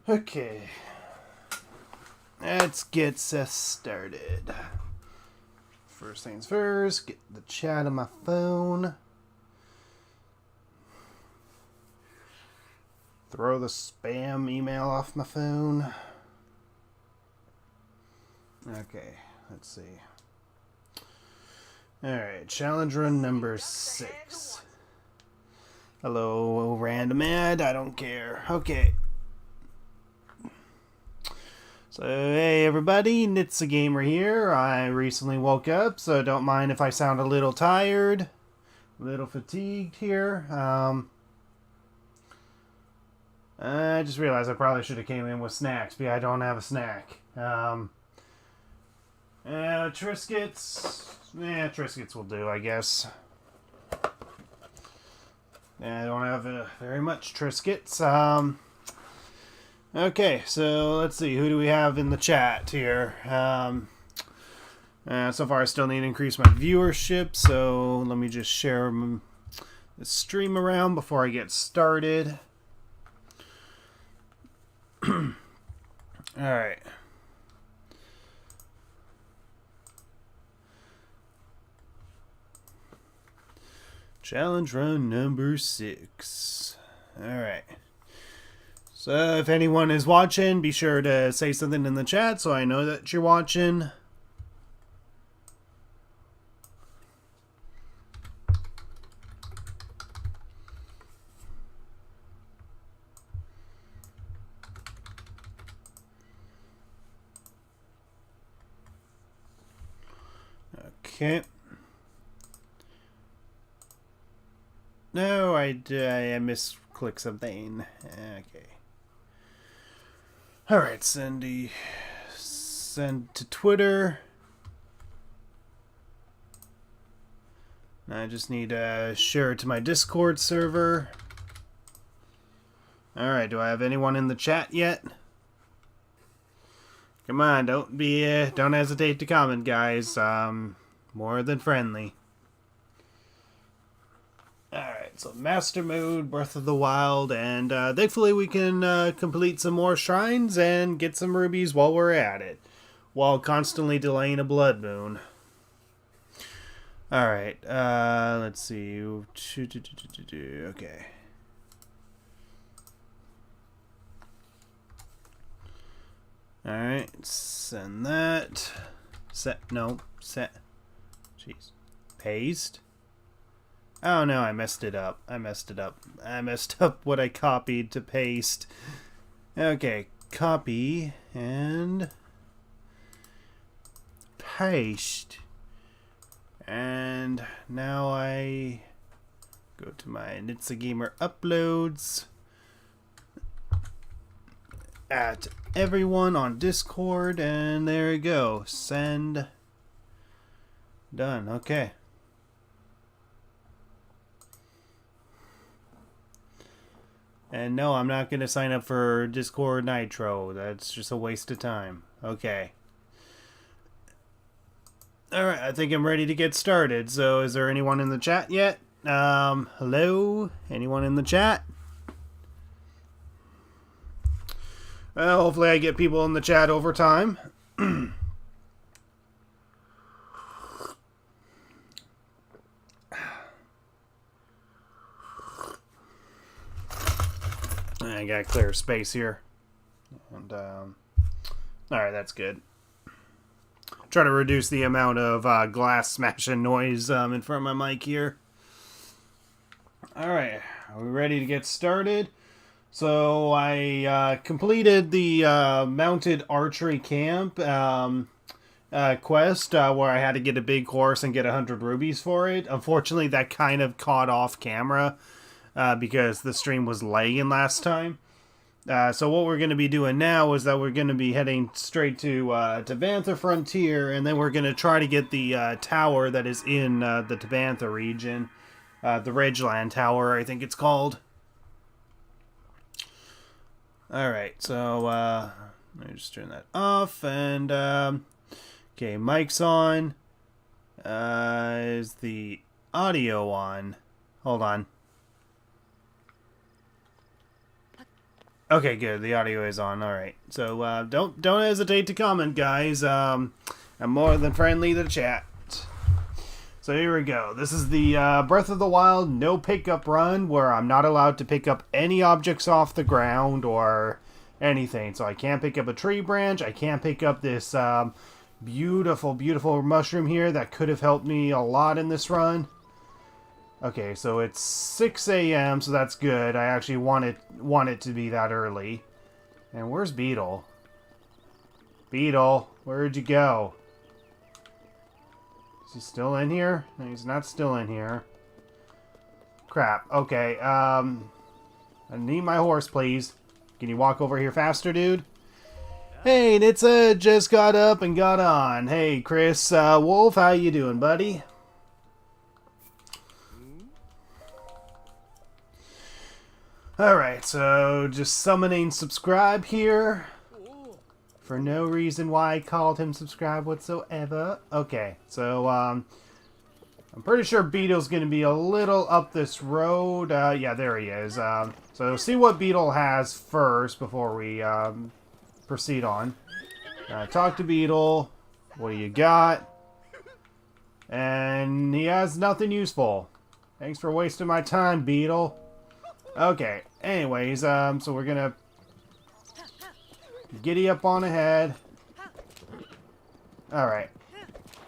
Okay, let's get started. First things first, get the chat on my phone. Throw the spam email off my phone. Okay, let's see. Alright, challenge run number 6. Hello, random ad, I don't care. Okay. So, hey everybody, Nit's a Gamer here. I recently woke up, so don't mind if I sound a little tired, a little fatigued here. I just realized I probably should have came in with snacks, but I don't have a snack. Triscuits. Triscuits will do, I guess. I don't have very much Triscuits. Okay, so let's see. Who do we have in the chat here? So far, I still need to increase my viewership, so let me just share the stream around before I get started. Alright. Challenge run number 6. Alright. So if anyone is watching, be sure to say something in the chat so I know that you're watching. Okay. No, I misclicked something. Okay. Alright, send to Twitter. I just need to share it to my Discord server. Alright, do I have anyone in the chat yet? Come on, don't hesitate to comment, guys. More than friendly. Alright, so Master Mode, Breath of the Wild, and thankfully we can complete some more shrines and get some rubies while we're at it, while constantly delaying a blood moon. Alright, let's see. Okay. Alright, send that. Set. Jeez. Paste. Oh no, I messed it up. I messed up what I copied to paste. Okay, copy and paste. And now I go to my Nit's a Gamer uploads. At everyone on Discord, and there we go. Send. Done. Okay. And no, I'm not going to sign up for Discord Nitro. That's just a waste of time. Okay. Alright, I think I'm ready to get started. So, is there anyone in the chat yet? Hello? Anyone in the chat? Well, hopefully I get people in the chat over time. I gotta clear space here. And, alright, that's good. Try to reduce the amount of glass smashing noise in front of my mic here. Alright, are we ready to get started? So I completed the mounted archery camp quest where I had to get a big horse and get 100 rubies for it. Unfortunately, that kind of caught off camera because the stream was lagging last time. So what we're going to be doing now is that we're going to be heading straight to Tabantha Frontier, and then we're going to try to get the tower that is in the Tabantha region. The Ridgeland Tower, I think it's called. Alright, so let me just turn that off, and okay, mic's on. Is the audio on? Hold on. Okay, good. The audio is on. All right. So don't hesitate to comment, guys. I'm more than friendly to chat. So here we go. This is the Breath of the Wild no pickup run where I'm not allowed to pick up any objects off the ground or anything. So I can't pick up a tree branch. I can't pick up this beautiful, beautiful mushroom here that could have helped me a lot in this run. Okay, so it's 6 a.m., so that's good. I actually want it to be that early. And where's Beetle? Beetle, where'd you go? Is he still in here? No, he's not still in here. Crap. Okay, I need my horse, please. Can you walk over here faster, dude? Hey, Nitsa just got up and got on. Hey, Chris Wolf, how you doing, buddy? Alright, so just summoning subscribe here. For no reason why I called him subscribe whatsoever. Okay, so I'm pretty sure Beetle's going to be a little up this road. Yeah, there he is. So see what Beetle has first before we proceed on. Talk to Beetle. What do you got? And he has nothing useful. Thanks for wasting my time, Beetle. Okay, anyways, so we're gonna giddy up on ahead. Alright.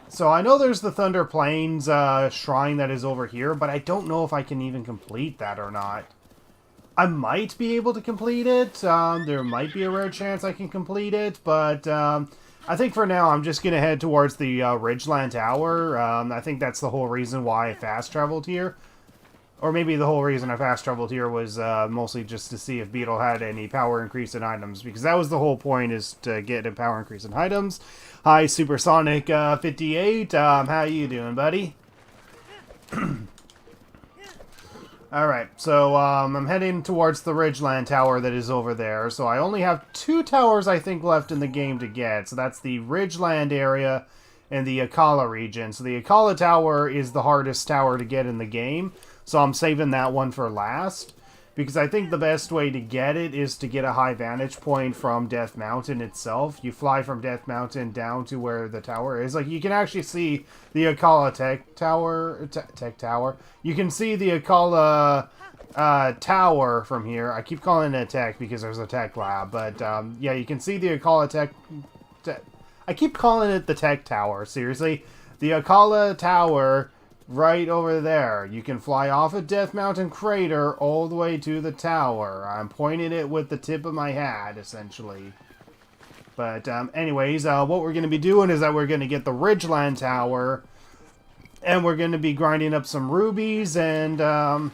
So I know there's the Thunder Plains shrine that is over here, but I don't know if I can even complete that or not. I might be able to complete it. There might be a rare chance I can complete it, but I think for now I'm just gonna head towards the Ridgeland Tower. I think that's the whole reason why I fast traveled here. Or maybe the whole reason I fast traveled here was mostly just to see if Beetle had any power increase in items. Because that was the whole point, is to get a power increase in items. Hi, Supersonic 58. How you doing, buddy? Alright, so I'm heading towards the Ridgeland Tower that is over there. So I only have 2 towers, I think, left in the game to get. So that's the Ridgeland area and the Akala region. So the Akala Tower is the hardest tower to get in the game. So I'm saving that one for last, because I think the best way to get it is to get a high vantage point from Death Mountain itself. You fly from Death Mountain down to where the tower is. Like, you can actually see the Akala Tech Tower. You can see the Akala Tower from here. I keep calling it a tech because there's a tech lab, but yeah, you can see the Akala Tech... I keep calling it the Tech Tower, seriously. The Akala Tower... right over there. You can fly off of Death Mountain Crater all the way to the tower. I'm pointing it with the tip of my hat, essentially. But anyways, what we're going to be doing is that we're going to get the Ridgeland Tower. And we're going to be grinding up some rubies. And how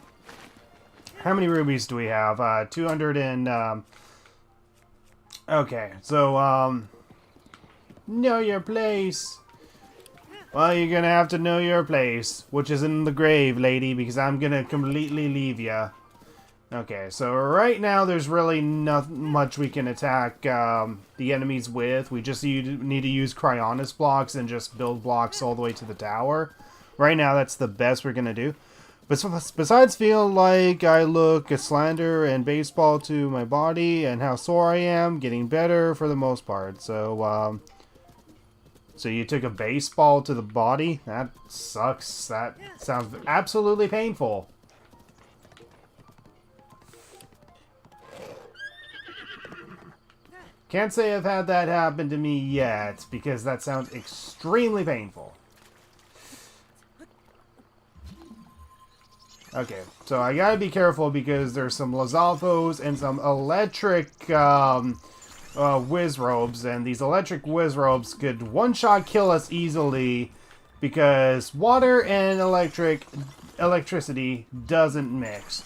many rubies do we have? 200 and... okay, so... know your place. Well, you're gonna have to know your place, which is in the grave, lady, because I'm gonna completely leave ya. Okay, so right now there's really not much we can attack the enemies with. We just need to use Cryonis blocks and just build blocks all the way to the tower. Right now, that's the best we're gonna do. But besides feel like I look a slander and baseball to my body and how sore I am, getting better for the most part. So, so you took a baseball to the body? That sucks. That sounds absolutely painful. Can't say I've had that happen to me yet, because that sounds extremely painful. Okay, so I gotta be careful because there's some Lizalfos and some electric whiz robes, and these electric whiz robes could one-shot kill us easily because water and electricity doesn't mix.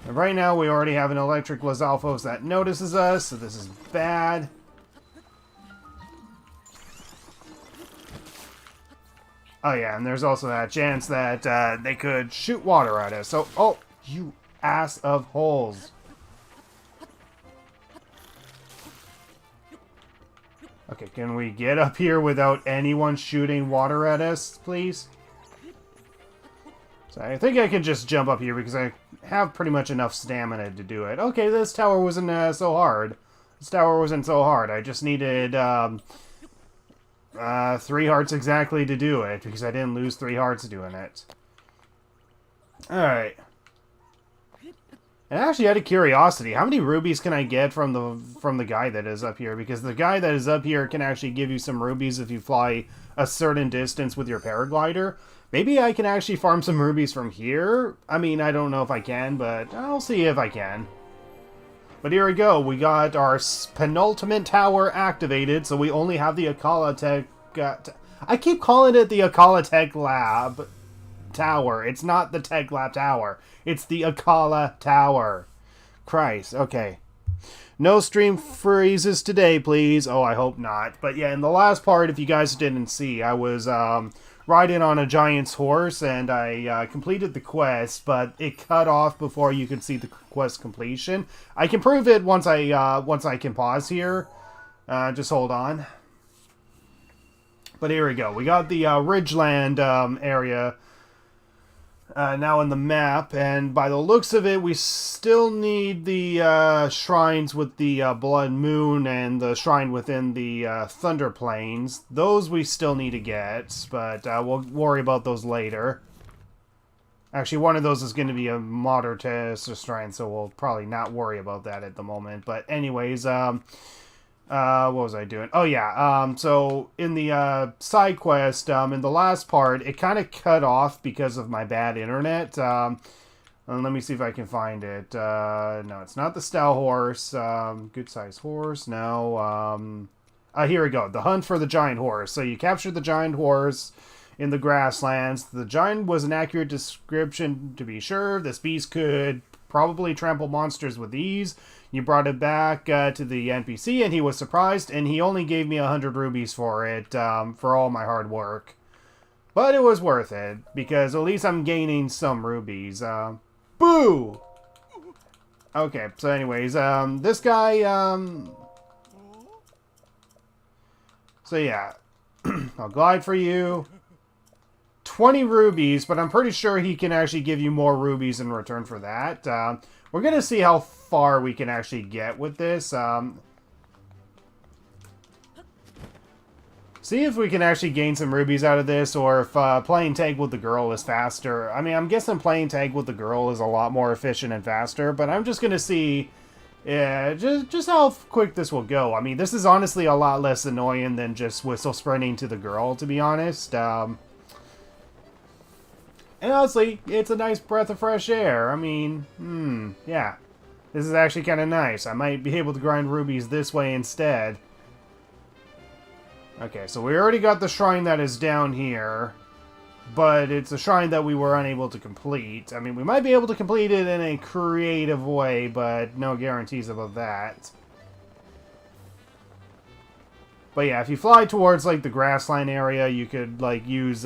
And right now we already have an electric Lizalfos that notices us, so this is bad. Oh yeah, and there's also that chance that they could shoot water at us. So, oh, you ass of holes. Okay, can we get up here without anyone shooting water at us, please? So I think I can just jump up here because I have pretty much enough stamina to do it. Okay, this tower wasn't so hard. This tower wasn't so hard. I just needed 3 hearts exactly to do it because I didn't lose 3 hearts doing it. Alright. And actually, out of curiosity, how many rubies can I get from the guy that is up here? Because the guy that is up here can actually give you some rubies if you fly a certain distance with your paraglider. Maybe I can actually farm some rubies from here. I mean, I don't know if I can, but I'll see if I can. But here we go. We got our penultimate tower activated, so we only have the Akala Tech... I keep calling it the Akala Tech Lab Tower. It's not the Tech Lab Tower. It's the Akala Tower. Christ. Okay. No stream freezes today, please. Oh, I hope not. But yeah, in the last part, if you guys didn't see, I was riding on a giant's horse, and I completed the quest, but it cut off before you could see the quest completion. I can prove it once I can pause here. Just hold on. But here we go. We got the Ridgeland area now in the map, and by the looks of it, we still need the shrines with the Blood Moon and the shrine within the Thunder Plains. Those we still need to get, but we'll worry about those later. Actually, one of those is going to be a Modern Test shrine, so we'll probably not worry about that at the moment. But anyways, what was I doing? Oh yeah, so in the side quest, in the last part, it kind of cut off because of my bad internet. Let me see if I can find it. No, it's not the Stout Horse. Good size horse. No. Here we go. The hunt for the giant horse. So you captured the giant horse in the grasslands. The giant was an accurate description, to be sure. This beast could probably trample monsters with ease. You brought it back to the NPC, and he was surprised, and he only gave me 100 rubies for it, for all my hard work. But it was worth it, because at least I'm gaining some rubies. Boo! Okay, so anyways, this guy, so yeah, I'll glide for you. 20 rubies, but I'm pretty sure he can actually give you more rubies in return for that. We're going to see how far we can actually get with this. See if we can actually gain some rubies out of this, or if playing tag with the girl is faster. I mean, I'm guessing playing tag with the girl is a lot more efficient and faster, but I'm just going to see just how quick this will go. I mean, this is honestly a lot less annoying than just whistle sprinting to the girl, to be honest. And honestly, it's a nice breath of fresh air. I mean, yeah. This is actually kind of nice. I might be able to grind rubies this way instead. Okay, so we already got the shrine that is down here. But it's a shrine that we were unable to complete. I mean, we might be able to complete it in a creative way, but no guarantees about that. But yeah, if you fly towards, like, the grassland area, you could, like, use,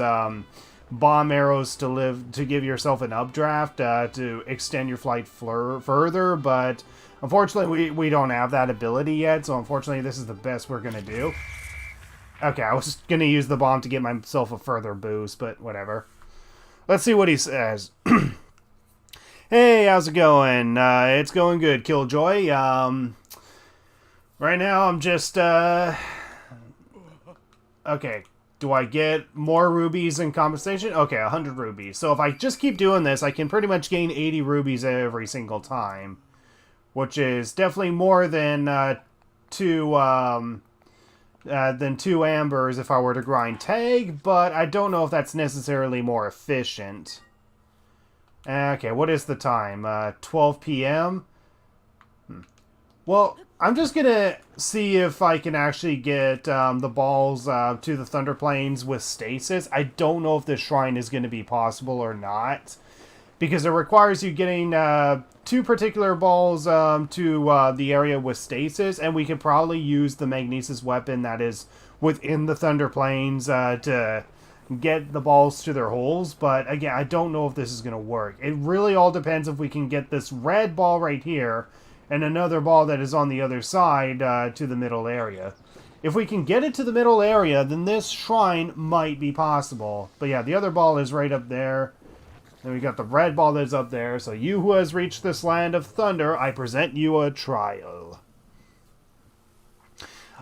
bomb arrows to give yourself an updraft to extend your flight further, but unfortunately we don't have that ability yet, so unfortunately this is the best we're gonna do. Okay, I was gonna use the bomb to get myself a further boost, but whatever. Let's see what he says. Hey, how's it going? It's going good, Killjoy. Right now I'm just okay. Do I get more rubies in compensation? Okay, 100 rubies. So if I just keep doing this, I can pretty much gain 80 rubies every single time. Which is definitely more than two ambers if I were to grind tag, but I don't know if that's necessarily more efficient. Okay, what is the time? 12 p.m.? Well, I'm just gonna see if I can actually get the balls to the Thunder Plains with stasis. I don't know if this shrine is going to be possible or not, because it requires you getting 2 particular balls to the area with stasis, and we could probably use the Magnesis weapon that is within the Thunder Plains to get the balls to their holes. But again, I don't know if this is going to work. It really all depends if we can get this red ball right here and another ball that is on the other side to the middle area. If we can get it to the middle area, then this shrine might be possible. But yeah, the other ball is right up there. Then we got the red ball that's up there. So you who has reached this land of thunder, I present you a trial.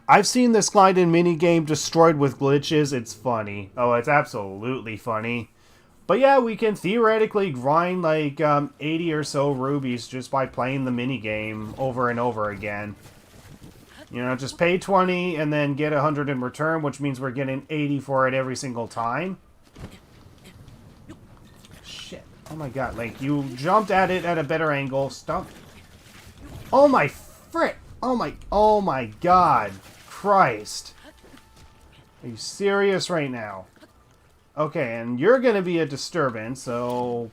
I've seen this grind and minigame destroyed with glitches. It's funny. Oh, it's absolutely funny. But yeah, we can theoretically grind like 80 or so rubies just by playing the minigame over and over again. You know, just pay 20 and then get 100 in return, which means we're getting 80 for it every single time. Shit. Oh my god, Link, you jumped at it at a better angle. Stop. Oh my frick. Oh my god. Christ. Are you serious right now? Okay, and you're gonna be a disturbance, so...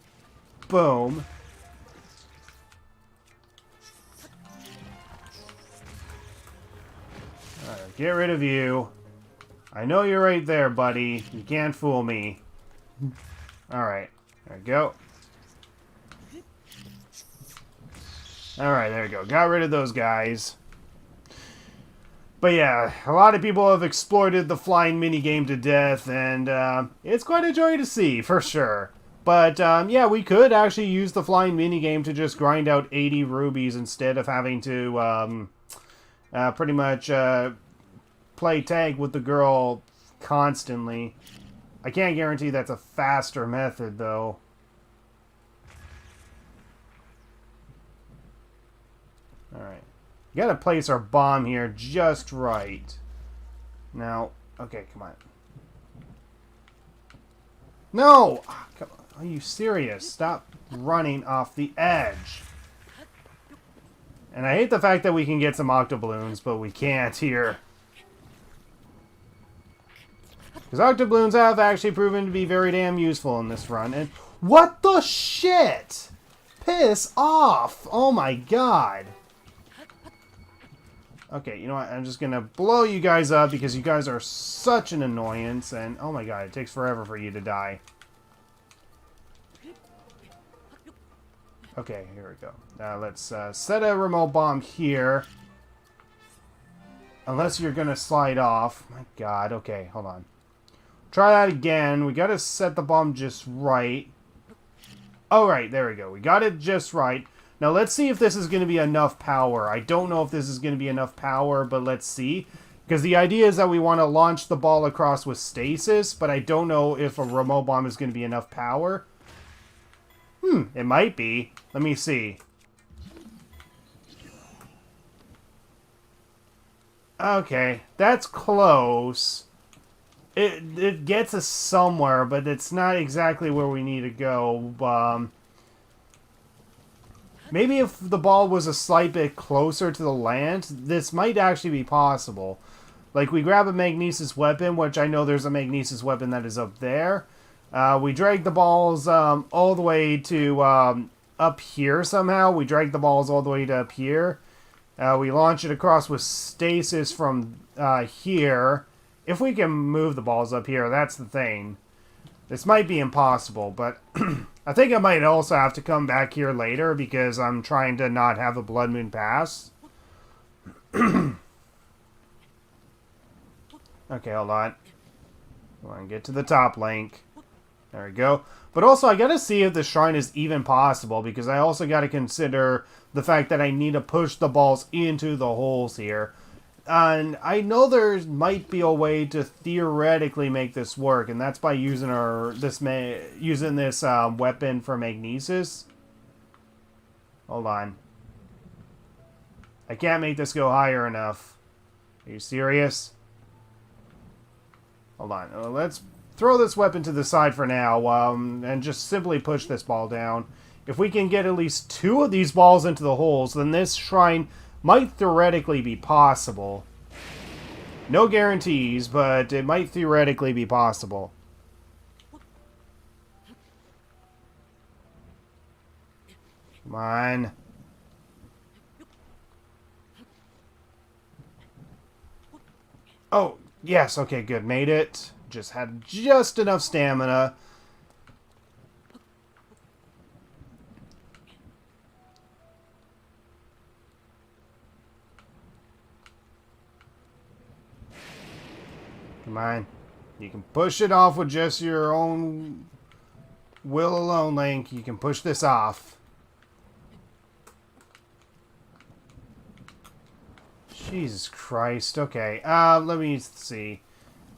Boom. Alright, get rid of you. I know you're right there, buddy. You can't fool me. Alright, there we go. Alright, there we go. Got rid of those guys. But yeah, a lot of people have exploited the flying minigame to death, and it's quite a joy to see, for sure. But yeah, we could actually use the flying minigame to just grind out 80 rubies instead of having to pretty much play tag with the girl constantly. I can't guarantee that's a faster method, though. Alright. Gotta place our bomb here just right. Now, okay, come on. No! Oh, come on. Are you serious? Stop running off the edge. And I hate the fact that we can get some octobloons, but we can't here. Because octobloons have actually proven to be very damn useful in this run. And what the shit? Piss off! Oh my god. Okay, you know what? I'm just gonna blow you guys up because you guys are such an annoyance, and oh my god, it takes forever for you to die. Okay, here we go. Now let's set a remote bomb here. Unless you're gonna slide off. My god, okay, hold on. Try that again. We gotta set the bomb just right. Alright, there we go. We got it just right. Now, let's see if this is going to be enough power. I don't know if this is going to be enough power, but let's see. Because the idea is that we want to launch the ball across with stasis, but I don't know if a remote bomb is going to be enough power. It might be. Let me see. Okay, that's close. It gets us somewhere, but it's not exactly where we need to go. Maybe if the ball was a slight bit closer to the land, this might actually be possible. Like, we grab a magnesis weapon, which I know there's a magnesis weapon that is up there. We drag the balls all the way to up here somehow. We drag the balls all the way to up here. We launch it across with stasis from here. If we can move the balls up here, that's the thing. This might be impossible, but I think I might also have to come back here later because I'm trying to not have a blood moon pass. Okay, hold on. I want to get to the top link. There we go. But also, I gotta see if the shrine is even possible because I also gotta consider the fact that I need to push the balls into the holes here. And I know there might be a way to theoretically make this work, and that's by using this weapon for magnesis. Hold on. I can't make this go higher enough. Are you serious? Hold on. Let's throw this weapon to the side for now, and just simply push this ball down. If we can get at least 2 of these balls into the holes, then this shrine might theoretically be possible. No guarantees, but it might theoretically be possible. Come on. Oh, yes, okay, good. Made it. Just had just enough stamina. Come on. You can push it off with just your own Will alone, Link. You can push this off. Jesus Christ. Okay. Let me see.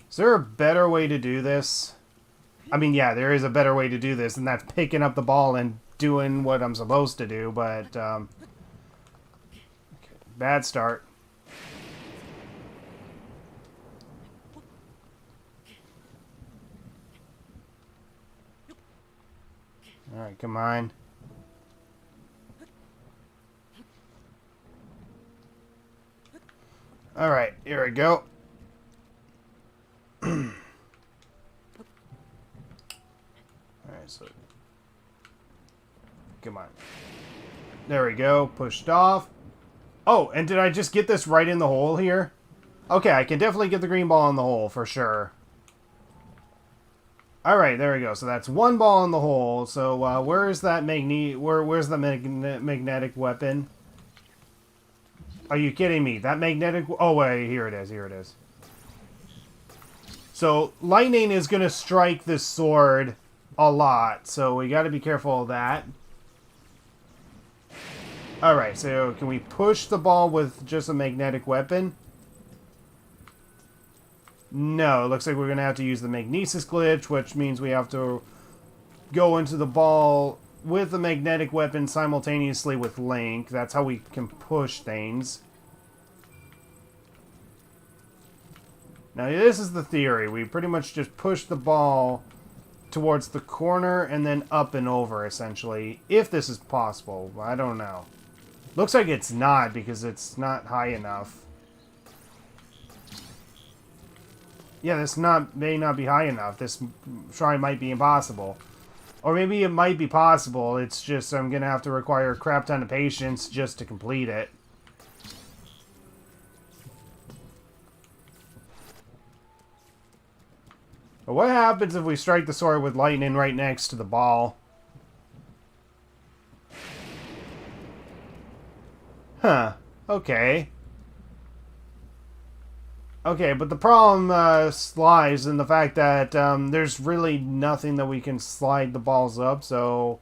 Is there a better way to do this? I mean, yeah, there is a better way to do this, and that's picking up the ball and doing what I'm supposed to do, but, okay. Bad start. Alright, come on. Alright, here we go. Alright, so... Come on. There we go, pushed off. Oh, and did I just get this right in the hole here? Okay, I can definitely get the green ball in the hole, for sure. Alright, there we go. So that's one ball in the hole. So, where's that where's the magnetic weapon? Are you kidding me? That magnetic... Oh, wait, here it is, here it is. So, lightning is going to strike this sword a lot, so we got to be careful of that. Alright, so can we push the ball with just a magnetic weapon? No, it looks like we're going to have to use the magnesis glitch, which means we have to go into the ball with the magnetic weapon simultaneously with Link. That's how we can push things. Now, this is the theory. We pretty much just push the ball towards the corner and then up and over, essentially. If this is possible. I don't know. Looks like it's not, because it's not high enough. Yeah, this may not be high enough. This shrine might be impossible. Or maybe it might be possible. It's just I'm going to have to require a crap ton of patience just to complete it. But what happens if we strike the sword with lightning right next to the ball? Huh. Okay. Okay, but the problem lies in the fact that there's really nothing that we can slide the balls up, so...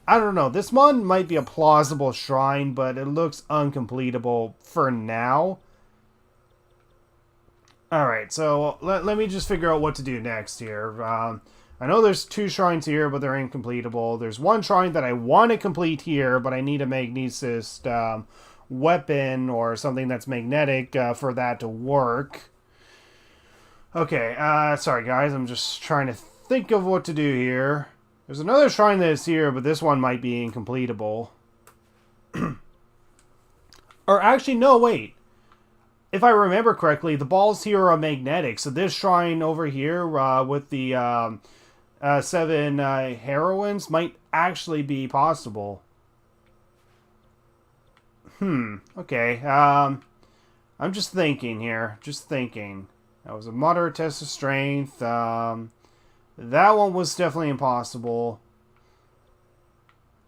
I don't know. This one might be a plausible shrine, but it looks uncompletable for now. Alright, so let me just figure out what to do next here. I know there's 2 shrines here, but they're incompletable. There's one shrine that I want to complete here, but I need a magnesis weapon or something that's magnetic for that to work. Okay, sorry guys, I'm just trying to think of what to do here. There's another shrine that is here, but this one might be incompletable. Or actually, no, wait. If I remember correctly, the balls here are magnetic, so this shrine over here with the 7 heroines might actually be possible. Okay, I'm just thinking here, just thinking. That was a moderate test of strength, that one was definitely impossible.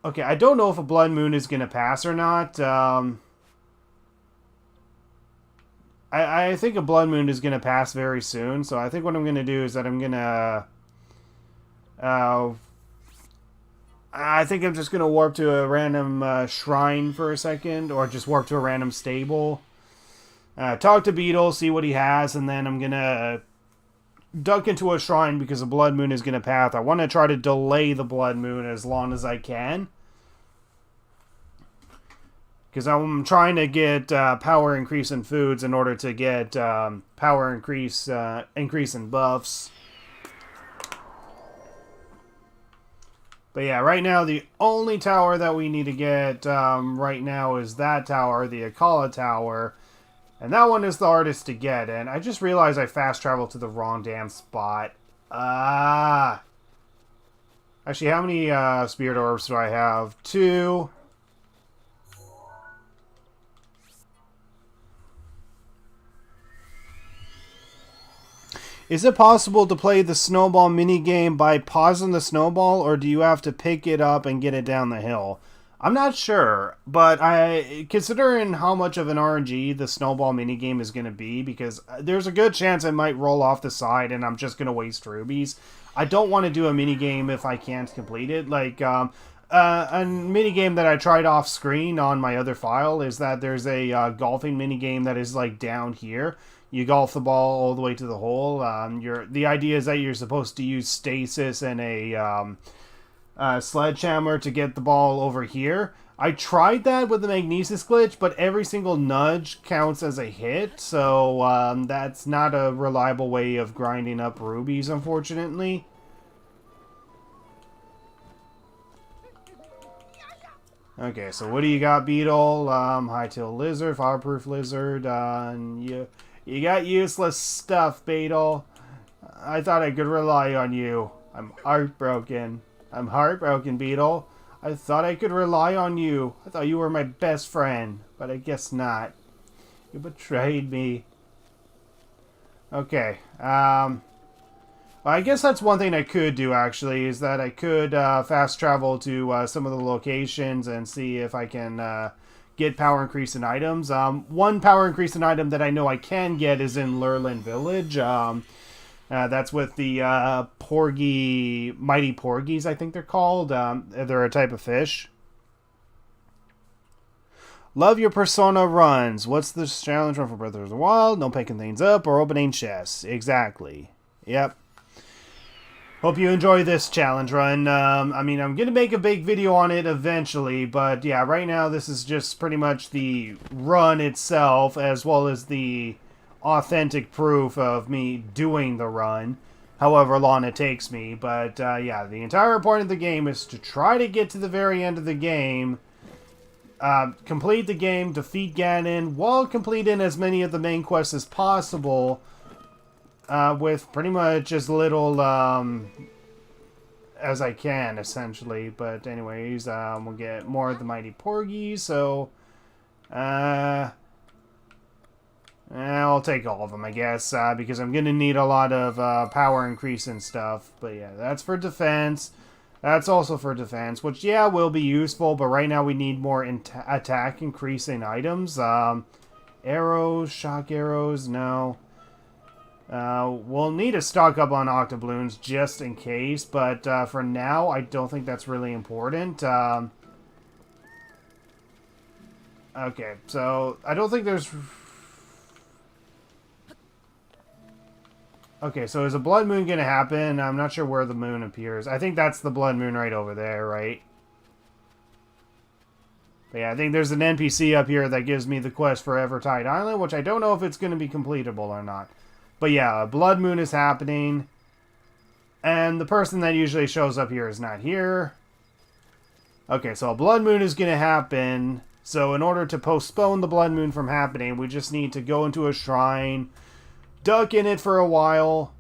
Okay, I don't know if a blood moon is going to pass or not, I think a blood moon is going to pass very soon, so I think what I'm going to do is that I'm going to, I think I'm just going to warp to a random shrine for a second, or just warp to a random stable. Talk to Beetle, see what he has, and then I'm going to duck into a shrine because a blood moon is going to pass. I want to try to delay the blood moon as long as I can. Because I'm trying to get power increase in foods in order to get power increase in buffs. But yeah, right now the only tower that we need to get right now is that tower, the Akala Tower. And that one is the hardest to get. And I just realized I fast traveled to the wrong damn spot. Actually, how many spirit orbs do I have? 2. Is it possible to play the snowball minigame by pausing the snowball, or do you have to pick it up and get it down the hill? I'm not sure, but considering how much of an RNG the snowball minigame is going to be, because there's a good chance it might roll off the side and I'm just going to waste rubies, I don't want to do a mini game if I can't complete it. Like, a mini game that I tried off screen on my other file is that there's a golfing mini game that is like down here. You golf the ball all the way to the hole. The idea is that you're supposed to use stasis and a sledgehammer to get the ball over here. I tried that with the magnesis glitch, but every single nudge counts as a hit, so that's not a reliable way of grinding up rubies, unfortunately. Okay, so what do you got, Beetle? High-tail lizard, fireproof lizard, and you got useless stuff, Beetle. I thought I could rely on you. I'm heartbroken. I'm heartbroken, Beetle. I thought I could rely on you. I thought you were my best friend, but I guess not. You betrayed me. Okay, well, I guess that's one thing I could do, actually, is that I could fast travel to some of the locations and see if I can get power increase in items. One power increase in item that I know I can get is in Lurland Village. That's with the mighty porgies, I think they're called. They're a type of fish. Love your persona runs. What's the challenge run for Breath of the Wild? No picking things up or opening chests. Exactly. Yep. Hope you enjoy this challenge run. I mean, I'm going to make a big video on it eventually, but yeah, right now this is just pretty much the run itself, as well as the authentic proof of me doing the run, however long it takes me. But yeah, the entire point of the game is to try to get to the very end of the game, complete the game, defeat Ganon, while completing as many of the main quests as possible, with pretty much as little as I can, essentially. But anyways, we'll get more of the mighty porgies, so I'll take all of them, I guess, because I'm going to need a lot of power increase and stuff. But yeah, that's for defense. That's also for defense, which, yeah, will be useful. But right now we need more attack increasing items. Arrows, shock arrows, no. We'll need to stock up on octobloons just in case. But for now, I don't think that's really important. Okay, so I don't think there's... Okay, so is a blood moon going to happen? I'm not sure where the moon appears. I think that's the blood moon right over there, right? But yeah, I think there's an NPC up here that gives me the quest for Evertide Island, which I don't know if it's going to be completable or not. But yeah, a blood moon is happening. And the person that usually shows up here is not here. Okay, so a blood moon is going to happen. So in order to postpone the blood moon from happening, we just need to go into a shrine, duck in it for a while.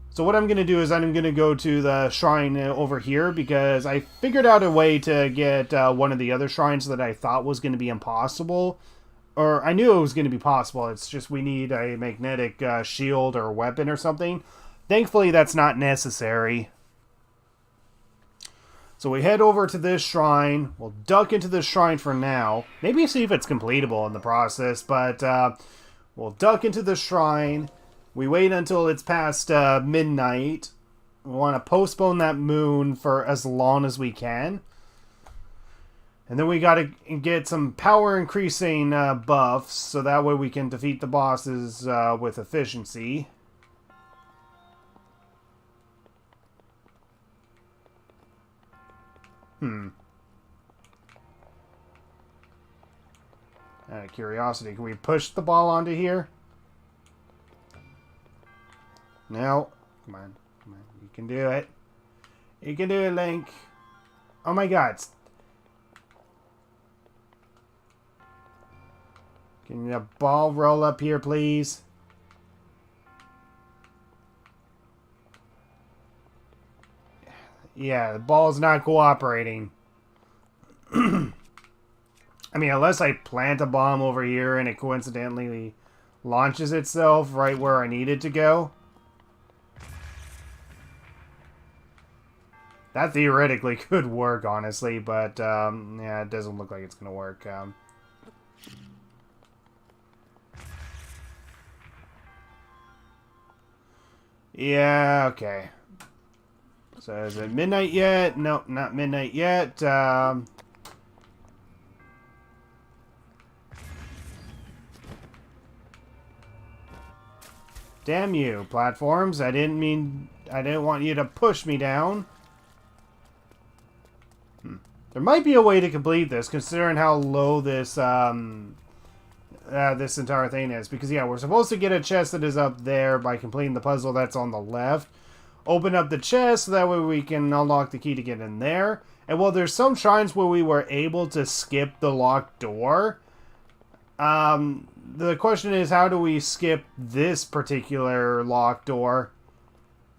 So what I'm going to do is I'm going to go to the shrine over here, because I figured out a way to get one of the other shrines that I thought was going to be impossible. Or I knew it was going to be possible. It's just we need a magnetic shield or weapon or something. Thankfully, that's not necessary. So we head over to this shrine. We'll duck into this shrine for now. Maybe see if it's completable in the process, but we'll duck into the shrine. We wait until it's past midnight. We want to postpone that moon for as long as we can. And then we got to get some power increasing buffs, so that way we can defeat the bosses with efficiency. Out of curiosity, can we push the ball onto here? No. Come on. Come on. You can do it. You can do it, Link. Oh my god. Can the ball roll up here, please? Yeah, the ball's not cooperating. I mean, unless I plant a bomb over here and it coincidentally launches itself right where I need it to go. That theoretically could work, honestly, but yeah, it doesn't look like it's going to work. Yeah, okay. So is it midnight yet? Nope, not midnight yet. Damn you, platforms. I didn't want you to push me down. There might be a way to complete this, considering how low this this entire thing is. Because, yeah, we're supposed to get a chest that is up there by completing the puzzle that's on the left. Open up the chest, so that way we can unlock the key to get in there. And while there's some shrines where we were able to skip the locked door, the question is, how do we skip this particular locked door?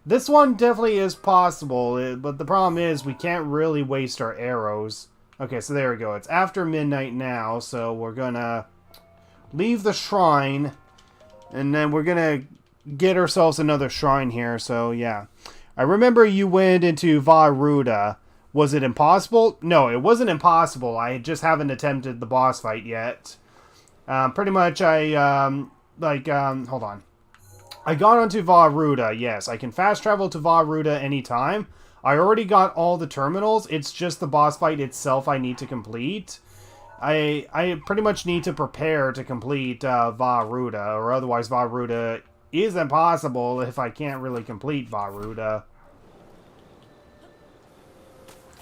This one definitely is possible, but the problem is we can't really waste our arrows. Okay, so there we go. It's after midnight now, so we're gonna leave the shrine, and then we're gonna get ourselves another shrine here, so yeah. I remember you went into Vah Rudania. Was it impossible? No, it wasn't impossible. I just haven't attempted the boss fight yet. Pretty much hold on. I got onto Vah Rudania, yes. I can fast travel to Vah Rudania anytime. I already got all the terminals. It's just the boss fight itself I need to complete. I pretty much need to prepare to complete Vah Rudania, or otherwise Vah Rudania is impossible if I can't really complete Vah Rudania.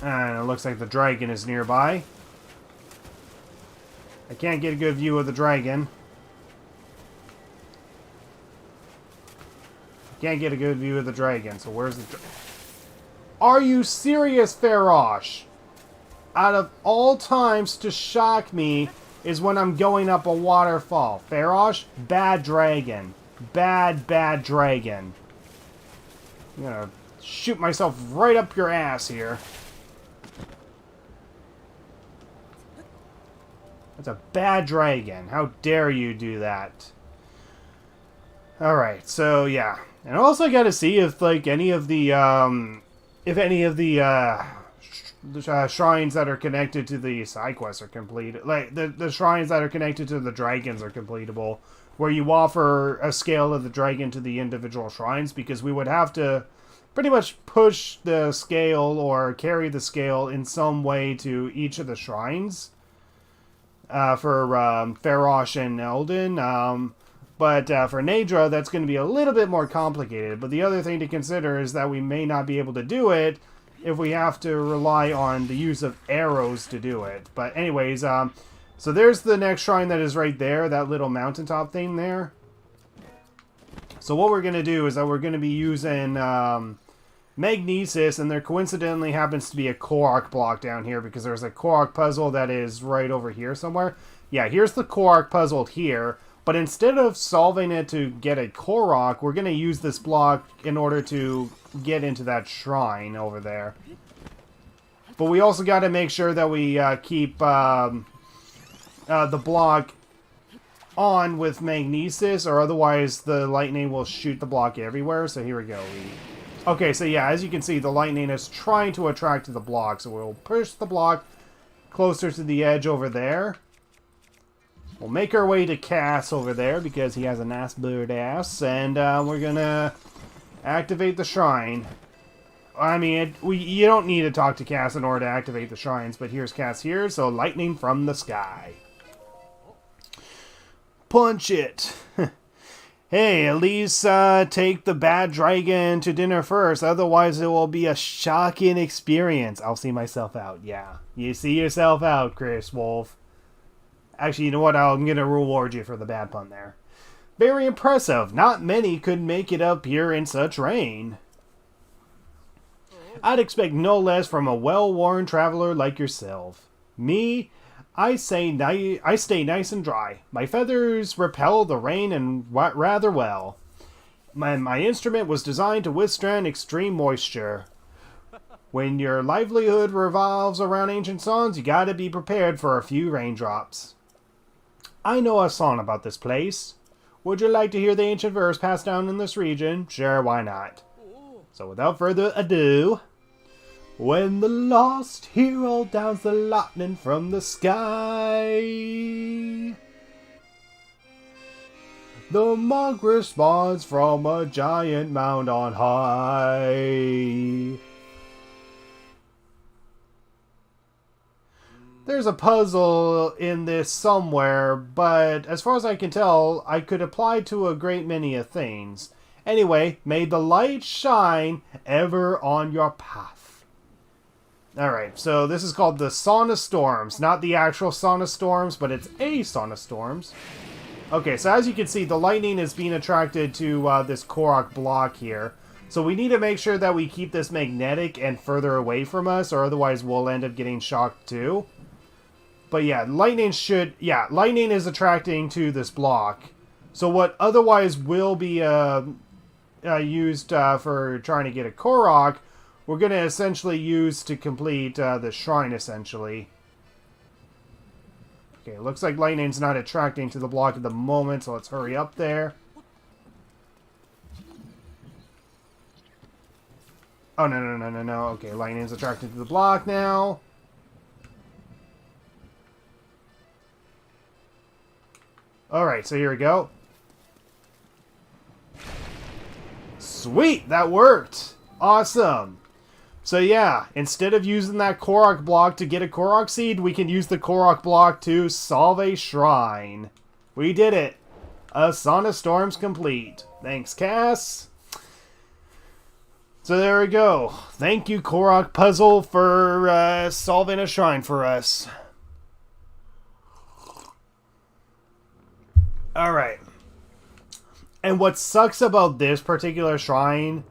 And it looks like the dragon is nearby. I can't get a good view of the dragon. Can't get a good view of the dragon, so where's the Are you serious, Farosh? Out of all times to shock me is when I'm going up a waterfall. Farosh, bad dragon. Bad dragon. I'm gonna shoot myself right up your ass here. That's a bad dragon. How dare you do that? Alright, so yeah. And I also got to see if, like, any of the shrines that are connected to the side quests are completed. Like, the shrines that are connected to the dragons are completable. Where you offer a scale of the dragon to the individual shrines. Because we would have to pretty much push the scale or carry the scale in some way to each of the shrines. For Farosh and Eldin. But for Nadra, that's going to be a little bit more complicated. But the other thing to consider is that we may not be able to do it if we have to rely on the use of arrows to do it. But anyways, so there's the next shrine that is right there, that little mountaintop thing there. So what we're going to do is that we're going to be using Magnesis, and there coincidentally happens to be a Korok block down here because there's a Korok puzzle that is right over here somewhere. Yeah, here's the Korok puzzle here. But instead of solving it to get a Korok, we're going to use this block in order to get into that shrine over there. But we also got to make sure that we keep the block on with Magnesis, or otherwise the lightning will shoot the block everywhere. So here we go. Okay, so yeah, as you can see, the lightning is trying to attract to the block. So we'll push the block closer to the edge over there. We'll make our way to Cass over there because he has a nice bird ass, and we're gonna activate the shrine. I mean, you don't need to talk to Cass in order to activate the shrines, but here's Cass here, so lightning from the sky. Punch it! Hey, at least take the bad dragon to dinner first, otherwise it will be a shocking experience. I'll see myself out, yeah. You see yourself out, Chris Wolf. Actually, you know what? I'm going to reward you for the bad pun there. Very impressive. Not many could make it up here in such rain. I'd expect no less from a well-worn traveler like yourself. Me, I stay nice and dry. My feathers repel the rain and rather well. My instrument was designed to withstand extreme moisture. When your livelihood revolves around ancient songs, you gotta be prepared for a few raindrops. I know a song about this place. Would you like to hear the ancient verse passed down in this region? Sure, why not? So without further ado, when the lost hero downs the lightning from the sky, the monk responds from a giant mound on high. there's a puzzle in this somewhere, but as far as I can tell, I could apply to a great many of things. Anyway, may the light shine ever on your path. Alright, so this is called the Sauna Storms. Not the actual Sauna Storms, but it's a Sauna Storms. Okay, so as you can see, the lightning is being attracted to this Korok block here. So we need to make sure that we keep this magnetic and further away from us, or otherwise we'll end up getting shocked too. But yeah, lightning is attracting to this block. So what otherwise will be used for trying to get a Korok, we're going to essentially use to complete the shrine, essentially. Okay, looks like lightning's not attracting to the block at the moment, so let's hurry up there. Oh, no. Okay, lightning's attracted to the block now. Alright, so here we go. Sweet! That worked! Awesome! So yeah, instead of using that Korok block to get a Korok seed, we can use the Korok block to solve a shrine. We did it! A Sauna Storm's complete. Thanks, Cass! So there we go. Thank you, Korok Puzzle, for solving a shrine for us. Alright. And what sucks about this particular shrine,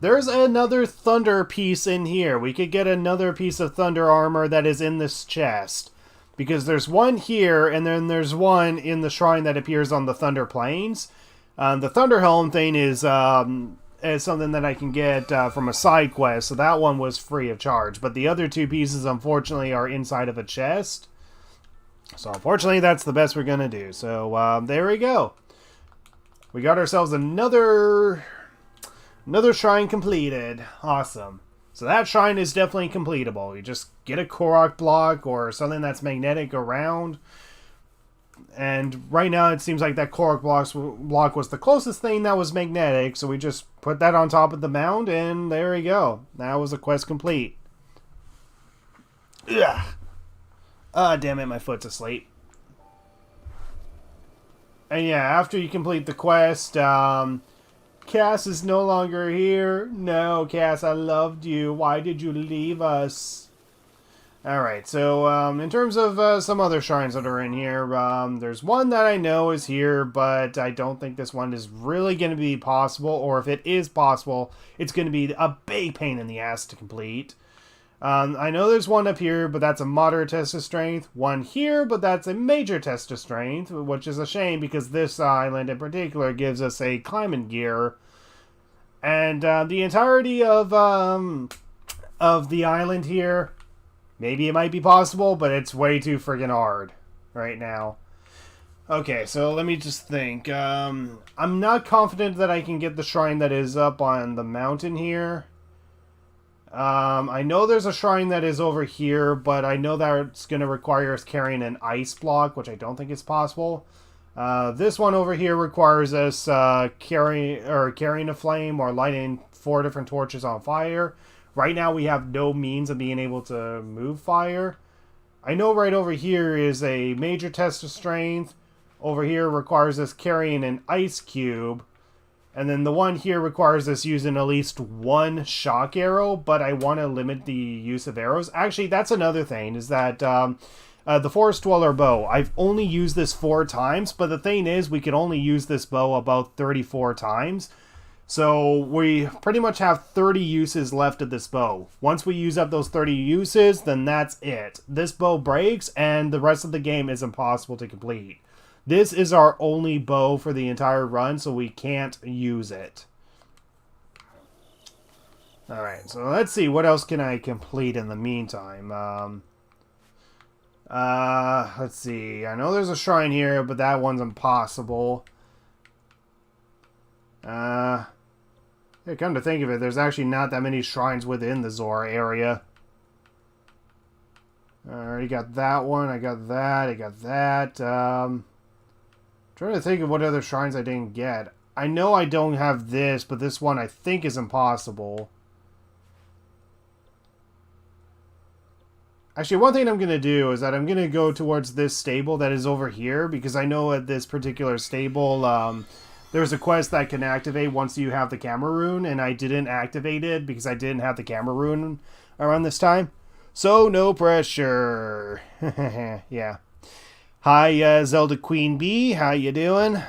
there's another thunder piece in here. We could get another piece of thunder armor that is in this chest. Because there's one here, and then there's one in the shrine that appears on the Thunder Plains. The Thunder Helm thing is something that I can get from a side quest, so that one was free of charge. But the other two pieces, unfortunately, are inside of a chest. So, unfortunately, that's the best we're going to do. So, there we go. We got ourselves another shrine completed. Awesome. So that shrine is definitely completable. You just get a Korok block or something that's magnetic around. And right now it seems like that Korok block was the closest thing that was magnetic. So we just put that on top of the mound and there we go. That was a quest complete. Ugh. Ah, damn it, my foot's asleep. And yeah, after you complete the quest, Cass is no longer here. No, Cass, I loved you. Why did you leave us? Alright, so in terms of some other shrines that are in here, there's one that I know is here, but I don't think this one is really going to be possible, or if it is possible, it's going to be a big pain in the ass to complete. I know there's one up here, but that's a moderate test of strength. One here, but that's a major test of strength, which is a shame because this island in particular gives us a climbing gear. And the entirety of the island here, maybe it might be possible, but it's way too friggin' hard right now. Okay, so let me just think. I'm not confident that I can get the shrine that is up on the mountain here. I know there's a shrine that is over here, but I know that it's going to require us carrying an ice block, which I don't think is possible. This one over here requires us carrying a flame or lighting 4 different torches on fire. Right now we have no means of being able to move fire. I know right over here is a major test of strength. Over here requires us carrying an ice cube. And then the one here requires us using at least 1 shock arrow, but I want to limit the use of arrows. Actually, that's another thing, is that the Forest Dweller bow, I've only used this 4 times, but the thing is, we can only use this bow about 34 times. So we pretty much have 30 uses left of this bow. Once we use up those 30 uses, then that's it. This bow breaks, and the rest of the game is impossible to complete. This is our only bow for the entire run, so we can't use it. Alright, so let's see. What else can I complete in the meantime? Let's see. I know there's a shrine here, but that one's impossible. Yeah, come to think of it, there's actually not that many shrines within the Zora area. I already got that one. I got that. I got that. Trying to think of what other shrines I didn't get. I know I don't have this, but this one I think is impossible. Actually, one thing I'm going to do is that I'm going to go towards this stable that is over here, because I know at this particular stable, there's a quest that can activate once you have the camera rune, and I didn't activate it because I didn't have the camera rune around this time. So, no pressure. Yeah. Hi, Zelda Queen Bee. How you doing?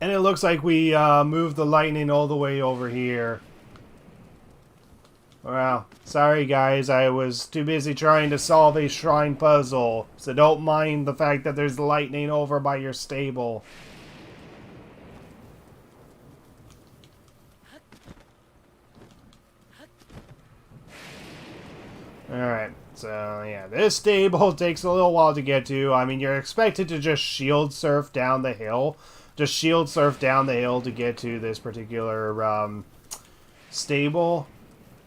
And it looks like we moved the lightning all the way over here. Well, sorry guys, I was too busy trying to solve a shrine puzzle. So don't mind the fact that there's lightning over by your stable. Alright, so yeah, this stable takes a little while to get to. I mean, you're expected to just shield surf down the hill. Just shield surf down the hill to get to this particular stable.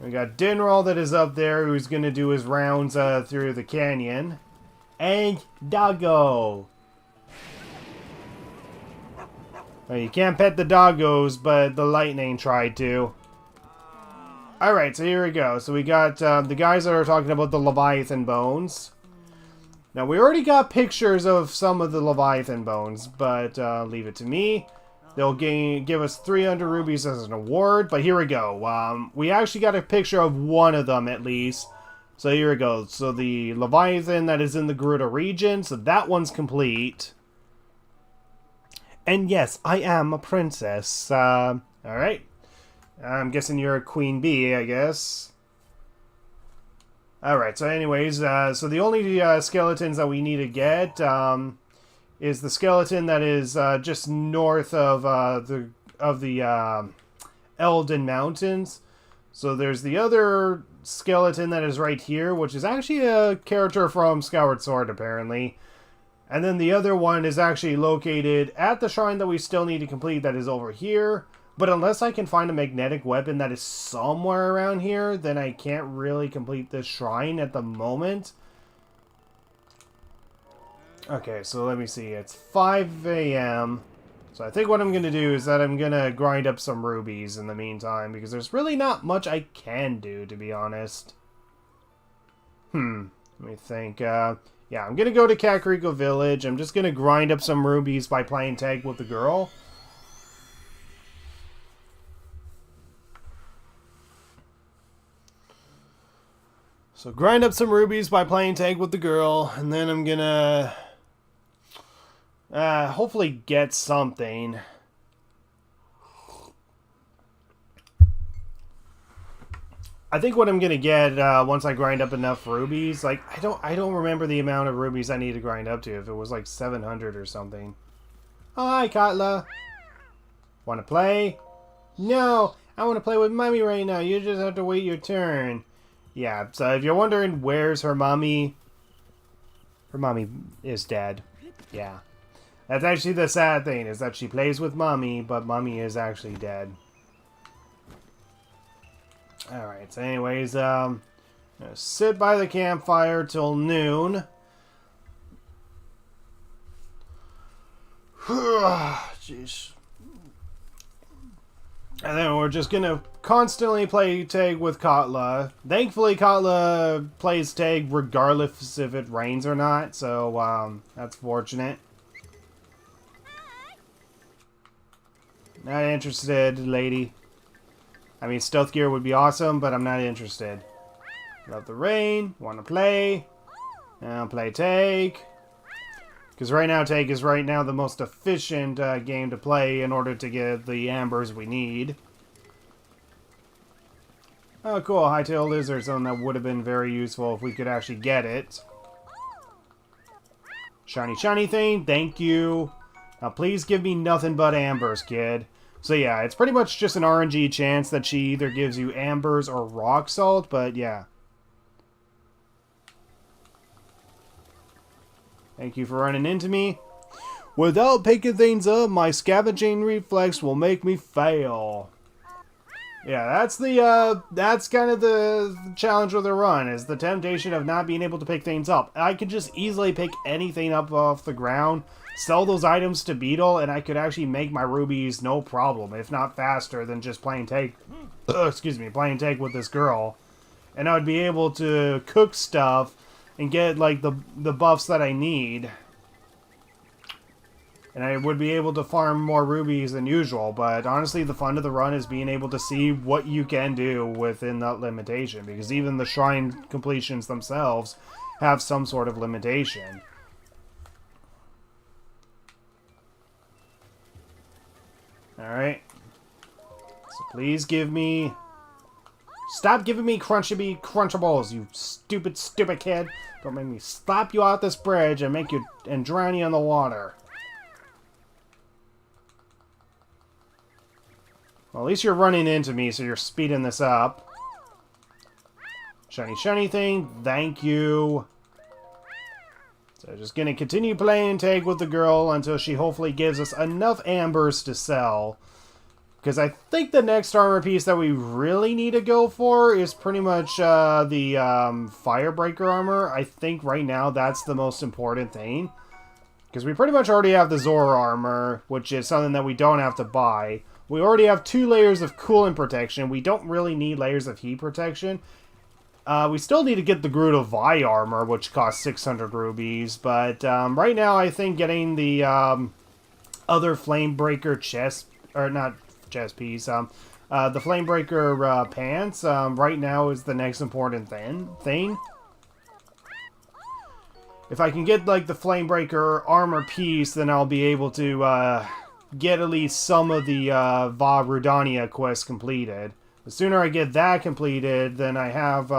We got Dinral that is up there who's going to do his rounds through the canyon. And Doggo. Well, you can't pet the doggos, but the lightning tried to. Alright, so here we go. So we got the guys that are talking about the Leviathan bones. Now, we already got pictures of some of the Leviathan bones, but leave it to me. They'll give us 300 rubies as an award, but here we go. We actually got a picture of one of them, at least. So here we go. So the Leviathan that is in the Gerudo region, so that one's complete. And yes, I am a princess. Alright. I'm guessing you're a queen bee, I guess. Alright, so anyways, so the only skeletons that we need to get is the skeleton that is just north of the Elden Mountains. So there's the other skeleton that is right here, which is actually a character from Skyward Sword, apparently. And then the other one is actually located at the shrine that we still need to complete, that is over here. But unless I can find a magnetic weapon that is somewhere around here, then I can't really complete this shrine at the moment. Okay, so let me see. It's 5 a.m. So I think what I'm going to do is that I'm going to grind up some rubies in the meantime, because there's really not much I can do, to be honest. Let me think. Yeah, I'm going to go to Kakariko Village. I'm just going to grind up some rubies by playing tag with the girl. So grind up some rubies by playing tag with the girl, and then I'm gonna hopefully get something. I think what I'm gonna get once I grind up enough rubies, like I don't remember the amount of rubies I need to grind up to. If it was like 700 or something. Oh, hi, Katla. Want to play? No, I want to play with Mommy right now. You just have to wait your turn. Yeah, so if you're wondering where's her mommy is dead. Yeah. That's actually the sad thing, is that she plays with mommy, but mommy is actually dead. Alright, so anyways, I'm gonna sit by the campfire till noon. Jeez. And then we're just gonna constantly play tag with Katla. Thankfully, Katla plays tag regardless if it rains or not, so that's fortunate. Not interested, lady. I mean, stealth gear would be awesome, but I'm not interested. Love the rain. Want to play. I'll play tag. Because right now, tag is right now the most efficient game to play in order to get the ambers we need. Oh, cool. Hightail lizard zone. That would have been very useful if we could actually get it. Shiny, shiny thing. Thank you. Now, please give me nothing but ambers, kid. So, yeah, it's pretty much just an RNG chance that she either gives you ambers or rock salt, but yeah. Thank you for running into me. Without picking things up, my scavenging reflex will make me fail. Yeah, that's kind of the challenge with the run, is the temptation of not being able to pick things up. I could just easily pick anything up off the ground, sell those items to Beetle, and I could actually make my rubies no problem, if not faster than just playing tag, playing tag with this girl. And I would be able to cook stuff and get, like, the buffs that I need. And I would be able to farm more rubies than usual, but honestly the fun of the run is being able to see what you can do within that limitation, because even the shrine completions themselves have some sort of limitation. Alright. So please give me... Stop giving me crunchables, you stupid kid. Don't make me slap you out this bridge and make you and drown you in the water. Well, at least you're running into me, so you're speeding this up. Shiny thing, thank you. So just gonna continue playing tag with the girl until she hopefully gives us enough ambers to sell. Because I think the next armor piece that we really need to go for is pretty much the Firebreaker armor. I think right now that's the most important thing. Because we pretty much already have the Zora armor, which is something that we don't have to buy. We already have 2 layers of cooling protection. We don't really need layers of heat protection. We still need to get the Gerudo Vi armor, which costs 600 rubies. But right now, I think getting the other Flamebreaker chest, or not chest piece, the Flamebreaker pants, right now is the next important thing. If I can get, like, the Flamebreaker armor piece, then I'll be able to get at least some of the Vah Rudania quest completed. The sooner I get that completed, then I have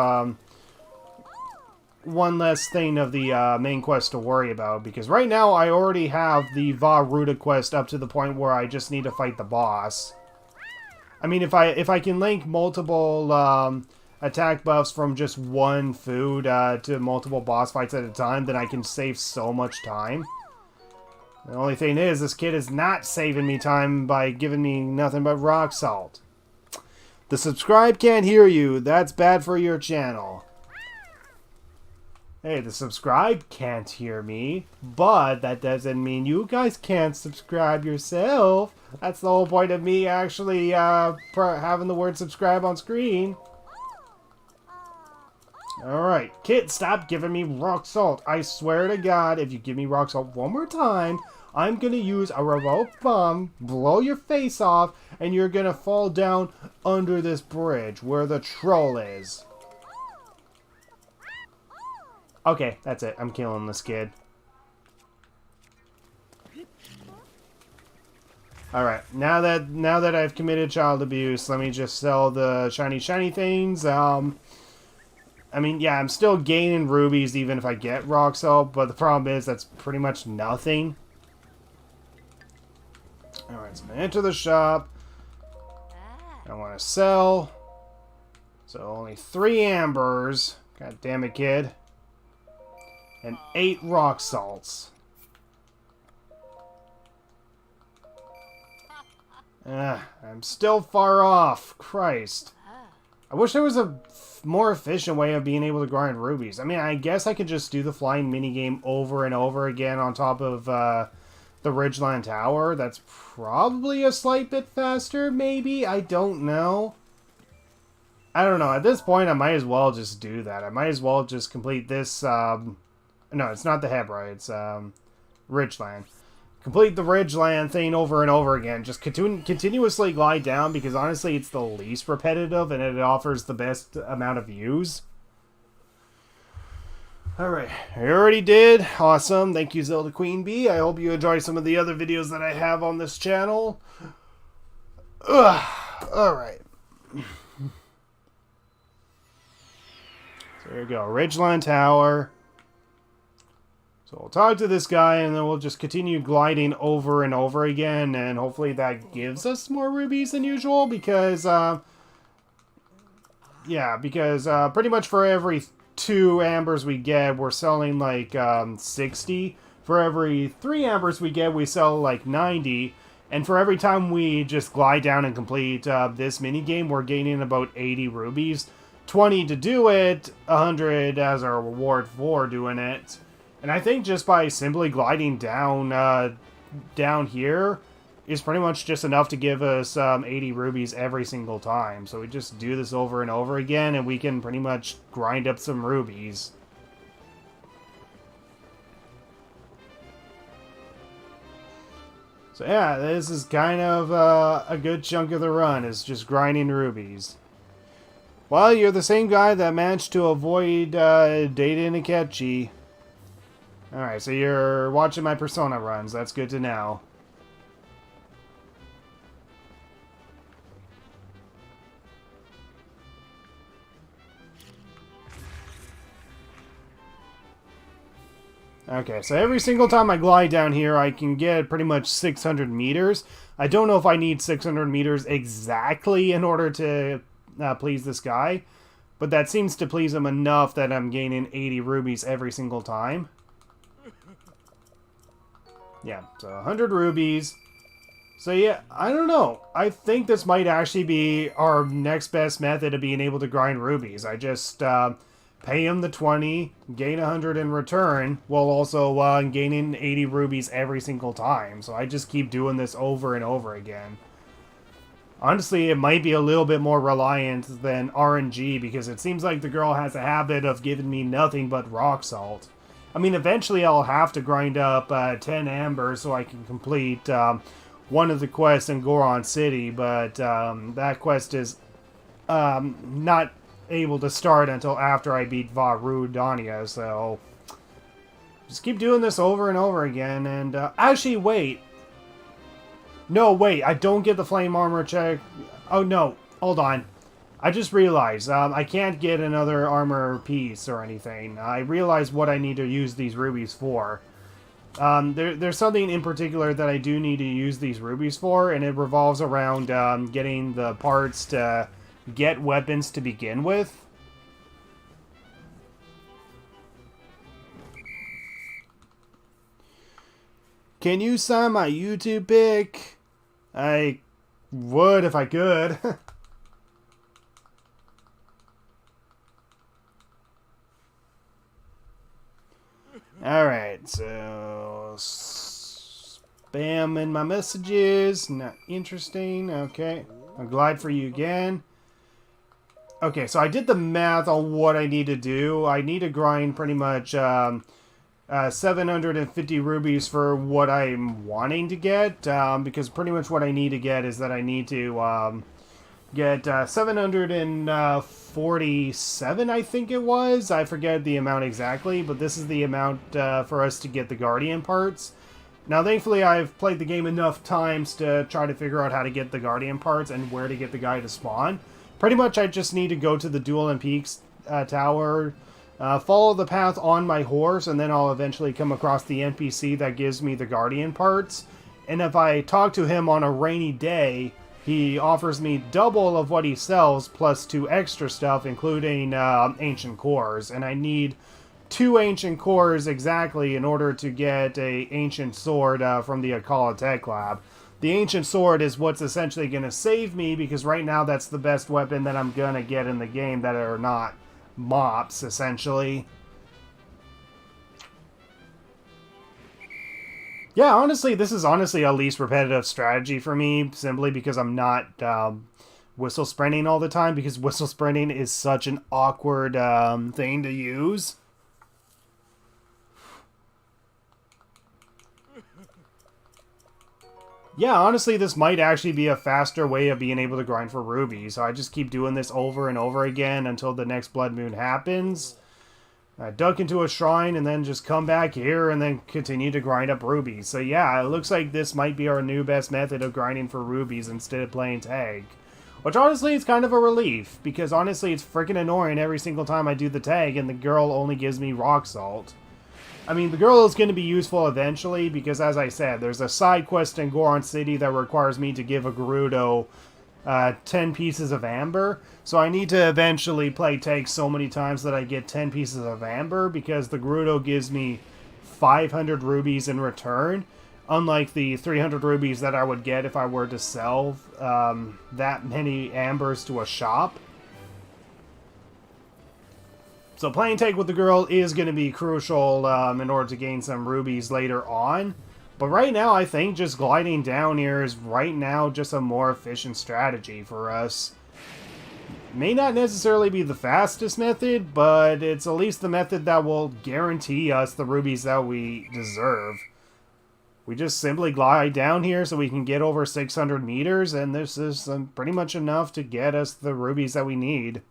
one less thing of the main quest to worry about. Because right now I already have the Vah Ruda quest up to the point where I just need to fight the boss. I mean, if I can link multiple attack buffs from just one food to multiple boss fights at a time, then I can save so much time. The only thing is, this kid is not saving me time by giving me nothing but rock salt. The subscribe can't hear you. That's bad for your channel. Hey, the subscribe can't hear me, but that doesn't mean you guys can't subscribe yourself. That's the whole point of me actually having the word subscribe on screen. Alright, kid, stop giving me rock salt. I swear to God, if you give me rock salt one more time, I'm gonna use a remote bomb, blow your face off, and you're gonna fall down under this bridge where the troll is. Okay, that's it. I'm killing this kid. Alright, now that I've committed child abuse, let me just sell the shiny things. I mean, yeah, I'm still gaining rubies even if I get rock salt, but the problem is that's pretty much nothing. Alright, so I'm gonna enter the shop. I want to sell. So only 3 ambers. God damn it, kid. And 8 rock salts. I'm still far off. Christ. I wish there was a more efficient way of being able to grind rubies. I mean, I guess I could just do the flying minigame over and over again on top of the Ridgeland Tower. That's probably a slight bit faster, maybe? I don't know. I don't know. At this point, I might as well just do that. I might as well just complete this... no, it's not the Hebra. It's Ridgeland. Complete the Ridgeland thing over and over again. Just continuously glide down because honestly it's the least repetitive and it offers the best amount of views. Alright, I already did. Awesome. Thank you, Zelda Queen Bee. I hope you enjoy some of the other videos that I have on this channel. Alright. So there you go. Ridgeland Tower. So we'll talk to this guy, and then we'll just continue gliding over and over again, and hopefully that gives us more rubies than usual, because, pretty much for every 2 ambers we get, we're selling, like, 60. For every 3 ambers we get, we sell, like, 90. And for every time we just glide down and complete this minigame, we're gaining about 80 rubies. 20 to do it, 100 as our reward for doing it. And I think just by simply gliding down down here is pretty much just enough to give us 80 rubies every single time. So we just do this over and over again, and we can pretty much grind up some rubies. So yeah, this is kind of a good chunk of the run, is just grinding rubies. Well, you're the same guy that managed to avoid Data Nikechi. Alright, so you're watching my Persona runs. That's good to know. Okay, so every single time I glide down here, I can get pretty much 600 meters. I don't know if I need 600 meters exactly in order to please this guy, but that seems to please him enough that I'm gaining 80 rubies every single time. Yeah, so 100 rubies. So yeah, I don't know. I think this might actually be our next best method of being able to grind rubies. I just pay him the 20, gain 100 in return, while also gaining 80 rubies every single time. So I just keep doing this over and over again. Honestly, it might be a little bit more reliant than RNG, because it seems like the girl has a habit of giving me nothing but rock salt. I mean, eventually I'll have to grind up 10 amber so I can complete one of the quests in Goron City, but that quest is not able to start until after I beat Vah Rudania, so just keep doing this over and over again. And actually, wait. No, wait, I don't get the flame armor check. Oh, no, hold on. I just realized I can't get another armor piece or anything. I realized what I need to use these rubies for. There's something in particular that I do need to use these rubies for, and it revolves around getting the parts to get weapons to begin with. Can you sign my YouTube pic? I would if I could. Alright, so spam in my messages. Not interesting. Okay. I'll glide for you again. Okay, so I did the math on what I need to do. I need to grind pretty much 750 rubies for what I'm wanting to get, because pretty much what I need to get is that I need to get 747, I think it was. I forget the amount exactly, but this is the amount for us to get the Guardian parts. Now, thankfully, I've played the game enough times to try to figure out how to get the Guardian parts and where to get the guy to spawn. Pretty much, I just need to go to the Duel and Peaks tower, follow the path on my horse, and then I'll eventually come across the NPC that gives me the Guardian parts. And if I talk to him on a rainy day, he offers me double of what he sells, plus 2 extra stuff, including ancient cores. And I need 2 ancient cores exactly in order to get a ancient sword from the Akala Tech Lab. The ancient sword is what's essentially going to save me, because right now that's the best weapon that I'm going to get in the game that are not mops, essentially. Yeah, honestly, this is honestly a least repetitive strategy for me, simply because I'm not whistle sprinting all the time, because whistle sprinting is such an awkward thing to use. Yeah, honestly, this might actually be a faster way of being able to grind for rubies. So I just keep doing this over and over again until the next blood moon happens. I duck into a shrine and then just come back here and then continue to grind up rubies. So yeah, it looks like this might be our new best method of grinding for rubies instead of playing tag. Which honestly is kind of a relief, because honestly it's freaking annoying every single time I do the tag and the girl only gives me rock salt. I mean, the girl is going to be useful eventually, because as I said, there's a side quest in Goron City that requires me to give a Gerudo 10 pieces of amber. So I need to eventually play tag so many times that I get 10 pieces of amber, because the Gerudo gives me 500 rubies in return. Unlike the 300 rubies that I would get if I were to sell that many ambers to a shop. So playing tag with the girl is going to be crucial in order to gain some rubies later on. But right now, I think just gliding down here is right now just a more efficient strategy for us. May not necessarily be the fastest method, but it's at least the method that will guarantee us the rubies that we deserve. We just simply glide down here so we can get over 600 meters, and this is pretty much enough to get us the rubies that we need.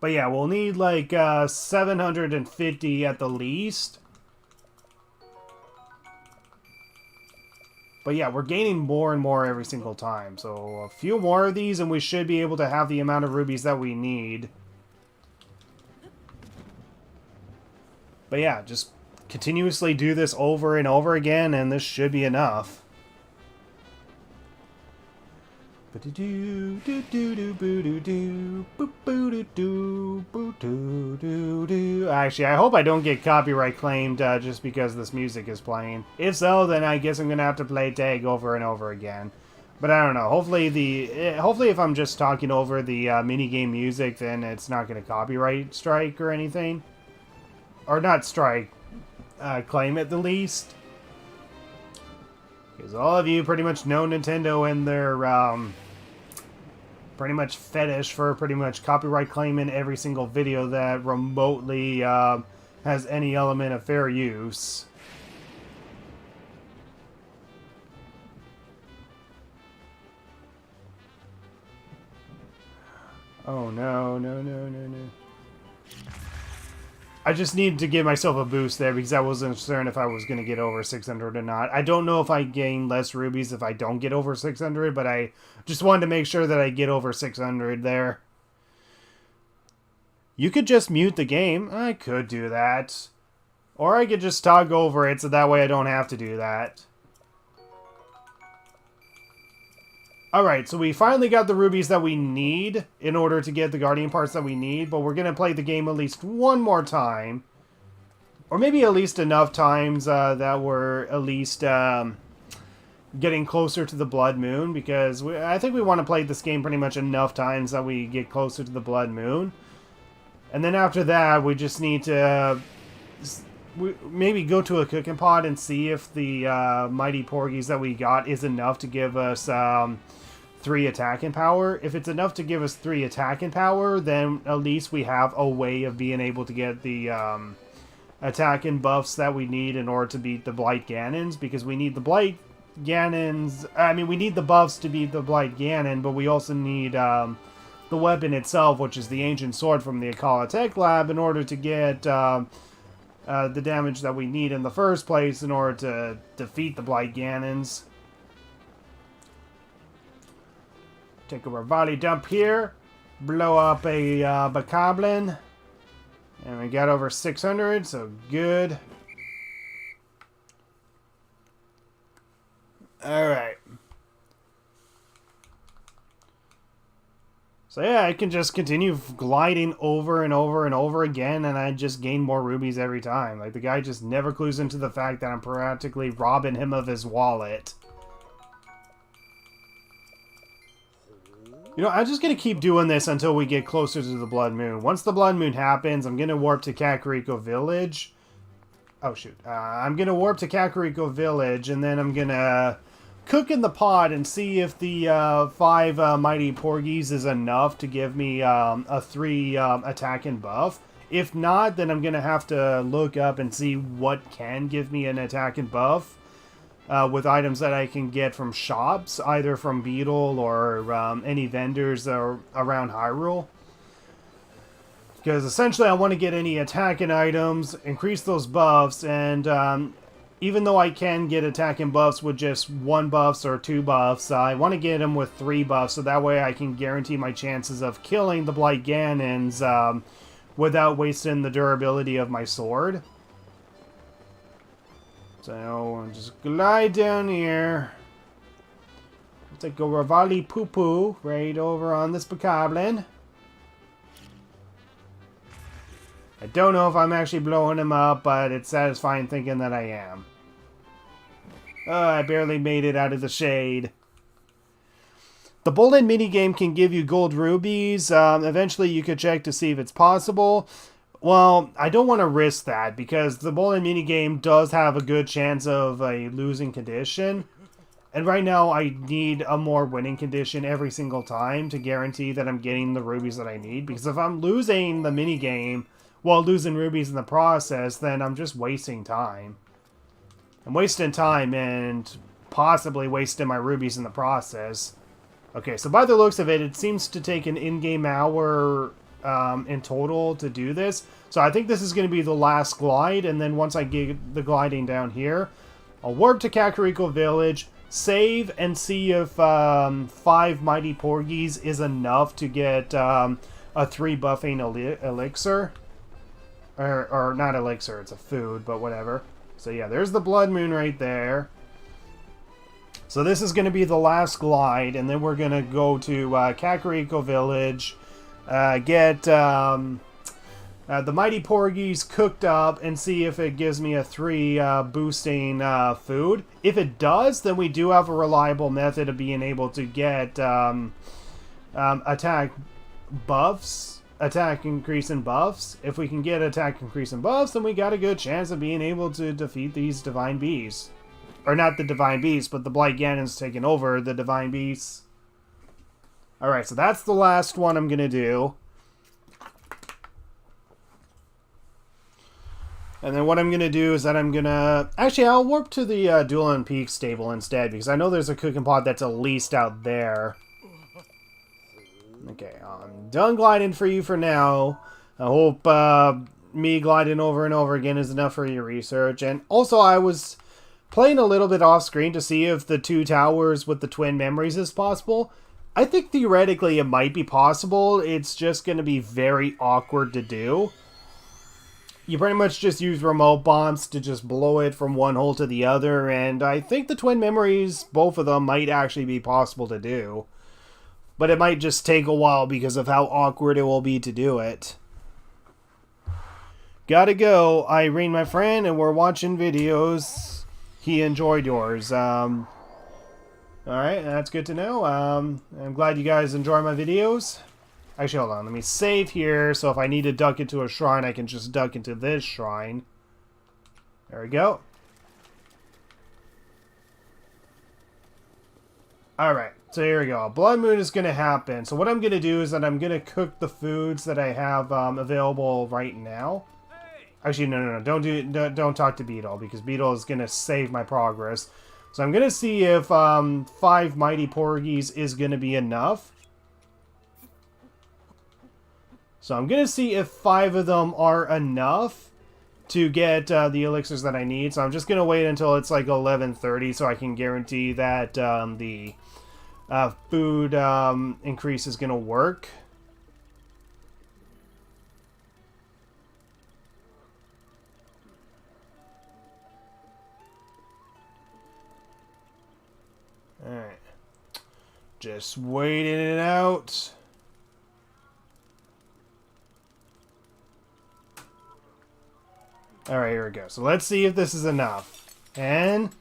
But yeah, we'll need like 750 at the least. But yeah, we're gaining more and more every single time. So a few more of these and we should be able to have the amount of rubies that we need. But yeah, just continuously do this over and over again and this should be enough. Actually, I hope I don't get copyright claimed just because this music is playing. If so, then I guess I'm gonna have to play tag over and over again. But I don't know. Hopefully, if I'm just talking over the minigame music, then it's not gonna copyright strike or anything, or not strike, claim at the least. Because all of you pretty much know Nintendo and their pretty much fetish for pretty much copyright claiming every single video that remotely has any element of fair use. Oh no, no, no, no, no. I just need to give myself a boost there because I wasn't certain if I was going to get over 600 or not. I don't know if I gain less rubies if I don't get over 600, but I just wanted to make sure that I get over 600 there. You could just mute the game. I could do that. Or I could just talk over it so that way I don't have to do that. Alright, so we finally got the rubies that we need in order to get the Guardian parts that we need, but we're going to play the game at least one more time. Or maybe at least enough times that we're at least getting closer to the Blood Moon, because I think we want to play this game pretty much enough times that we get closer to the Blood Moon. And then after that, we just need to maybe go to a cooking pot and see if the mighty porgies that we got is enough to give us 3 attacking power. If it's enough to give us 3 attacking power, then at least we have a way of being able to get the attacking buffs that we need in order to beat the Blight Ganons, because we need the Blight Ganons. I mean, we need the buffs to beat the Blight Ganon, but we also need the weapon itself, which is the ancient sword from the Akala Tech Lab, in order to get the damage that we need in the first place in order to defeat the Blight Ganons. Take a Revali dump here. Blow up a Bokoblin. And we got over 600, so good. Alright. So yeah, I can just continue gliding over and over and over again, and I just gain more rubies every time. Like, the guy just never clues into the fact that I'm practically robbing him of his wallet. You know, I'm just going to keep doing this until we get closer to the Blood Moon. Once the Blood Moon happens, I'm going to warp to Kakariko Village. Oh, shoot. I'm going to warp to Kakariko Village, and then I'm going to cook in the pot and see if the 5 Mighty Porgies is enough to give me a 3 attacking buff. If not, then I'm going to have to look up and see what can give me an attacking buff. With items that I can get from shops, either from Beetle or any vendors around Hyrule. Because essentially I want to get any attacking items, increase those buffs, and even though I can get attacking buffs with just 1 buffs or 2 buffs, I want to get them with 3 buffs, so that way I can guarantee my chances of killing the Blight Ganons without wasting the durability of my sword. So, I'll just glide down here. Take a Revali Poo-Poo right over on this Bokoblin. I don't know if I'm actually blowing him up, but it's satisfying thinking that I am. I barely made it out of the shade. The bullet minigame can give you gold rubies. Eventually you could check to see if it's possible. Well, I don't want to risk that because the bullet minigame does have a good chance of a losing condition. And right now I need a more winning condition every single time to guarantee that I'm getting the rubies that I need. Because if I'm losing the minigame while losing rubies in the process, then I'm just wasting time. I'm wasting time and possibly wasting my rubies in the process. Okay, so by the looks of it, it seems to take an in-game hour in total to do this. So I think this is going to be the last glide, and then once I get the gliding down here, I'll warp to Kakariko Village, save, and see if 5 Mighty Porgies is enough to get a 3 buffing elixir. Or not elixir, it's a food, but whatever. So yeah, there's the Blood Moon right there. So this is going to be the last glide, and then we're going to go to Kakariko Village, get the Mighty Porgies cooked up, and see if it gives me a 3 boosting food. If it does, then we do have a reliable method of being able to get attack buffs. Attack increase in buffs. If we can get attack increase in buffs, then we got a good chance of being able to defeat these divine beasts. Or not the divine beasts, but the Blight Ganon's taking over the divine beasts. Alright, so that's the last one I'm going to do. And then what I'm going to do is that I'm going to... Actually, I'll warp to the Dueling Peak stable instead, because I know there's a cooking pot that's at least out there. Okay, I'm done gliding for you for now. I hope me gliding over and over again is enough for your research. And also, I was playing a little bit off screen to see if the 2 towers with the twin memories is possible. I think theoretically it might be possible. It's just going to be very awkward to do. You pretty much just use remote bombs to just blow it from one hole to the other. And I think the twin memories, both of them, might actually be possible to do. But it might just take a while because of how awkward it will be to do it. Gotta go, Irene, my friend, and we're watching videos. He enjoyed yours. Alright, that's good to know. I'm glad you guys enjoy my videos. Actually, hold on, let me save here, so if I need to duck into a shrine, I can just duck into this shrine. There we go. Alright, so here we go. Blood Moon is going to happen. So what I'm going to do is that I'm going to cook the foods that I have available right now. Actually, no. Don't talk to Beetle, because Beetle is going to save my progress. So I'm going to see if 5 Mighty Porgies is going to be enough. So I'm going to see if 5 of them are enough to get the elixirs that I need. So I'm just going to wait until it's like 11:30 so I can guarantee that the food increase is going to work. Alright. Just waiting it out. Alright, here we go. So let's see if this is enough. And...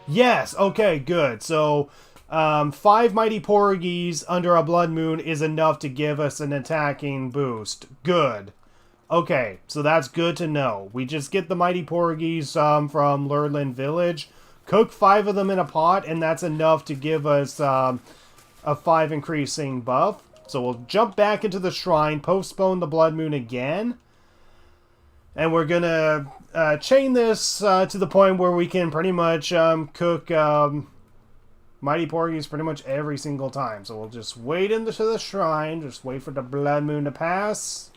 yes! Okay, good. So, 5 Mighty Porgies under a Blood Moon is enough to give us an attacking boost. Good. Okay, so that's good to know. We just get the Mighty Porgies from Ridgeland Village, cook 5 of them in a pot, and that's enough to give us a 5 increasing buff. So we'll jump back into the shrine, postpone the Blood Moon again. And we're going to chain this to the point where we can pretty much cook Mighty Porgies pretty much every single time. So we'll just wait into the shrine, just wait for the Blood Moon to pass.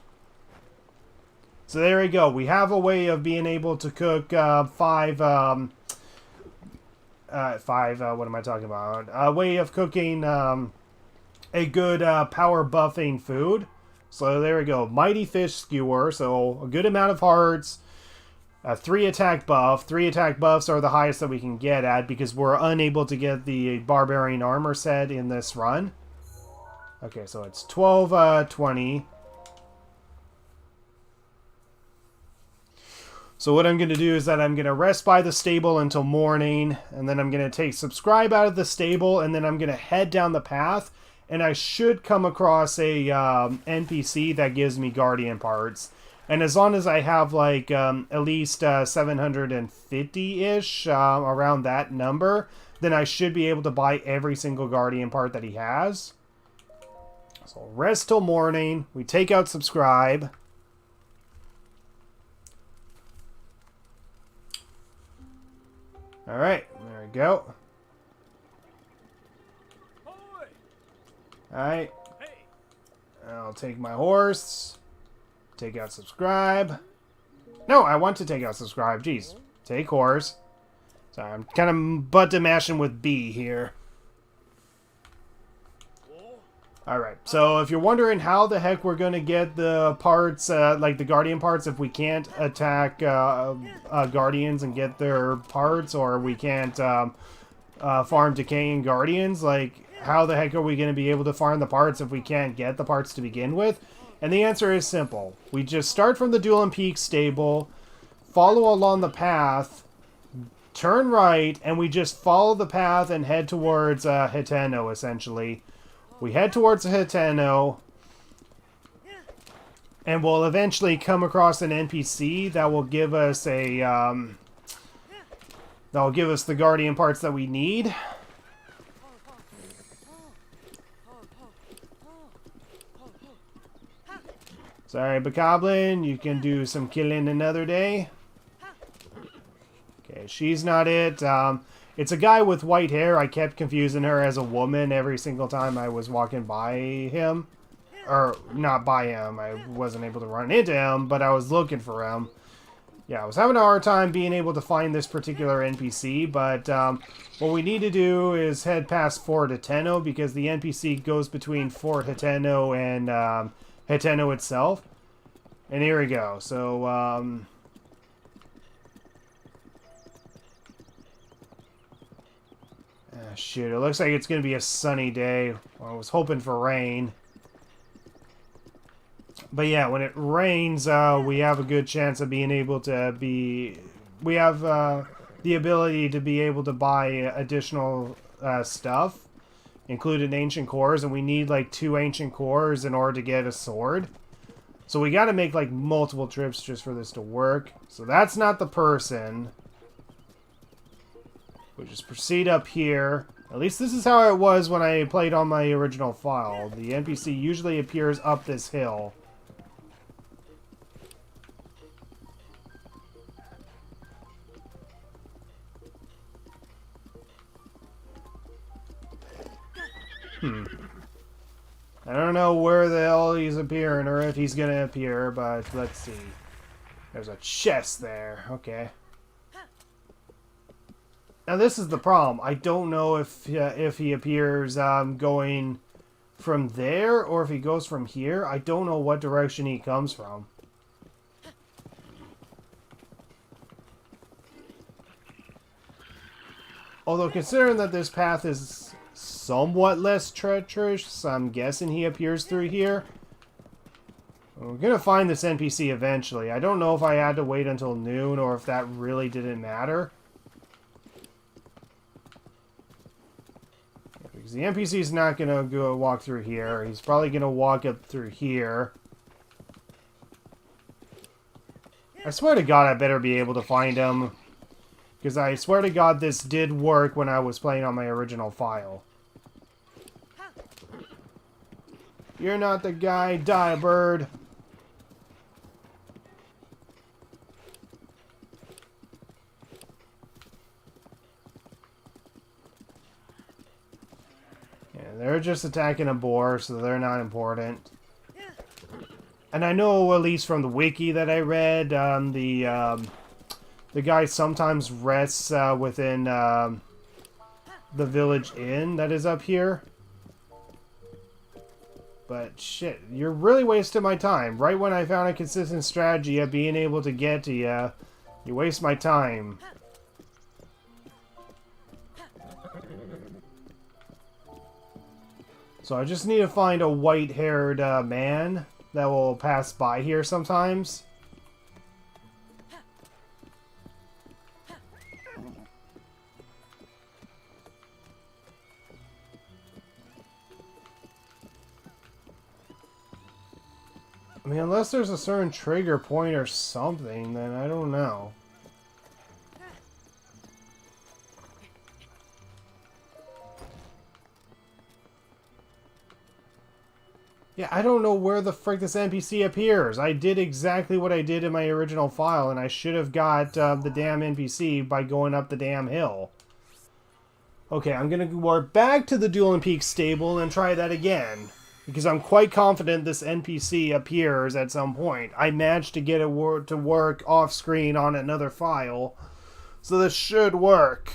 So there we go. We have a way of being able to cook 5, what am I talking about? A way of cooking a good power buffing food. So there we go. Mighty Fish Skewer. So a good amount of hearts. 3 attack buff. 3 attack buffs are the highest that we can get at because we're unable to get the Barbarian Armor set in this run. Okay, so it's 12, 20. So what I'm going to do is that I'm going to rest by the stable until morning, and then I'm going to take subscribe out of the stable, and then I'm going to head down the path, and I should come across a NPC that gives me guardian parts. And as long as I have like at least 750-ish, around that number, then I should be able to buy every single guardian part that he has. So rest till morning. We take out subscribe. Alright, there we go. Alright. I'll take my horse. Take out subscribe. No, I want to take out subscribe. Jeez. Take horse. Sorry, I'm kind of button mashing with B here. Alright, so if you're wondering how the heck we're going to get the parts, like the Guardian parts, if we can't attack Guardians and get their parts, or we can't farm decaying Guardians, like, how the heck are we going to be able to farm the parts if we can't get the parts to begin with? And the answer is simple. We just start from the Duel and Peak stable, follow along the path, turn right, and we just follow the path and head towards Hiteno, essentially. We head towards Hiteno, and we'll eventually come across an NPC that will give us a the Guardian parts that we need. Sorry, Bokoblin, you can do some killing another day. Okay, she's not it. It's a guy with white hair. I kept confusing her as a woman every single time I was walking by him. Or, not by him. I wasn't able to run into him, but I was looking for him. Yeah, I was having a hard time being able to find this particular NPC, but what we need to do is head past Fort Hiteno, because the NPC goes between Fort Hiteno and Hiteno itself. And here we go. So, shoot, it looks like it's going to be a sunny day. Well, I was hoping for rain. But yeah, when it rains, we have a good chance of being able to be... We have the ability to be able to buy additional stuff, including ancient cores, and we need like 2 ancient cores in order to get a sword. So we got to make like multiple trips just for this to work. So that's not the person. We'll just proceed up here. At least this is how it was when I played on my original file. The NPC usually appears up this hill. I don't know where the hell he's appearing or if he's gonna appear, but let's see. There's a chest there. Okay. Now this is the problem. I don't know if he appears going from there or if he goes from here. I don't know what direction he comes from. Although considering that this path is somewhat less treacherous, I'm guessing he appears through here. We're gonna find this NPC eventually. I don't know if I had to wait until noon or if that really didn't matter. Because the NPC's not gonna go walk through here. He's probably gonna walk up through here. I swear to God I better be able to find him. Because I swear to God this did work when I was playing on my original file. You're not the guy, die, bird. Yeah, they're just attacking a boar, so they're not important. And I know, at least from the wiki that I read, the guy sometimes rests within the village inn that is up here. But shit, you're really wasting my time. Right when I found a consistent strategy of being able to get to you, you waste my time. So I just need to find a white-haired man that will pass by here sometimes. mean, unless there's a certain trigger point or something, then I don't know. Yeah, I don't know where the frick this NPC appears. I did exactly what I did in my original file, and I should have got the damn NPC by going up the damn hill. Okay, I'm going to warp back to the Dueling Peak stable and try that again. Because I'm quite confident this NPC appears at some point. I managed to get it to work off-screen on another file. So this should work.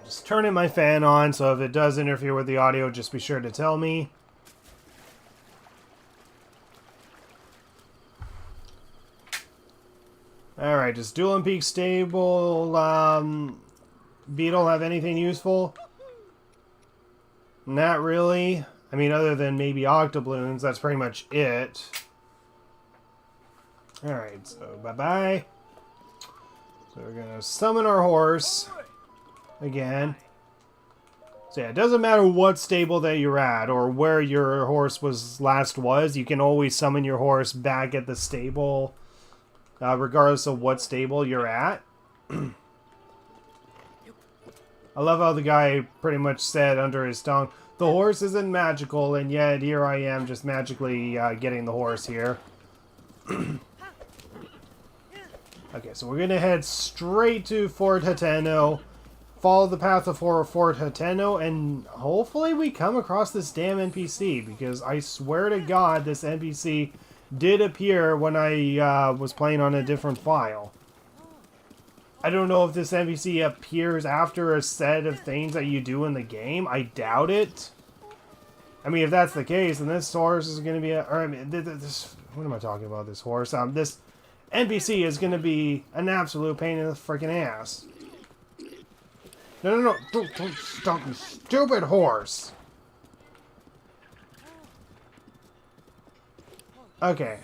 Just turning my fan on, so if it does interfere with the audio, just be sure to tell me. Alright, does Dueling Peak stable Beetle have anything useful? Not really. I mean, other than maybe octobloons, that's pretty much it. Alright, so bye-bye. So we're gonna summon our horse again. So yeah, it doesn't matter what stable that you're at or where your horse was, you can always summon your horse back at the stable. Regardless of what stable you're at. I love how the guy pretty much said under his tongue, the horse isn't magical, and yet here I am just magically getting the horse here. Okay, so we're going to head straight to Fort Hateno, follow the path of Fort Hateno, and hopefully we come across this damn NPC, because I swear to God this NPC did appear when I was playing on a different file. I don't know if this NPC appears after a set of things that you do in the game. I doubt it. I mean, if that's the case, then this horse is going to be or I mean, this... What am I talking about, this horse? This NPC is going to be an absolute pain in the freaking ass. No. Don't stop me, stupid horse. Okay.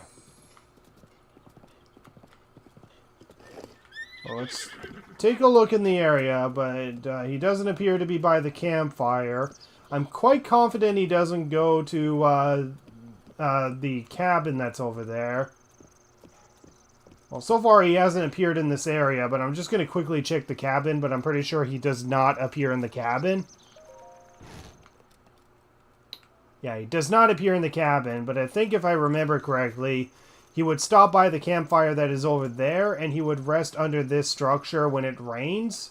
Well, let's take a look in the area, but he doesn't appear to be by the campfire. I'm quite confident he doesn't go to the cabin that's over there. Well, so far he hasn't appeared in this area, but I'm just going to quickly check the cabin, but I'm pretty sure he does not appear in the cabin. Yeah, he does not appear in the cabin, but I think if I remember correctly, he would stop by the campfire that is over there, and he would rest under this structure when it rains.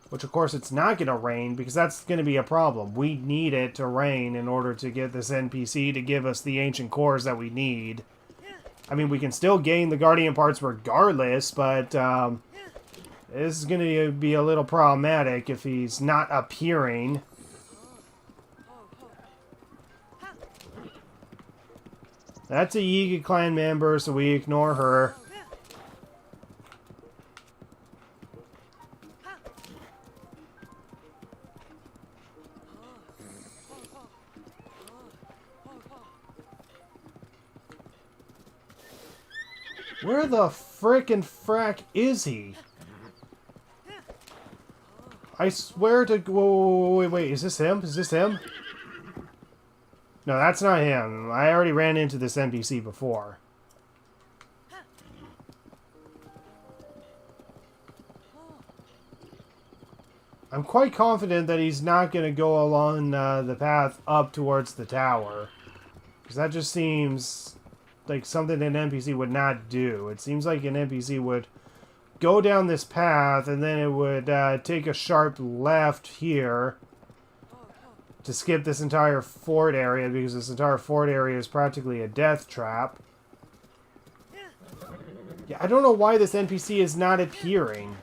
Which, of course, it's not going to rain, because that's going to be a problem. We need it to rain in order to get this NPC to give us the ancient cores that we need. I mean, we can still gain the Guardian parts regardless, but this is going to be a little problematic if he's not appearing. That's a Yiga clan member, so we ignore her. Where the frickin' frack is he? I swear to... Wait, is this him? Is this him? No, that's not him. I already ran into this NPC before. I'm quite confident that he's not going to go along the path up towards the tower. Because that just seems like something an NPC would not do. It seems like an NPC would go down this path and then it would take a sharp left here to skip this entire fort area, because this entire fort area is practically a death trap. Yeah, I don't know why this NPC is not appearing.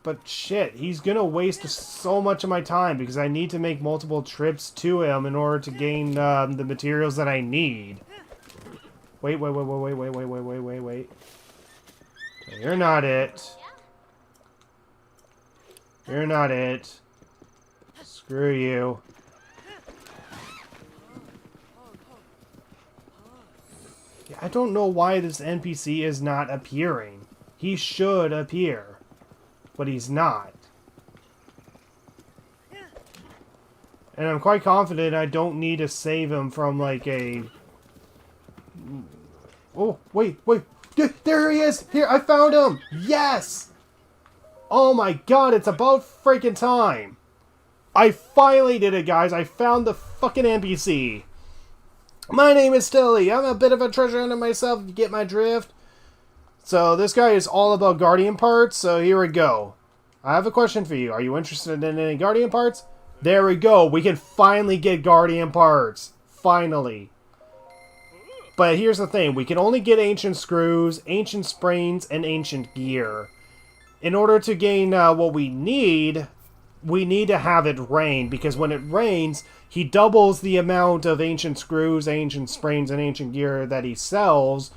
But shit, he's gonna waste so much of my time, because I need to make multiple trips to him in order to gain the materials that I need. Wait. You're not it. You're not it. Screw you. Yeah, I don't know why this NPC is not appearing. He should appear. But he's not. And I'm quite confident I don't need to save him from, like, a... Oh, wait. There he is! Here, I found him! Yes! Oh my god, it's about freaking time! I finally did it, guys. I found the fucking NPC. My name is Telly. I'm a bit of a treasure hunter myself, if you get my drift. So, this guy is all about Guardian parts, so here we go. I have a question for you. Are you interested in any Guardian parts? There we go. We can finally get Guardian parts. Finally. But here's the thing. We can only get ancient screws, ancient springs, and ancient gear. In order to gain what we need to have it rain. Because when it rains, he doubles the amount of ancient screws, ancient springs, and ancient gear that he sells.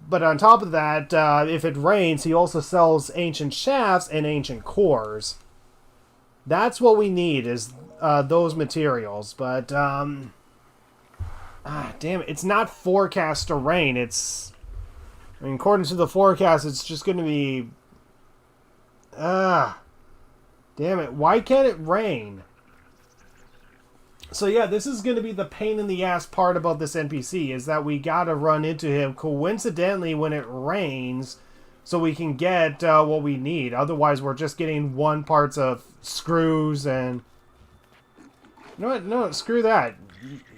But on top of that, if it rains, he also sells ancient shafts and ancient cores. That's what we need, is those materials. But, damn it, it's not forecast to rain. It's, I mean, according to the forecast, it's just going to be... damn it, why can't it rain? So yeah, this is going to be the pain in the ass part about this NPC, is that we gotta run into him coincidentally when it rains, so we can get what we need. Otherwise, we're just getting one parts of screws and... You know what? No, screw that.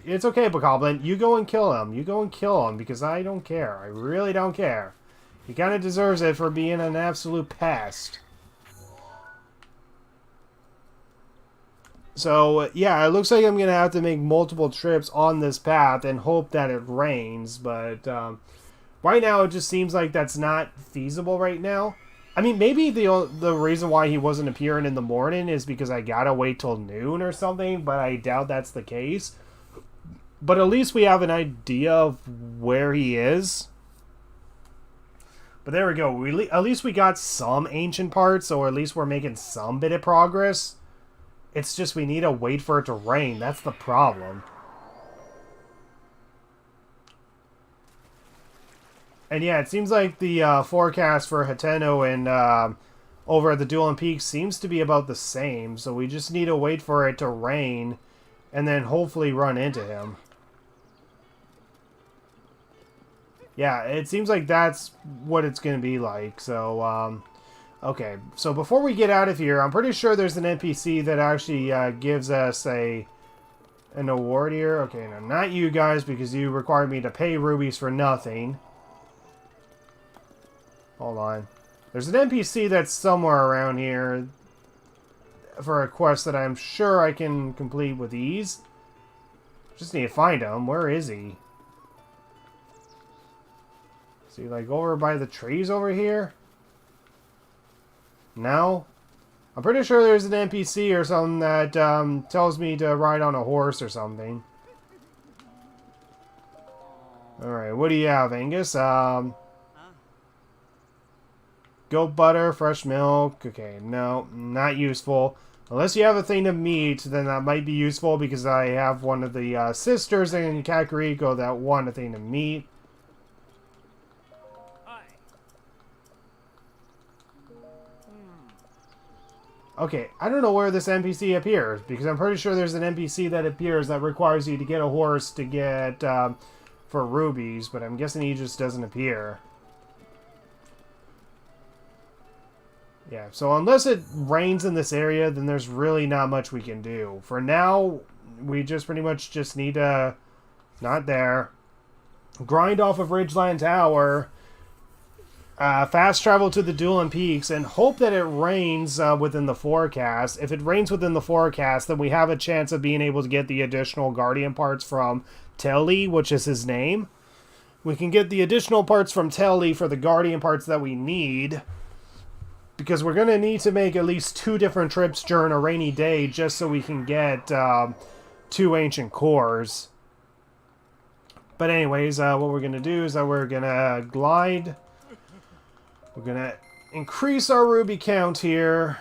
It's okay, Bokoblin. You go and kill him. You go and kill him, because I don't care. I really don't care. He kind of deserves it for being an absolute pest. So, yeah, it looks like I'm going to have to make multiple trips on this path and hope that it rains, but right now it just seems like that's not feasible right now. I mean, maybe the reason why he wasn't appearing in the morning is because I gotta wait till noon or something, but I doubt that's the case. But at least we have an idea of where he is. But there we go. At least we got some ancient parts, or at least we're making some bit of progress. It's just we need to wait for it to rain. That's the problem. And yeah, it seems like the forecast for Hateno and over at the Dueling Peaks seems to be about the same. So we just need to wait for it to rain and then hopefully run into him. Yeah, it seems like that's what it's going to be like. So, okay, so before we get out of here, I'm pretty sure there's an NPC that actually gives us an award here. Okay, no, not you guys, because you required me to pay rubies for nothing. Hold on. There's an NPC that's somewhere around here for a quest that I'm sure I can complete with ease. Just need to find him. Where is he? Is he, like, over by the trees over here? No? I'm pretty sure there's an NPC or something that tells me to ride on a horse or something. Alright, what do you have, Angus? Goat butter, fresh milk. Okay, no, not useful. Unless you have a thing of meat, then that might be useful, because I have one of the sisters in Kakariko that want a thing of meat. Okay, I don't know where this NPC appears, because I'm pretty sure there's an NPC that appears that requires you to get a horse to get, for rubies, but I'm guessing he just doesn't appear. Yeah, so unless it rains in this area, then there's really not much we can do. For now, we just pretty much just need to, not there, grind off of Ridgeland Tower, fast travel to the Dueling Peaks, and hope that it rains within the forecast. If it rains within the forecast, then we have a chance of being able to get the additional Guardian parts from Telly, which is his name. We can get the additional parts from Telly for the Guardian parts that we need, because we're going to need to make at least 2 different trips during a rainy day just so we can get 2 ancient cores. But anyways, what we're going to do is that we're going to glide. We're going to increase our ruby count here.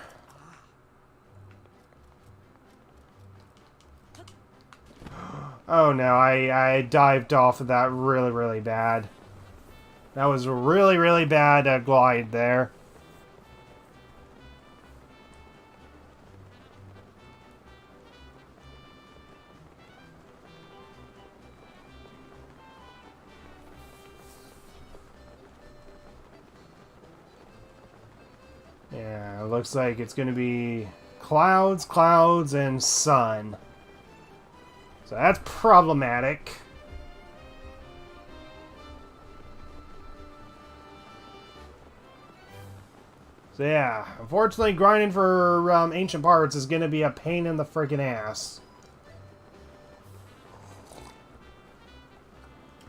Oh no, I dived off of that really, really bad. That was a really, really bad glide there. Yeah, it looks like it's going to be clouds, clouds, and sun. So that's problematic. So yeah, unfortunately grinding for ancient parts is going to be a pain in the freaking ass.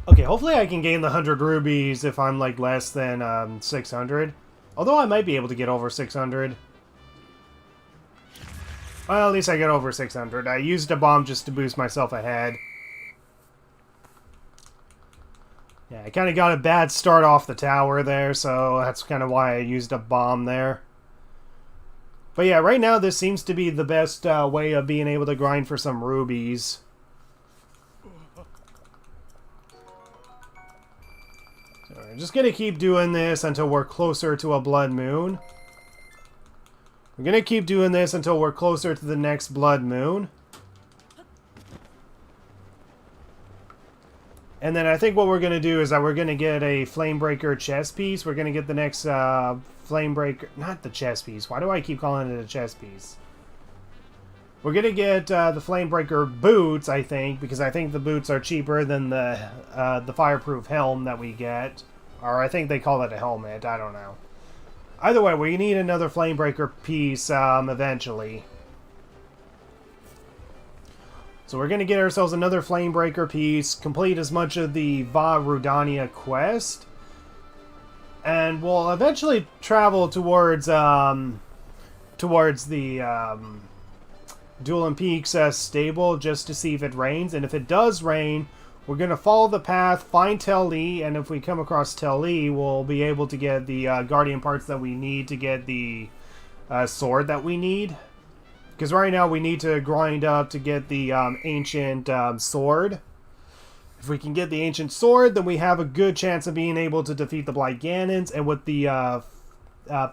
Okay, hopefully I can gain the 100 rubies if I'm like less than 600. Although I might be able to get over 600. Well, at least I get over 600. I used a bomb just to boost myself ahead. Yeah, I kind of got a bad start off the tower there, so that's kind of why I used a bomb there. But yeah, right now this seems to be the best way of being able to grind for some rubies. So we're just going to keep doing this until we're closer to a blood moon. We're going to keep doing this until we're closer to the next blood moon. And then I think what we're going to do is that we're going to get a Flamebreaker chest piece. We're going to get the next Flamebreaker... Not the chest piece. Why do I keep calling it a chest piece? We're going to get the Flamebreaker boots, I think, because I think the boots are cheaper than the fireproof helm that we get. Or I think they call it a helmet. I don't know. Either way, we need another Flamebreaker piece eventually. So we're going to get ourselves another Flamebreaker piece, complete as much of the Vah Rudania quest, and we'll eventually travel towards the Dueling Peaks stable just to see if it rains. And if it does rain, we're going to follow the path, find Telly, and if we come across Telly, we'll be able to get the Guardian parts that we need to get the sword that we need. Because right now we need to grind up to get the ancient sword. If we can get the ancient sword, then we have a good chance of being able to defeat the Blight Ganons. And with the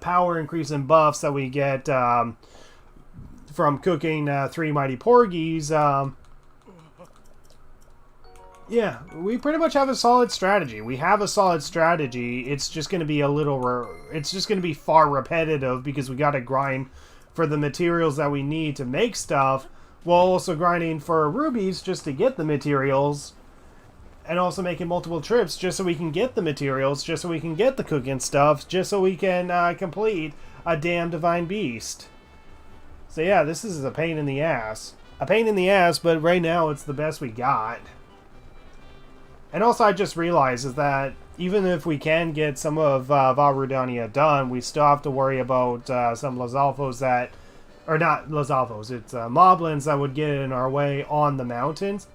power increase in buffs that we get from cooking 3 Mighty Porgies, yeah, we pretty much have a solid strategy. We have a solid strategy. It's just going to be it's just going to be far repetitive because we got to grind for the materials that we need to make stuff, while also grinding for rubies just to get the materials, and also making multiple trips just so we can get the materials, just so we can get the cooking stuff, just so we can complete a damn divine beast. So yeah, this is a pain in the ass. A pain in the ass, but right now it's the best we got. And also I just realized is that even if we can get some of Vah Rudania done, we still have to worry about some Lizalfos that... Or not Lizalfos, it's Moblins that would get in our way on the mountains.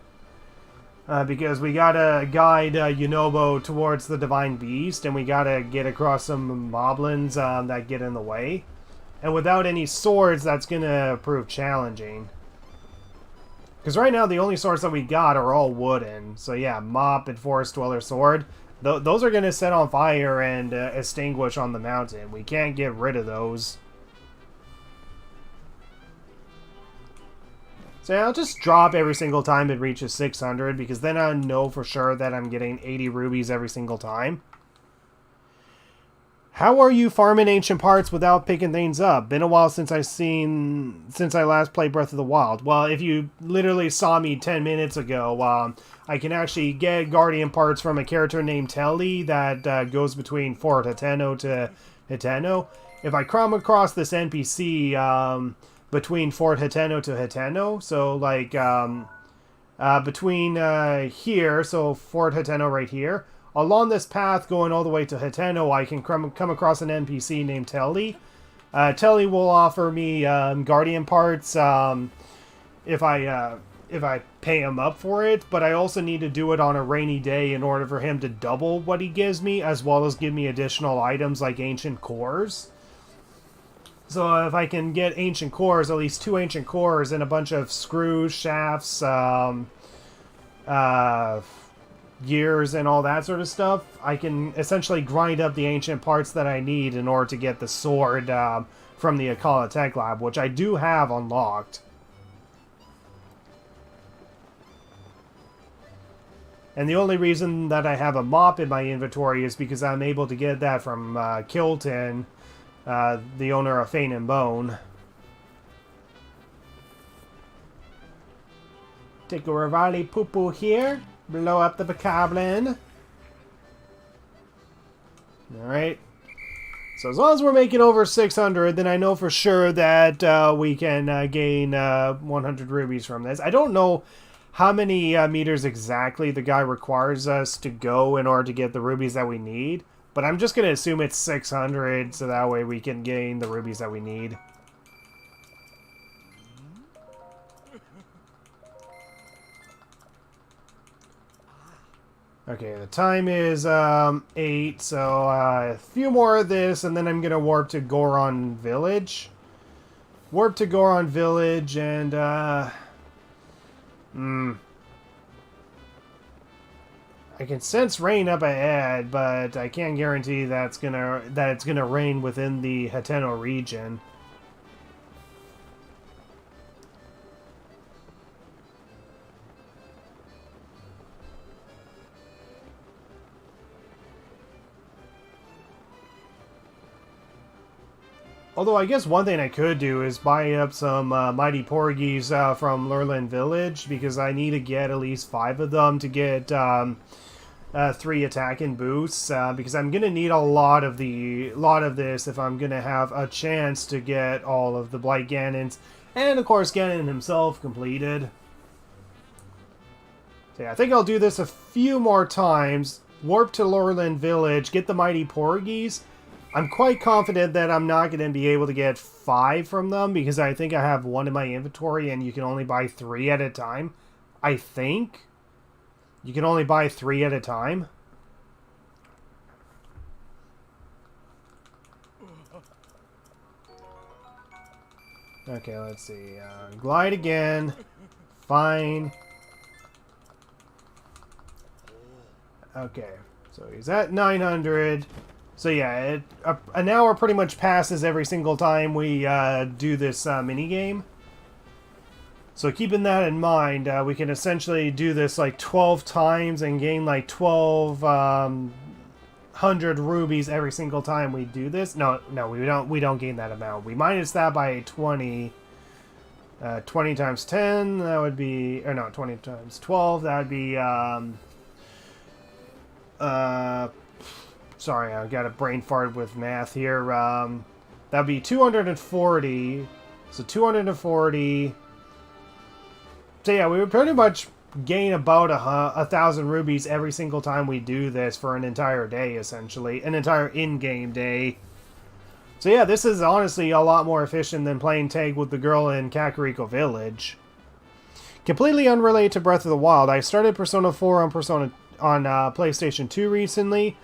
Because we gotta guide Yunobo towards the Divine Beast, and we gotta get across some Moblins that get in the way. And without any swords, that's gonna prove challenging. Because right now the only swords that we got are all wooden. So yeah, Mop and Forest Dweller Sword. Those are going to set on fire and extinguish on the mountain. We can't get rid of those. So yeah, I'll just drop every single time it reaches 600, because then I know for sure that I'm getting 80 rubies every single time. How are you farming ancient parts without picking things up? Been a while since I last played Breath of the Wild. Well, if you literally saw me 10 minutes ago, I can actually get Guardian parts from a character named Telly that goes between Fort Hateno to Hateno. If I come across this NPC between Fort Hateno to Hateno, so like between here, so Fort Hateno right here, along this path going all the way to Hateno, I can come across an NPC named Telly. Telly will offer me Guardian parts if I pay him up for it, but I also need to do it on a rainy day in order for him to double what he gives me, as well as give me additional items like ancient cores. So if I can get ancient cores, at least 2 ancient cores and a bunch of screws, shafts, gears and all that sort of stuff, I can essentially grind up the ancient parts that I need in order to get the sword from the Akala Tech Lab, which I do have unlocked. And the only reason that I have a mop in my inventory is because I'm able to get that from Kilton, the owner of Fane and Bone. Take a Rivali poo-poo here. Blow up the Bokoblin. Alright. So as long as we're making over 600, then I know for sure that we can gain 100 rubies from this. I don't know how many meters exactly the guy requires us to go in order to get the rubies that we need. But I'm just going to assume it's 600, so that way we can gain the rubies that we need. Okay, the time is 8, so a few more of this, and then I'm going to warp to Goron Village. Warp to Goron Village, and I can sense rain up ahead, but I can't guarantee that it's gonna rain within the Hateno region. Although I guess one thing I could do is buy up some Mighty Porgies from Lurland Village, because I need to get at least 5 of them to get 3 attacking boosts, because I'm gonna need a lot of this if I'm gonna have a chance to get all of the Blight Ganons, and of course Ganon himself completed. So yeah, I think I'll do this a few more times. Warp to Lurland Village, get the Mighty Porgies. I'm quite confident that I'm not going to be able to get 5 from them, because I think I have 1 in my inventory and you can only buy 3 at a time. I think you can only buy 3 at a time. Okay, let's see. Glide again. Fine. Okay, so he's at 900. So yeah, an hour pretty much passes every single time we do this minigame. So keeping that in mind, we can essentially do this like 12 times and gain like 1,200 rubies every single time we do this. No, we don't gain that amount. We minus that by 20. 20 times 10, that would be... Or no, 20 times 12, that would be... Sorry, I got a brain fart with math here. That'd be 240. So 240. So yeah, we would pretty much gain about 1,000 rubies every single time we do this for an entire day, essentially. An entire in-game day. So yeah, this is honestly a lot more efficient than playing tag with the girl in Kakariko Village. Completely unrelated to Breath of the Wild, I started Persona 4 on PlayStation 2 recently.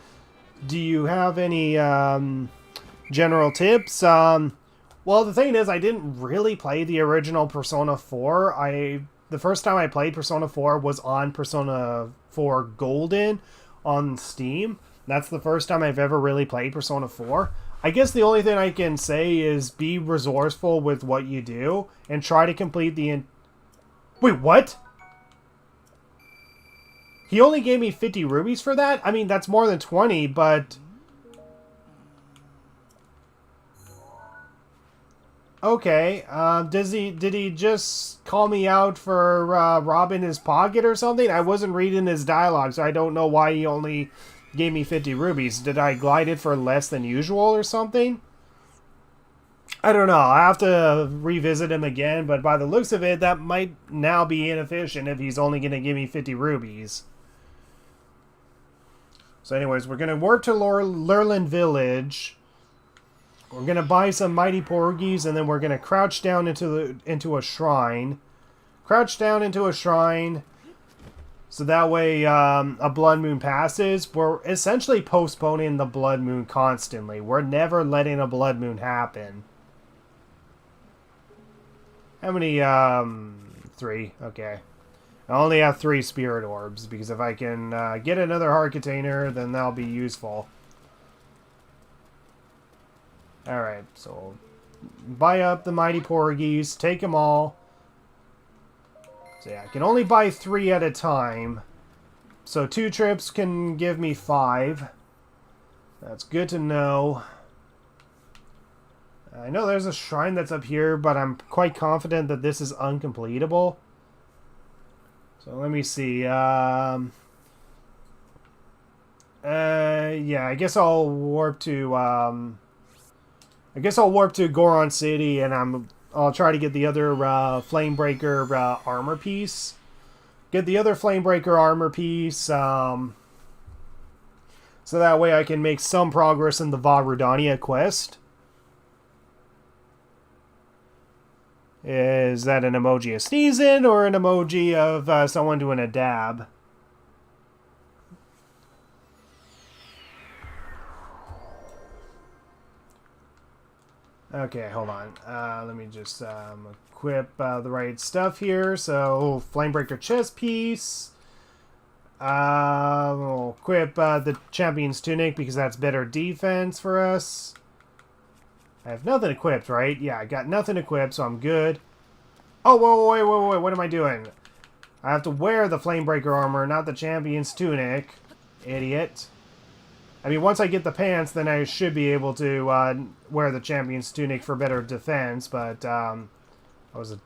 Do you have any general tips? Well, the thing is, I didn't really play the original Persona 4. The first time I played Persona 4 was on Persona 4 Golden on Steam. That's the first time I've ever really played Persona 4. I guess the only thing I can say is be resourceful with what you do and try to complete the... Wait, what? He only gave me 50 rubies for that? I mean, that's more than 20, but... Okay, did he just call me out for robbing his pocket or something? I wasn't reading his dialogue, so I don't know why he only gave me 50 rubies. Did I glide it for less than usual or something? I don't know. I'll have to revisit him again, but by the looks of it, that might now be inefficient if he's only going to give me 50 rubies. So anyways, we're going to warp to Lurland Village. We're going to buy some Mighty Porgies, and then we're going to crouch down into a shrine. Crouch down into a shrine, so that way a blood moon passes. We're essentially postponing the blood moon constantly. We're never letting a blood moon happen. How many? 3. Okay. I only have 3 spirit orbs, because if I can get another heart container, then that'll be useful. Alright, so buy up the mighty porgies, take them all. So yeah, I can only buy 3 at a time. So 2 trips can give me 5. That's good to know. I know there's a shrine that's up here, but I'm quite confident that this is uncompletable. So let me see. Yeah, I guess I'll warp to. Goron City, and I'll try to get the other Flamebreaker armor piece. Get the other Flamebreaker armor piece, so that way I can make some progress in the Vah Rudania quest. Is that an emoji of sneezing or an emoji of someone doing a dab? Okay, hold on. Let me just equip the right stuff here. So, Flamebreaker chest piece. We'll equip the Champion's Tunic because that's better defense for us. I have nothing equipped, right? Yeah, I got nothing equipped, so I'm good. Oh, wait, what am I doing? I have to wear the Flamebreaker armor, not the Champion's Tunic. Idiot. I mean, once I get the pants, then I should be able to wear the Champion's Tunic for better defense, but that was a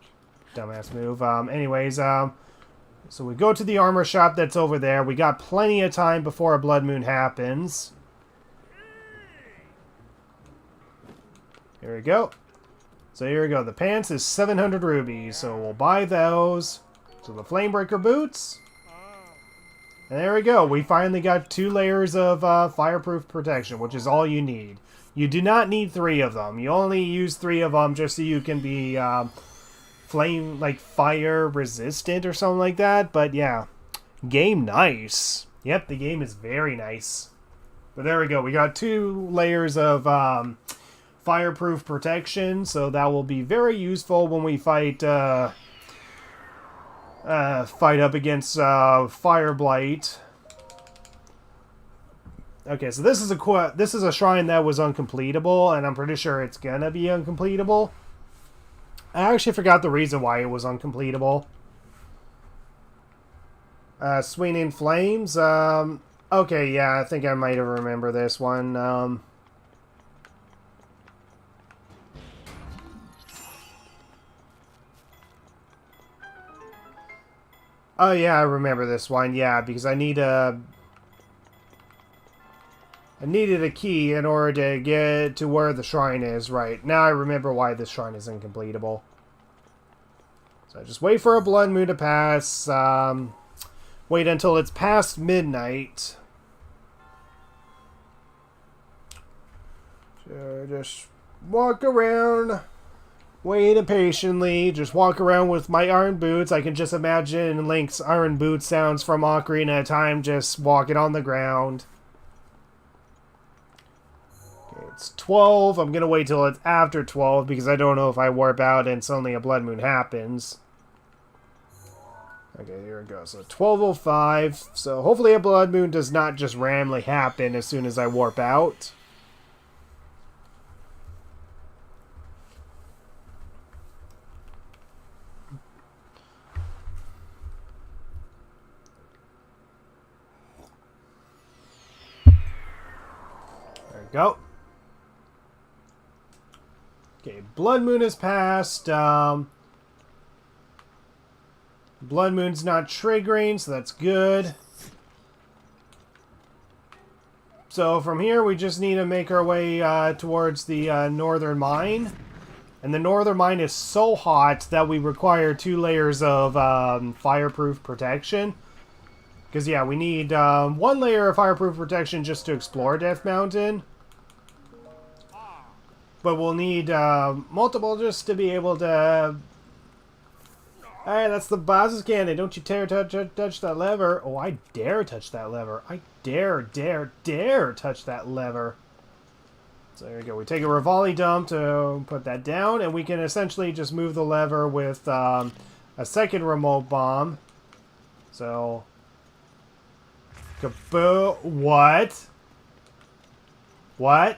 dumbass move. Anyways, so we go to the armor shop that's over there. We got plenty of time before a blood moon happens. Here we go. So here we go. The pants is 700 rubies, so we'll buy those. So the Flamebreaker boots. And there we go. We finally got 2 layers of fireproof protection, which is all you need. You do not need 3 of them. You only use 3 of them just so you can be fire resistant or something like that. But yeah, game nice. Yep, the game is very nice. But there we go. We got 2 layers of fireproof protection, so that will be very useful when we fight up against Fireblight. Okay, so this is a shrine that was uncompletable, and I'm pretty sure it's gonna be uncompletable. I actually forgot the reason why it was uncompletable. Swinging Flames. Okay, yeah, I think I might have remember this one. Oh yeah, I remember this one. Yeah, because I needed a key in order to get to where the shrine is. Right, now I remember why this shrine is incompletable. So just wait for a blood moon to pass. Wait until it's past midnight. So just walk around. Wait impatiently, just walk around with my iron boots. I can just imagine Link's iron boot sounds from Ocarina of Time, just walking on the ground. Okay, it's 12. I'm going to wait till it's after 12 because I don't know if I warp out and suddenly a blood moon happens. Okay, here it goes. So 12:05. So hopefully a blood moon does not just randomly happen as soon as I warp out. Go. Okay, blood moon has passed. Blood moon's not triggering, so that's good. So from here, we just need to make our way towards the northern mine. And the northern mine is so hot that we require 2 layers of fireproof protection. Because, yeah, we need 1 layer of fireproof protection just to explore Death Mountain. But we'll need multiple just to be able to... Alright, that's the boss's cannon. Don't you dare touch that lever. Oh, I dare touch that lever. I dare touch that lever. So there we go. We take a Rivali dump to put that down, and we can essentially just move the lever with a second remote bomb. So... Kaboo... What? What?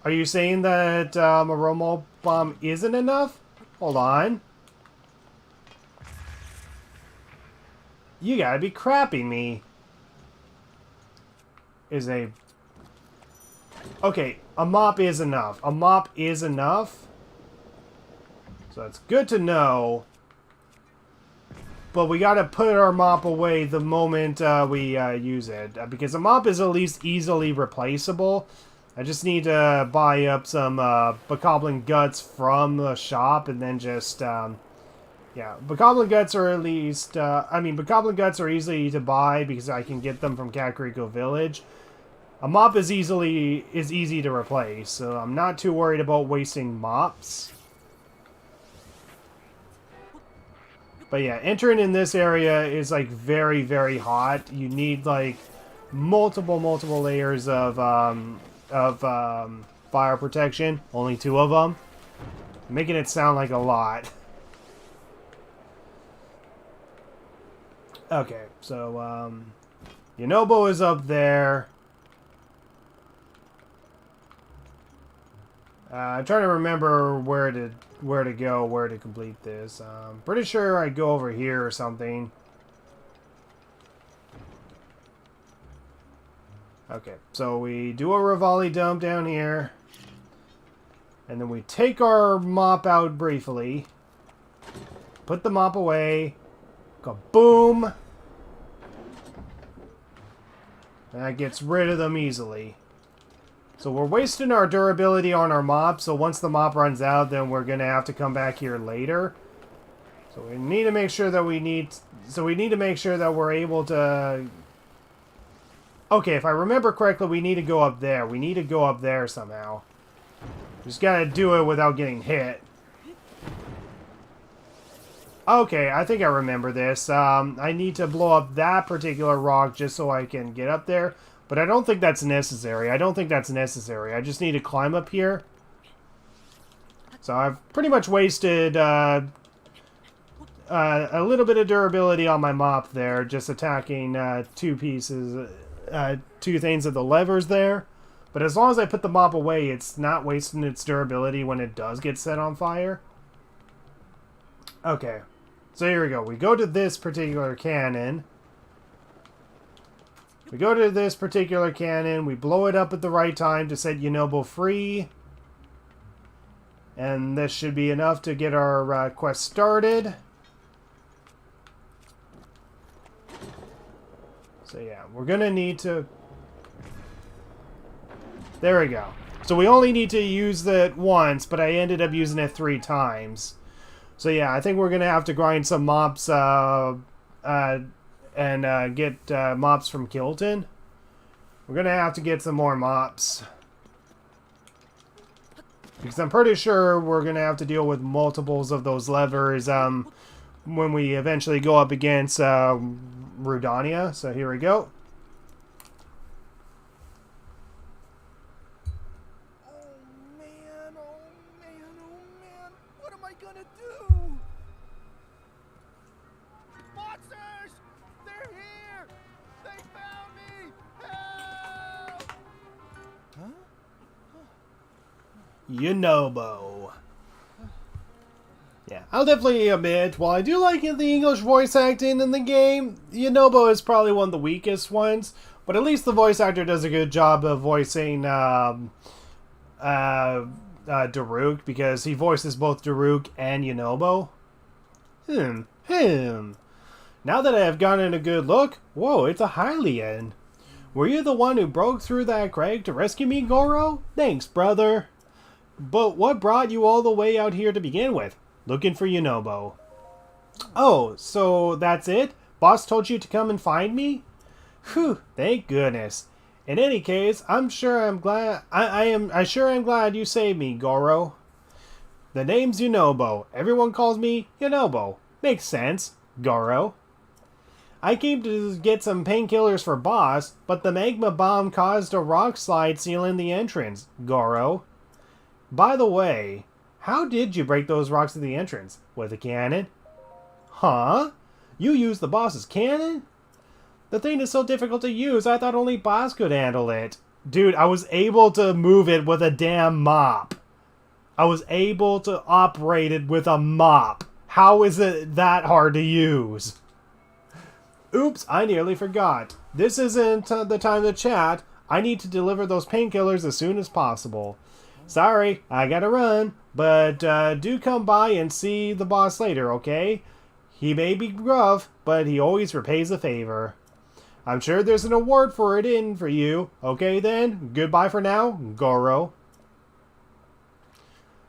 Are you saying that a Romo bomb isn't enough? Hold on. You gotta be crapping me. Is a... Okay, a mop is enough. A mop is enough. So it's good to know. But we gotta put our mop away the moment we use it. Because a mop is at least easily replaceable. I just need to buy up some bokoblin guts from the shop and then just... yeah, bokoblin guts are at least... bokoblin guts are easy to buy because I can get them from Kakariko Village. A mop is easy to replace, so I'm not too worried about wasting mops. But yeah, entering in this area is like very, very hot. You need like multiple layers of fire protection. Only 2 of them, making it sound like a lot. Okay, so Yunobo is up there. I'm trying to remember where to go, where to complete this. Pretty sure I go over here or something. Okay, so we do a Rivali dump down here. And then we take our mop out briefly. Put the mop away. Kaboom! And that gets rid of them easily. So we're wasting our durability on our mop, so once the mop runs out, then we're going to have to come back here later. So we need to make sure that we're able to... Okay, if I remember correctly, we need to go up there. We need to go up there somehow. Just gotta do it without getting hit. Okay, I think I remember this. I need to blow up that particular rock just so I can get up there. But I don't think that's necessary. I just need to climb up here. So I've pretty much wasted a little bit of durability on my mop there, just attacking 2 things of the levers there. But as long as I put the mop away, it's not wasting its durability when it does get set on fire. Okay, so here we go. We go to this particular cannon. We blow it up at the right time to set Yunobo free. And this should be enough to get our quest started. So yeah, we're going to need to... There we go. So we only need to use that once, but I ended up using it 3 times. So yeah, I think we're going to have to grind some mops and get mops from Kilton. We're going to have to get some more mops. Because I'm pretty sure we're going to have to deal with multiples of those levers when we eventually go up against Rudania. So here we go. What am I going to do? Monsters! They're here! They found me! Help! Huh? Yunobo. Yeah, I'll definitely admit, while I do like the English voice acting in the game, Yunobo is probably one of the weakest ones, but at least the voice actor does a good job of voicing Daruk, because he voices both Daruk and Yunobo. Now that I have gotten a good look, whoa, it's a Hylian. Were you the one who broke through that crag to rescue me, Goro? Thanks, brother. But what brought you all the way out here to begin with? Looking for Yunobo. Oh, so that's it? Boss told you to come and find me? Whew, thank goodness. In any case, I'm glad you saved me, Goro. The name's Yunobo. Everyone calls me Yunobo. Makes sense, Goro. I came to get some painkillers for Boss, but the magma bomb caused a rock slide sealing the entrance, Goro. By the way, how did you break those rocks at the entrance? With a cannon? Huh? You use the boss's cannon? The thing is so difficult to use, I thought only boss could handle it. Dude, I was able to move it with a damn mop. I was able to operate it with a mop. How is it that hard to use? Oops, I nearly forgot. This isn't the time to chat. I need to deliver those painkillers as soon as possible. Sorry, I gotta run, but do come by and see the boss later, okay? He may be rough, but he always repays a favor. I'm sure there's an award for it in for you. Okay then, goodbye for now, Goro.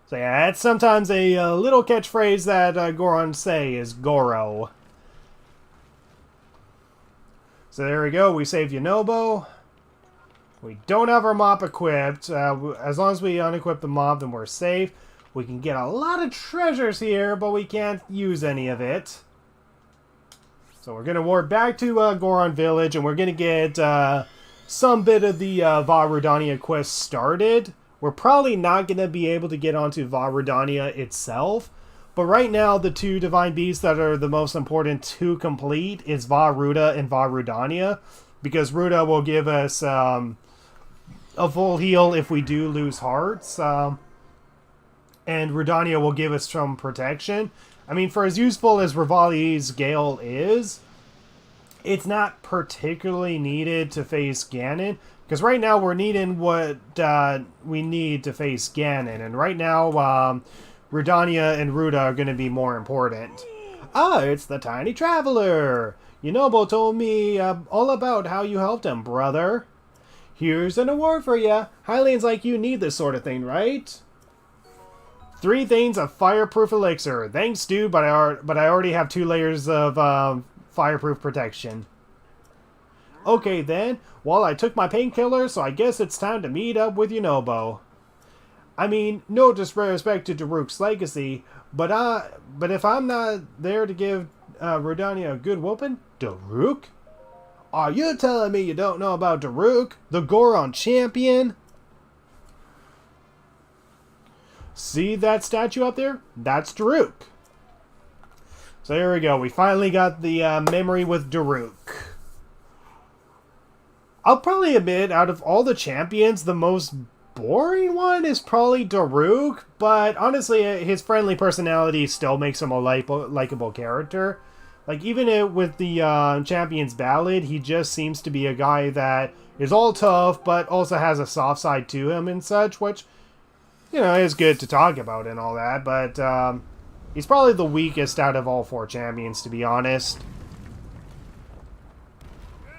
So yeah, that's sometimes a little catchphrase that Goron say is Goro. So there we go, we saved Yunobo. We don't have our mop equipped. As long as we unequip the mop, then we're safe. We can get a lot of treasures here, but we can't use any of it. So we're going to ward back to Goron Village, and we're going to get some bit of the Vah Rudania quest started. We're probably not going to be able to get onto Vah Rudania itself. But right now, the two Divine Beasts that are the most important to complete is Vah Ruda and Vah Rudania. Because Ruda will give us a full heal if we do lose hearts. And Rudania will give us some protection. I mean, for as useful as Rivali's Gale is, it's not particularly needed to face Ganon. Because right now we're needing what we need to face Ganon. And right now, Rudania and Ruda are going to be more important. Ah, it's the Tiny Traveler! Yunobo told me all about how you helped him, brother. Here's an award for ya. Hylians like you need this sort of thing, right? 3 things of fireproof elixir. Thanks, dude, but I already have 2 layers of fireproof protection. Okay, then. Well, I took my painkiller, so I guess it's time to meet up with Yunobo. I mean, no disrespect to Daruk's legacy, but if I'm not there to give Rudania a good whooping, Daruk? Are you telling me you don't know about Daruk, the Goron champion? See that statue up there? That's Daruk. So here we go. We finally got the memory with Daruk. I'll probably admit, out of all the champions, the most boring one is probably Daruk, but honestly, his friendly personality still makes him a likable character. Like, even with the Champion's Ballad, he just seems to be a guy that is all tough, but also has a soft side to him and such, which, you know, is good to talk about and all that, but he's probably the weakest out of all 4 champions, to be honest. Yeah,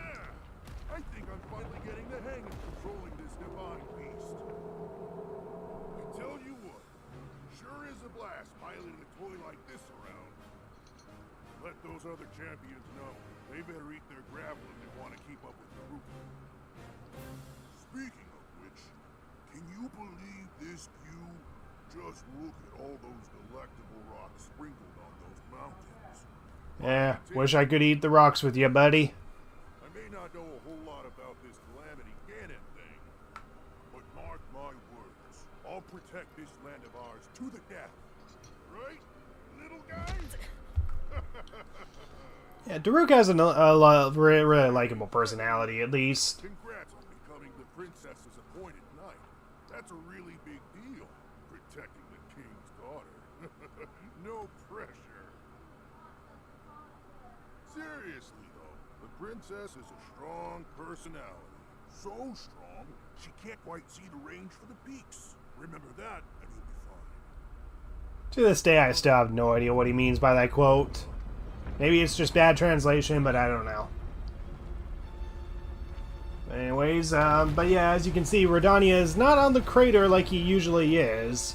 I think I'm finally getting the hang of controlling this divine beast. I tell you what, sure is a blast piloting a toy like this around. Let those other champions know. They better eat their gravel if they want to keep up with the group. Speaking of which, can you believe this view? Just look at all those delectable rocks sprinkled on those mountains. Yeah, wish I could eat the rocks with you, buddy. I may not know a whole lot about this Calamity Ganon thing, but mark my words, I'll protect this land of ours to the death. Right, little guys? Yeah, Daruk has a really likable personality, at least. Congrats on becoming the princess's appointed knight. That's a really big deal, protecting the king's daughter. No pressure. Seriously, though, the princess is a strong personality. So strong, she can't quite see the range for the peaks. Remember that, and you'll be fine. To this day, I still have no idea what he means by that quote. Maybe it's just bad translation, but I don't know. Anyways, but yeah, as you can see, Rudania is not on the crater like he usually is.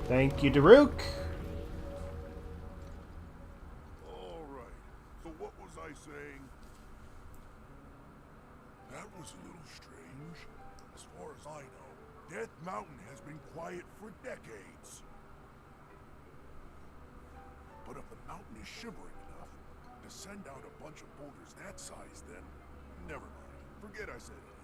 Thank you, Daruk. Alright, so what was I saying? That was a little strange. As far as I know, Death Mountain has been quiet for decades. But if the mountain is shivering enough to send out a bunch of boulders that size, then never mind. Forget I said anything.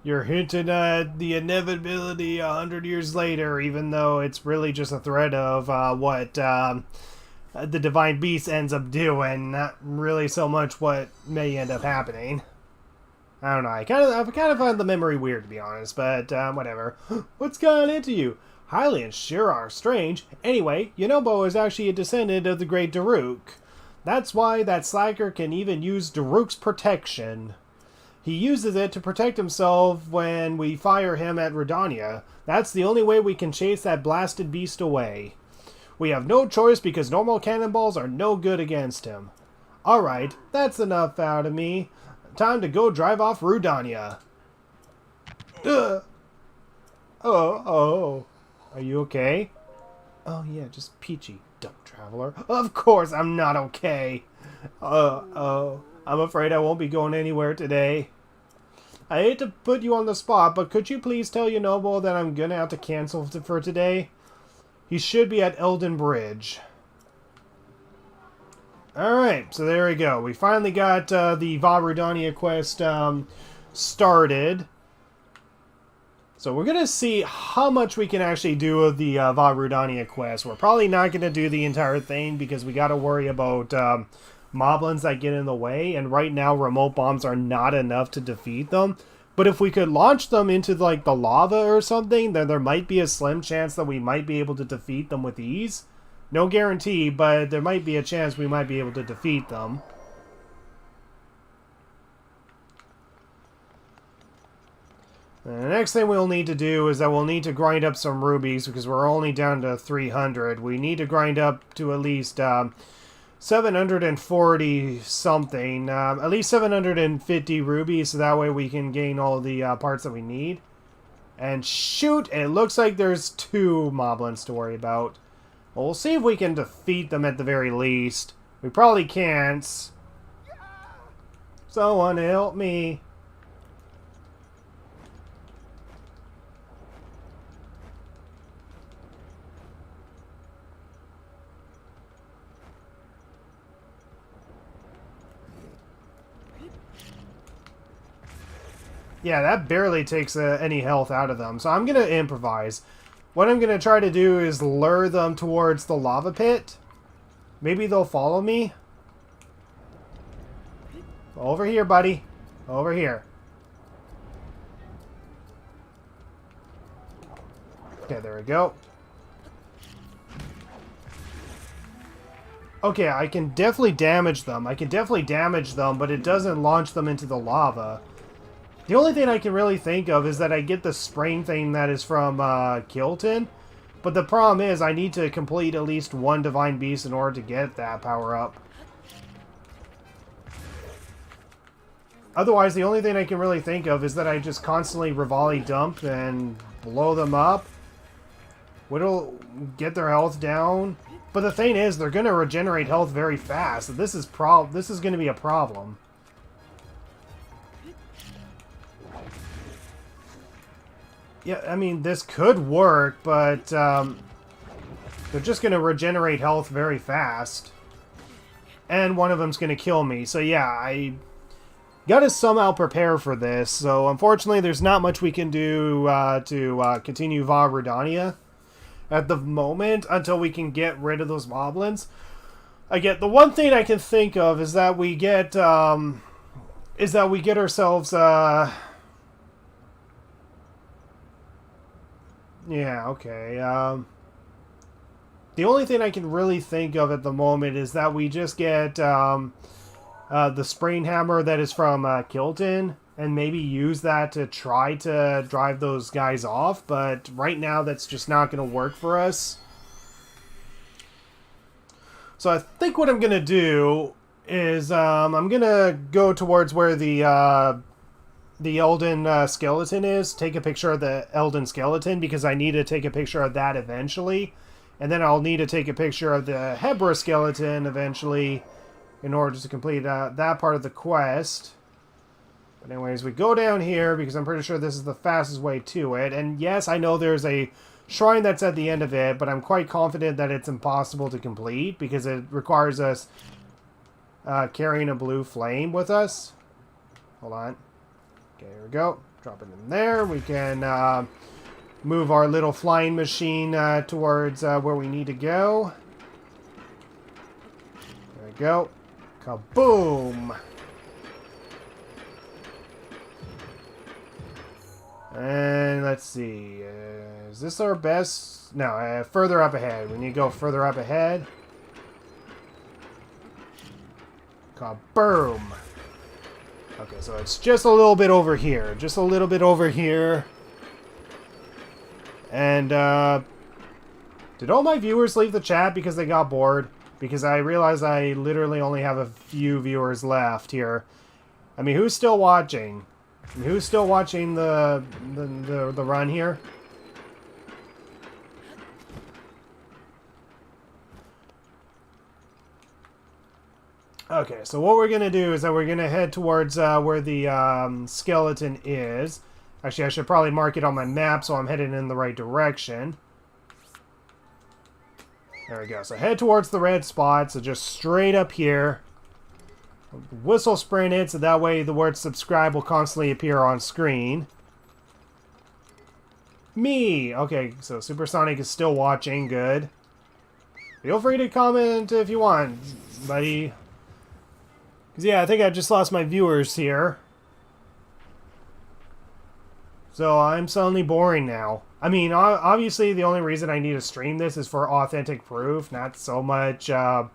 You're hinting at the inevitability 100 years later, even though it's really just a threat of what the Divine Beast ends up doing, not really so much what may end up happening. I don't know. I kind of find the memory weird, to be honest, but whatever. What's gone into you? Hylians sure are strange. Anyway, Yonobo is actually a descendant of the great Daruk. That's why that slacker can even use Daruk's protection. He uses it to protect himself when we fire him at Rudania. That's the only way we can chase that blasted beast away. We have no choice because normal cannonballs are no good against him. Alright, that's enough out of me. Time to go drive off Rudania. Oh. Are you okay? Oh yeah, just peachy, dumb traveler. Of course I'm not okay. I'm afraid I won't be going anywhere today. I hate to put you on the spot, but could you please tell Yonobo that I'm gonna have to cancel for today? He should be at Elden Bridge. Alright, so there we go. We finally got the Vah Rudania quest started. So we're going to see how much we can actually do of the Vah Rudania quest. We're probably not going to do the entire thing because we got to worry about moblins that get in the way. And right now, remote bombs are not enough to defeat them. But if we could launch them into like the lava or something, then there might be a slim chance that we might be able to defeat them with ease. No guarantee, but there might be a chance we might be able to defeat them. And the next thing we'll need to do is that we'll need to grind up some rubies because we're only down to 300. We need to grind up to at least 740 something. At least 750 rubies so that way we can gain all the parts that we need. And shoot, it looks like there's 2 moblins to worry about. Well, we'll see if we can defeat them at the very least. We probably can't. Someone help me. Yeah, that barely takes any health out of them. So I'm going to improvise. What I'm going to try to do is lure them towards the lava pit. Maybe they'll follow me. Over here, buddy. Over here. Okay, there we go. Okay, I can definitely damage them. but it doesn't launch them into the lava. The only thing I can really think of is that I get the spring thing that is from Kilton. But the problem is I need to complete at least 1 Divine Beast in order to get that power up. Otherwise, the only thing I can really think of is that I just constantly Rivali dump and blow them up. Whittle, get their health down. But the thing is, they're going to regenerate health very fast. This is going to be a problem. Yeah, I mean, this could work, but they're just going to regenerate health very fast. And one of them's going to kill me. So yeah, I got to somehow prepare for this. So unfortunately, there's not much we can do to continue Vah Rudania at the moment until we can get rid of those moblins. Again, the one thing I can think of is that we get ourselves yeah, okay. The only thing I can really think of at the moment is that we just get the Sprain Hammer that is from Kilton, and maybe use that to try to drive those guys off, but right now that's just not going to work for us. So I think what I'm going to do is I'm going to go towards where the Elden skeleton is, take a picture of the Elden skeleton, because I need to take a picture of that eventually. And then I'll need to take a picture of the Hebra skeleton eventually in order to complete that part of the quest. But anyways, we go down here because I'm pretty sure this is the fastest way to it. And yes, I know there's a shrine that's at the end of it, but I'm quite confident that it's impossible to complete because it requires us carrying a blue flame with us. Hold on. Okay, here we go. Drop it in there. We can move our little flying machine towards where we need to go. There we go. Kaboom! And let's see. Is this our best? No, further up ahead. We need to go further up ahead. Kaboom! Okay, so it's just a little bit over here. Just a little bit over here. And, did all my viewers leave the chat because they got bored? Because I realize I literally only have a few viewers left here. I mean, who's still watching? I mean, who's still watching the run here? Okay, so what we're going to do is that we're going to head towards where the skeleton is. Actually, I should probably mark it on my map so I'm heading in the right direction. There we go. So head towards the red spot, so just straight up here. Whistle sprint it, so that way the word subscribe will constantly appear on screen. Me! Okay, so Supersonic is still watching. Good. Feel free to comment if you want, buddy. Because, yeah, I think I just lost my viewers here. So I'm suddenly boring now. I mean, obviously the only reason I need to stream this is for authentic proof, not so much, not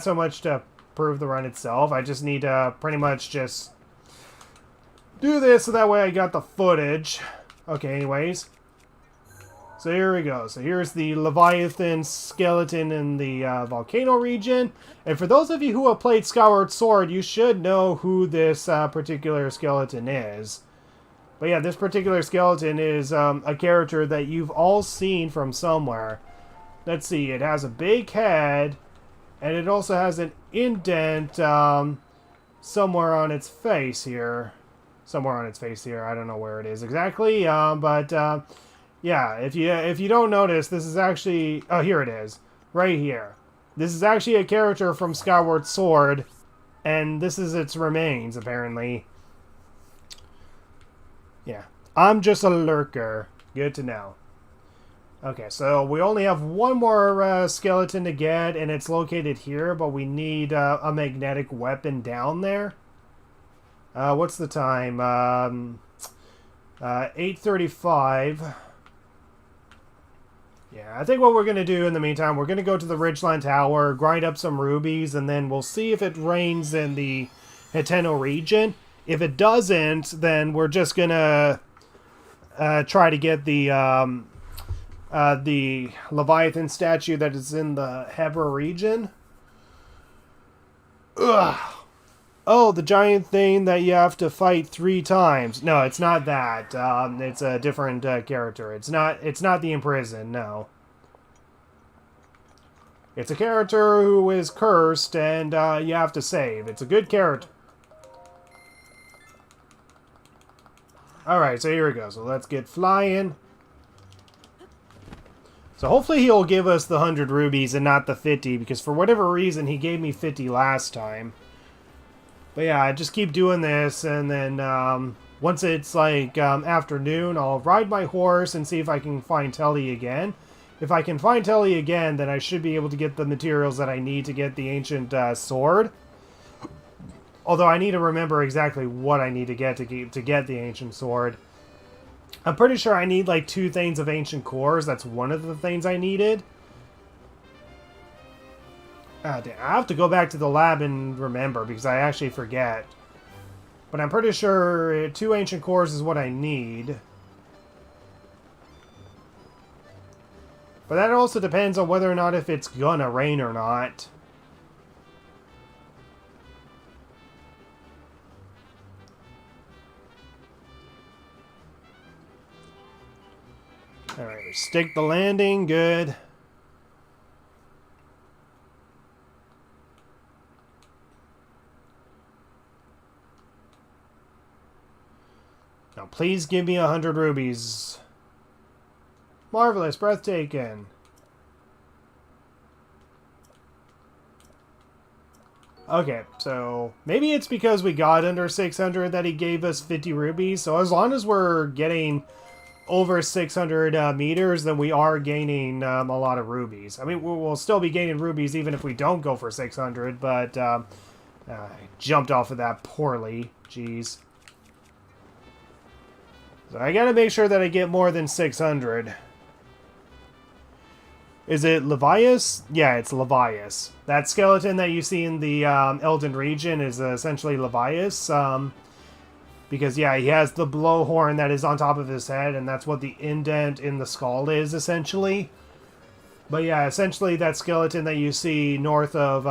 so much to prove the run itself. I just need to pretty much just do this so that way I got the footage. Okay, anyways. So here we go. So here's the Leviathan skeleton in the volcano region. And for those of you who have played Skyward Sword, you should know who this particular skeleton is. But yeah, this particular skeleton is a character that you've all seen from somewhere. Let's see, it has a big head, and it also has an indent somewhere on its face here. Somewhere on its face here. I don't know where it is exactly, but yeah, if you don't notice, this is actually... Oh, here it is. Right here. This is actually a character from Skyward Sword, and this is its remains, apparently. Yeah. I'm just a lurker. Good to know. Okay, so we only have one more skeleton to get, and it's located here, but we need a magnetic weapon down there. What's the time? 8:35. Yeah, I think what we're going to do in the meantime, we're going to go to the Ridgeland Tower, grind up some rubies, and then we'll see if it rains in the Hateno region. If it doesn't, then we're just going to try to get the Leviathan statue that is in the Hebra region. Ugh. Oh, the giant thing that you have to fight 3 times. No, it's not that. It's a different character. It's not the Imprisoned, no. It's a character who is cursed and you have to save. It's a good character. Alright, so here we go. So let's get flying. So hopefully he'll give us the 100 rubies and not the 50, because for whatever reason he gave me 50 last time. But yeah, I just keep doing this, and then once it's like afternoon, I'll ride my horse and see if I can find Telly again. If I can find Telly again, then I should be able to get the materials that I need to get the ancient sword. Although I need to remember exactly what I need to get the ancient sword. I'm pretty sure I need like 2 things of ancient cores. That's one of the things I needed. I have to go back to the lab and remember, because I actually forget. But I'm pretty sure 2 ancient cores is what I need. But that also depends on whether or not if it's gonna rain or not. Alright, stick the landing, good. Now, please give me 100 rubies. Marvelous, breathtaking. Okay, so maybe it's because we got under 600 that he gave us 50 rubies. So as long as we're getting over 600 meters, then we are gaining a lot of rubies. I mean, we'll still be gaining rubies even if we don't go for 600, but I jumped off of that poorly. Jeez. So I gotta make sure that I get more than 600. Is it Levias? Yeah, it's Levias. That skeleton that you see in the Elden region is essentially Levias. Because, yeah, he has the blowhorn that is on top of his head, and that's what the indent in the skull is, essentially. But, yeah, essentially that skeleton that you see north of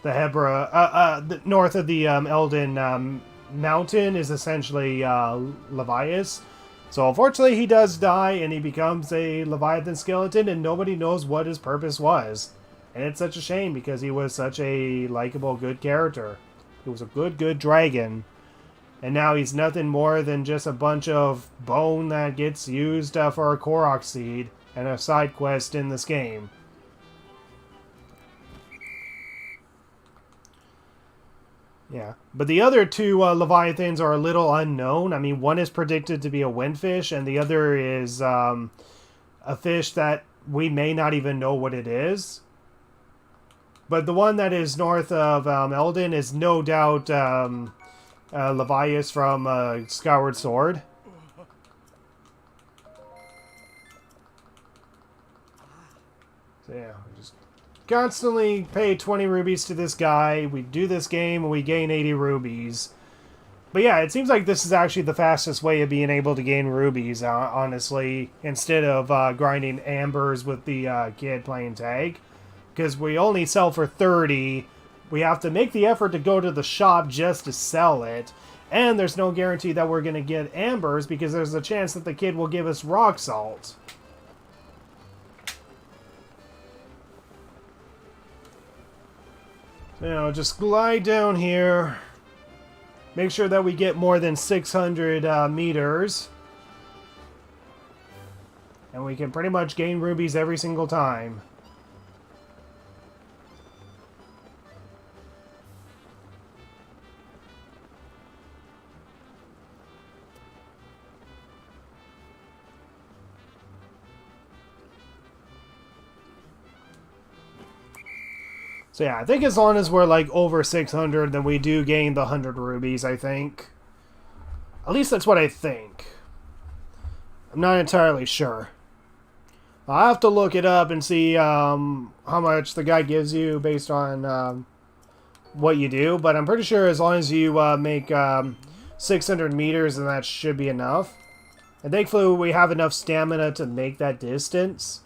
the Hebra... north of the Elden mountain is essentially Levias. So unfortunately he does die and he becomes a Leviathan skeleton and nobody knows what his purpose was. And it's such a shame because he was such a likable, good character. He was a good dragon. And now he's nothing more than just a bunch of bone that gets used for a Korok seed and a side quest in this game. Yeah, but the other two Leviathans are a little unknown. I mean, one is predicted to be a windfish, and the other is a fish that we may not even know what it is. But the one that is north of Elden is no doubt Levias from Skyward Sword. So yeah, just constantly pay 20 rubies to this guy. We do this game and we gain 80 rubies. But yeah, it seems like this is actually the fastest way of being able to gain rubies, honestly, instead of grinding ambers with the kid playing tag. Because we only sell for 30. We have to make the effort to go to the shop just to sell it. And there's no guarantee that we're going to get ambers because there's a chance that the kid will give us rock salt. You know, just glide down here. Make sure that we get more than 600 meters. And we can pretty much gain rubies every single time. So yeah, I think as long as we're like over 600, then we do gain the 100 rubies, I think. At least that's what I think. I'm not entirely sure. I'll have to look it up and see how much the guy gives you based on what you do. But I'm pretty sure as long as you make 600 meters, then that should be enough. And thankfully we have enough stamina to make that distance.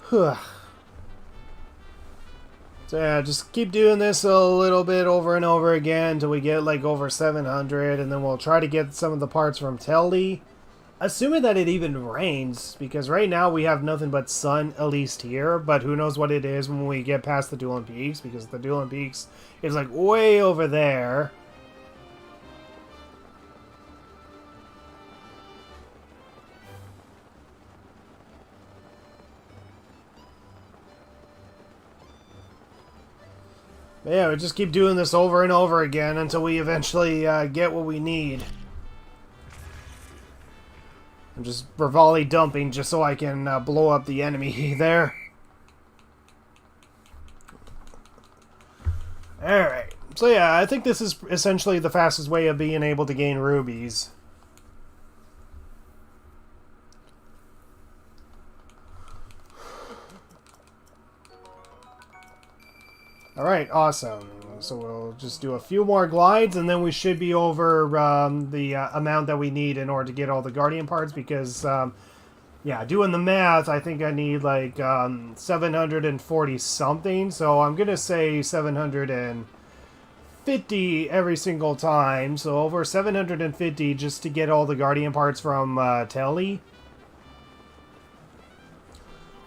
So yeah, just keep doing this a little bit over and over again until we get like over 700, and then we'll try to get some of the parts from Telly. Assuming that it even rains, because right now we have nothing but sun, at least here, but who knows what it is when we get past the Dueling Peaks, because the Dueling Peaks is like way over there. But yeah, we just keep doing this over and over again until we eventually get what we need. I'm just volley dumping just so I can blow up the enemy there. Alright, so yeah, I think this is essentially the fastest way of being able to gain rubies. Alright, awesome. So we'll just do a few more glides and then we should be over the amount that we need in order to get all the Guardian parts because, yeah, doing the math, I think I need like 740 something. So I'm going to say 750 every single time. So over 750 just to get all the Guardian parts from Telly.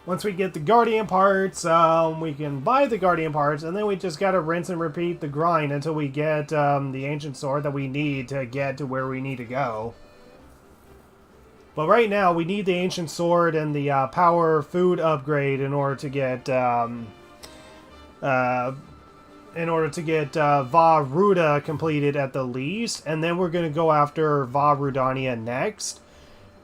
once we get the Guardian parts, we can buy the Guardian parts, and then we just gotta rinse and repeat the grind until we get the Ancient Sword that we need to get to where we need to go. But right now, we need the Ancient Sword and the Power Food upgrade in order to get Vah Rudania completed at the least, and then we're gonna go after Vah Rudania next.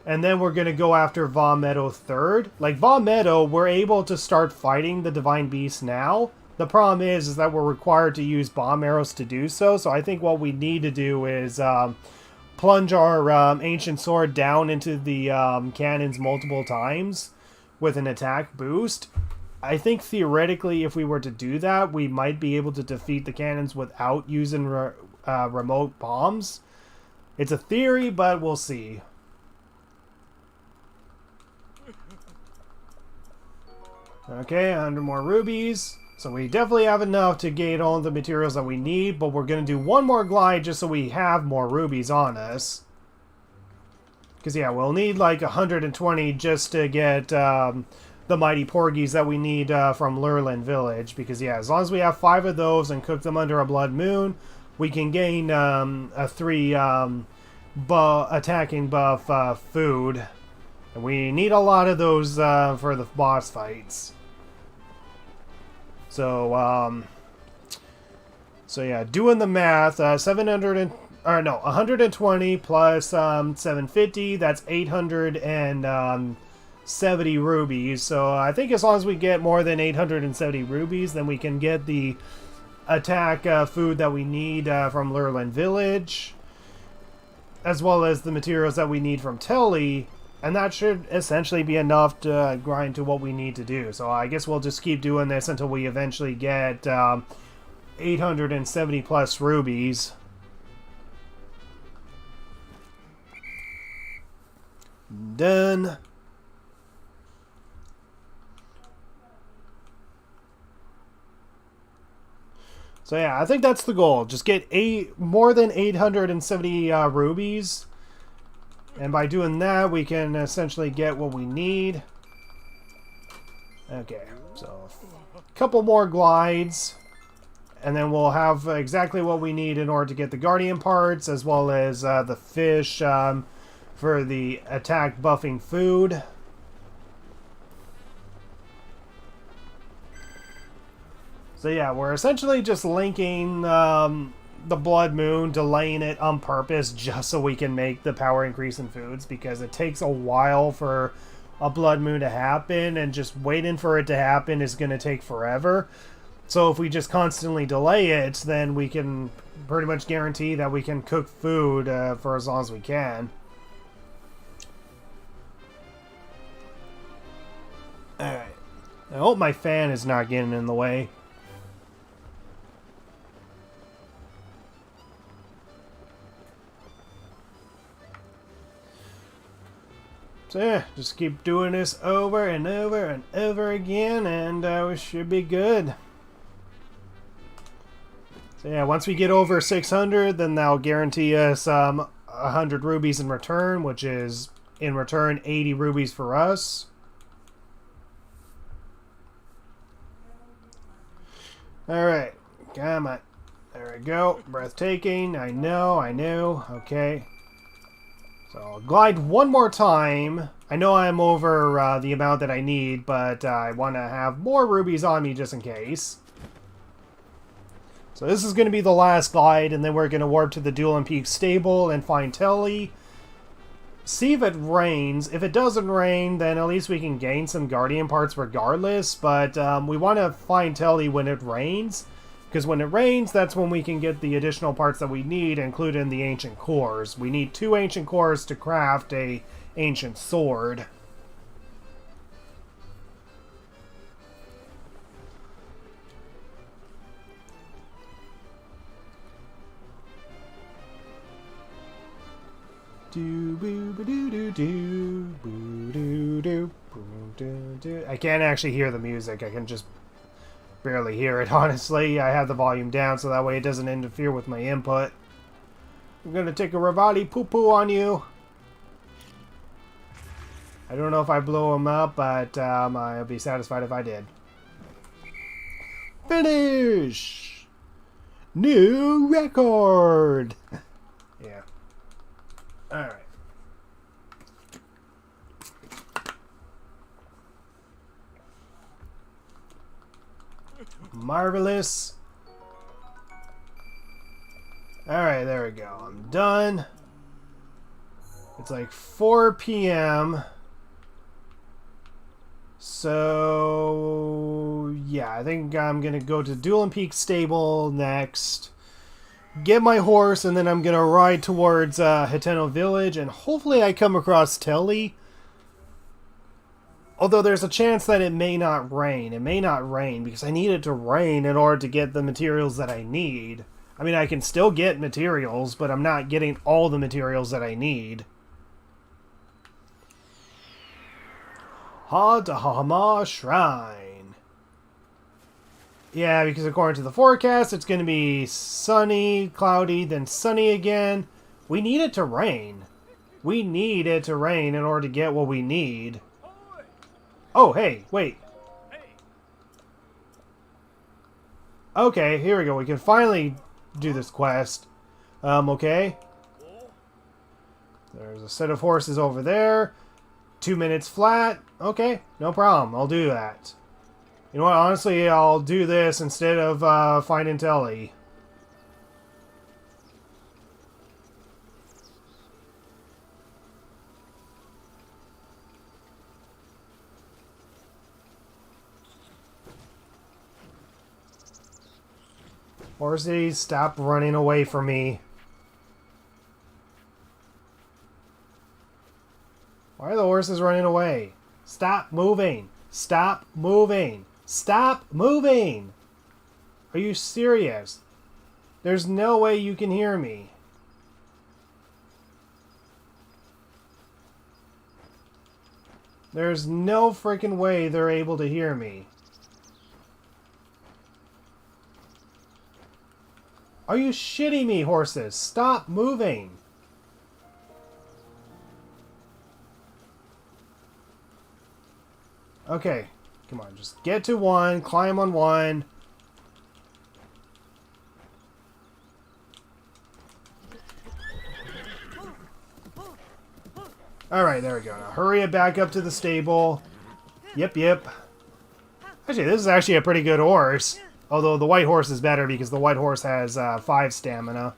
And then we're going to go after Vah Meadow third. Like, Vah Meadow, we're able to start fighting the Divine Beast now. The problem is that we're required to use bomb arrows to do so. So I think what we need to do is plunge our Ancient Sword down into the cannons multiple times with an attack boost. I think theoretically, if we were to do that, we might be able to defeat the cannons without using remote bombs. It's a theory, but we'll see. Okay, 100 more rubies. So we definitely have enough to get all the materials that we need, but we're going to do one more glide just so we have more rubies on us. Because, yeah, we'll need like 120 just to get the mighty porgies that we need from Ridgeland Village. Because, yeah, as long as we have 5 of those and cook them under a blood moon, we can gain a 3 attacking buff food. And we need a lot of those for the boss fights. So yeah, doing the math, 120 plus 750, that's 870 rubies. So I think as long as we get more than 870 rubies, then we can get the attack food that we need from Ridgeland Village, as well as the materials that we need from Telly. And that should essentially be enough to grind to what we need to do. So I guess we'll just keep doing this until we eventually get 870 plus rubies. Done. So yeah, I think that's the goal. Just get more than 870 rubies. And by doing that, we can essentially get what we need. Okay, so a couple more glides. And then we'll have exactly what we need in order to get the Guardian parts, as well as the fish for the attack buffing food. So yeah, we're essentially just linking the blood moon, delaying it on purpose just so we can make the power increase in foods, because it takes a while for a blood moon to happen, and just waiting for it to happen is going to take forever. So if we just constantly delay it, then we can pretty much guarantee that we can cook food for as long as we can. Alright. I hope my fan is not getting in the way. So yeah, just keep doing this over and over and over again, and we should be good. So yeah, once we get over 600, then that'll guarantee us 100 rubies in return, which is, in return, 80 rubies for us. Alright, come on. There we go. Breathtaking. I know. Okay. So I'll glide one more time. I know I'm over the amount that I need, but I want to have more rubies on me just in case. So this is going to be the last glide, and then we're going to warp to the Dueling Peak stable and find Telly. See if it rains. If it doesn't rain, then at least we can gain some Guardian parts regardless, but we want to find Telly when it rains. Because when it rains, that's when we can get the additional parts that we need, including the ancient cores. We need 2 ancient cores to craft a ancient sword. I can't actually hear the music. I can just barely hear it, honestly. I have the volume down so that way it doesn't interfere with my input. I'm gonna take a Ravati poo-poo on you. I don't know if I blew him up, but I'll be satisfied if I did. Finish! New record! Yeah. Alright. Marvelous. Alright, there we go. I'm done. It's like 4 p.m. So, yeah, I think I'm going to go to Dueling Peak Stable next. Get my horse, and then I'm going to ride towards Hiteno Village, and hopefully I come across Telly. Although there's a chance that it may not rain. It may not rain, because I need it to rain in order to get the materials that I need. I mean, I can still get materials, but I'm not getting all the materials that I need. Hadahama Shrine. Yeah, because according to the forecast, it's going to be sunny, cloudy, then sunny again. We need it to rain. We need it to rain in order to get what we need. Oh, hey, wait. Okay, here we go. We can finally do this quest. Okay. There's a set of horses over there. 2 minutes flat. Okay, no problem. I'll do that. You know what? Honestly, I'll do this instead of finding Telly. Horses, stop running away from me. Why are the horses running away? Stop moving. Stop moving. Stop moving. Are you serious? There's no way you can hear me. There's no freaking way they're able to hear me. Are you shitting me, horses? Stop moving. Okay, come on, just get to one, climb on one. Alright, there we go. Now hurry it back up to the stable. Yep. Actually, this is actually a pretty good horse. Although the white horse is better because the white horse has 5 stamina.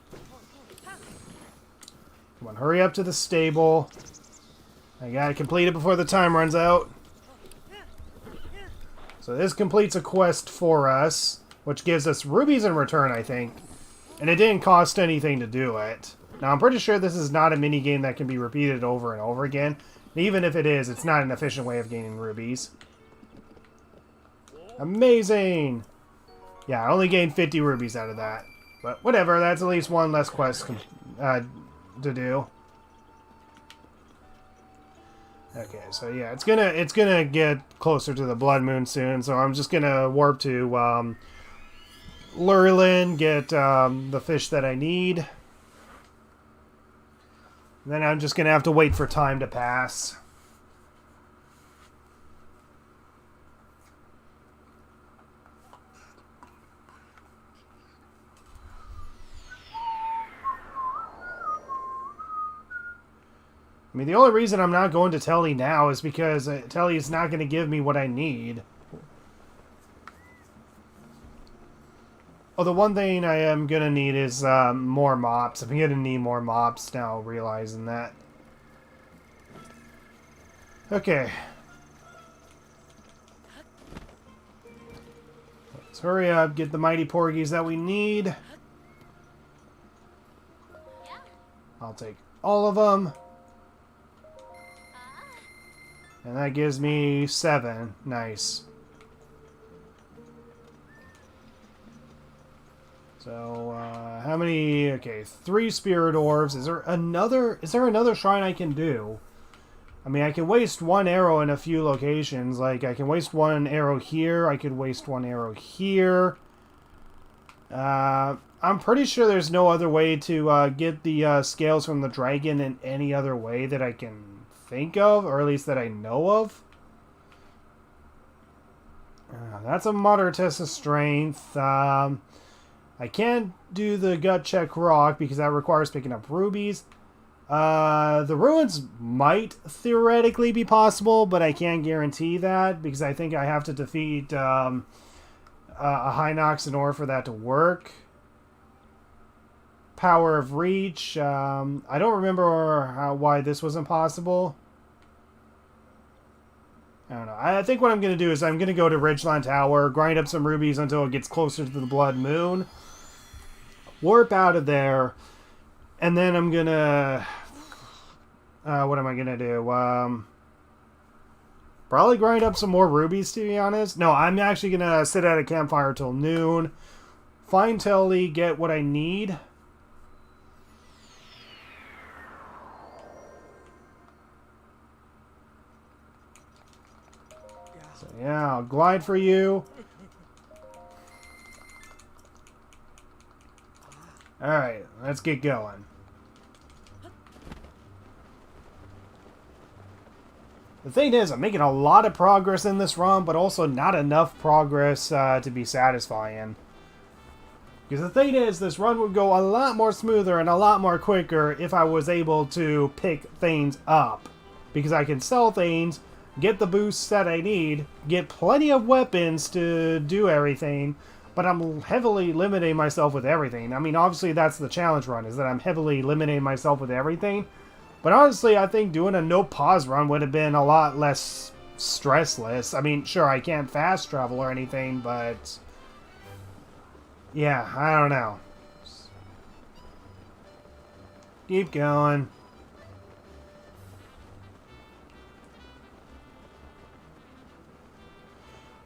Come on, hurry up to the stable. I gotta complete it before the time runs out. So this completes a quest for us, which gives us rubies in return, I think. And it didn't cost anything to do it. Now, I'm pretty sure this is not a minigame that can be repeated over and over again. And even if it is, it's not an efficient way of gaining rubies. Amazing! Yeah, I only gained 50 rubies out of that. But whatever, that's at least one less quest to do. Okay, so yeah, it's gonna get closer to the blood moon soon, so I'm just gonna warp to Lurlin, get the fish that I need. And then I'm just gonna have to wait for time to pass. I mean, the only reason I'm not going to Telly now is because Telly is not going to give me what I need. Oh, the one thing I am going to need is more mops. I'm going to need more mops now, realizing that. Okay. Let's hurry up, get the mighty porgies that we need. I'll take all of them. And that gives me 7. Nice. So, how many? Okay, 3 spirit orbs. Is there another shrine I can do? I mean, I can waste 1 arrow in a few locations. Like, I can waste 1 arrow here. I could waste 1 arrow here. I'm pretty sure there's no other way to get the scales from the dragon in any other way that I can think of, or at least that I know of. That's a moderate test of strength. I can't do the gut check rock because that requires picking up rubies. The ruins might theoretically be possible, but I can't guarantee that because I think I have to defeat a high nox in order for that to work. Power of reach. I don't remember why this was impossible. I don't know. I think what I'm going to do is I'm going to go to Ridgeland Tower, grind up some rubies until it gets closer to the Blood Moon, warp out of there, and then I'm going to... what am I going to do? Probably grind up some more rubies, to be honest. No, I'm actually going to sit at a campfire till noon, find Telly, get what I need. So, yeah, I'll glide for you. Alright, let's get going. The thing is, I'm making a lot of progress in this run, but also not enough progress to be satisfying. Because the thing is, this run would go a lot more smoother and a lot more quicker if I was able to pick things up. Because I can sell things, get the boosts that I need, get plenty of weapons to do everything, but I'm heavily limiting myself with everything. I mean, obviously that's the challenge run, is that I'm heavily limiting myself with everything. But honestly, I think doing a no-pause run would have been a lot less stressless. I mean, sure, I can't fast travel or anything, but... yeah, I don't know. Keep going.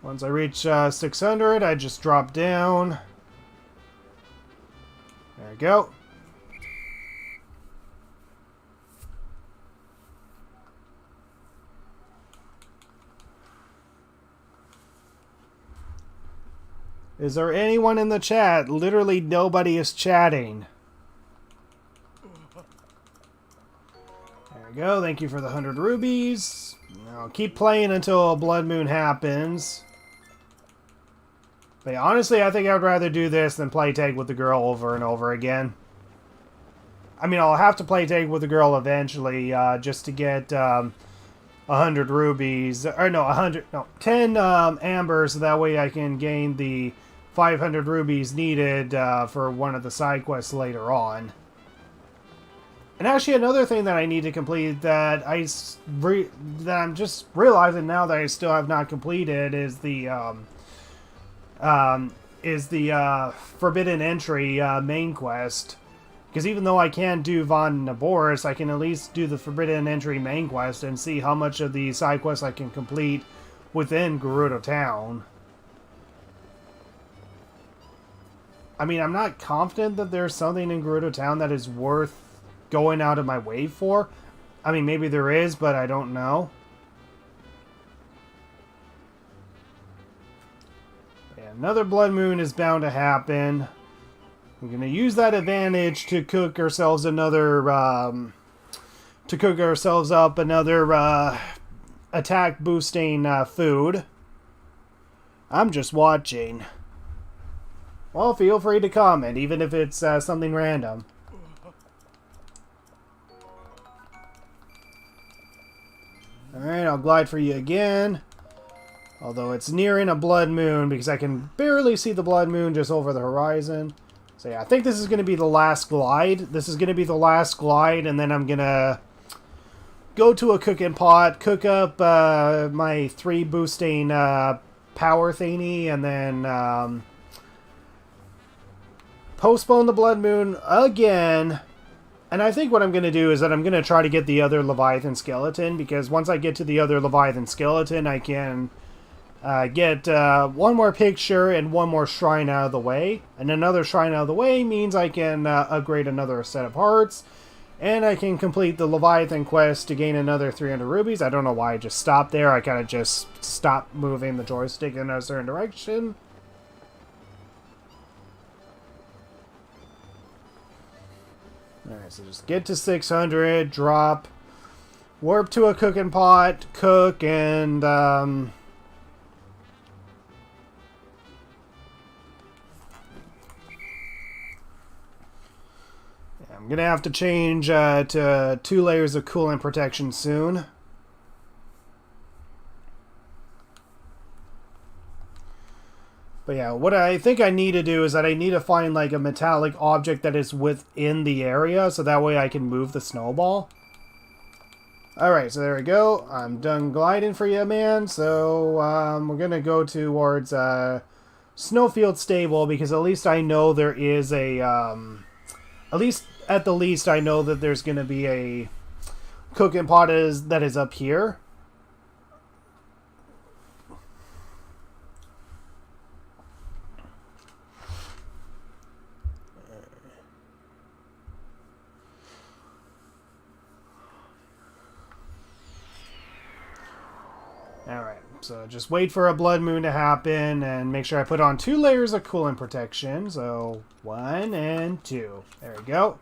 Once I reach 600, I just drop down. There we go. Is there anyone in the chat? Literally nobody is chatting. There we go. Thank you for the 100 rubies. I'll keep playing until Blood Moon happens. But honestly, I think I'd rather do this than play tag with the girl over and over again. I mean, I'll have to play tag with the girl eventually, just to get 100 rubies. Or no, 10 amber, so that way I can gain the 500 rubies needed for one of the side quests later on. And actually, another thing that I need to complete that that I'm just realizing now that I still have not completed is the Forbidden Entry main quest. Because even though I can't do Von Naboris, I can at least do the Forbidden Entry main quest and see how much of the side quests I can complete within Gerudo Town. I mean, I'm not confident that there's something in Gerudo Town that is worth going out of my way for. I mean, maybe there is, but I don't know. Yeah, another Blood Moon is bound to happen. We're going to use that advantage to cook ourselves another... to cook ourselves up another attack boosting food. I'm just watching. Well, feel free to comment, even if it's something random. Alright, I'll glide for you again. Although it's nearing a Blood Moon, because I can barely see the Blood Moon just over the horizon. So yeah, I think this is going to be the last glide. This is going to be the last glide, and then I'm going to go to a cooking pot, cook up my 3 boosting power thingy, and then postpone the Blood Moon again. And I think what I'm going to do is that I'm going to try to get the other Leviathan skeleton, because once I get to the other Leviathan skeleton, I can get one more picture and one more shrine out of the way. And another shrine out of the way means I can upgrade another set of hearts, and I can complete the Leviathan quest to gain another 300 rubies. I don't know why I just stopped there. I kind of just stopped moving the joystick in a certain direction. Alright, so just get to 600, drop. warp to a cooking pot, cook, and I'm gonna have to change to 2 layers of coolant protection soon. But yeah, what I think I need to do is that I need to find like a metallic object that is within the area, so that way I can move the snowball. Alright, so there we go. I'm done gliding for you, man. So we're gonna go towards Snowfield Stable, because at least I know there is a at the least I know that there's gonna be a cooking pot that is up here. Alright, so just wait for a blood moon to happen and make sure I put on 2 layers of coolant protection. So 1 and 2. There we go.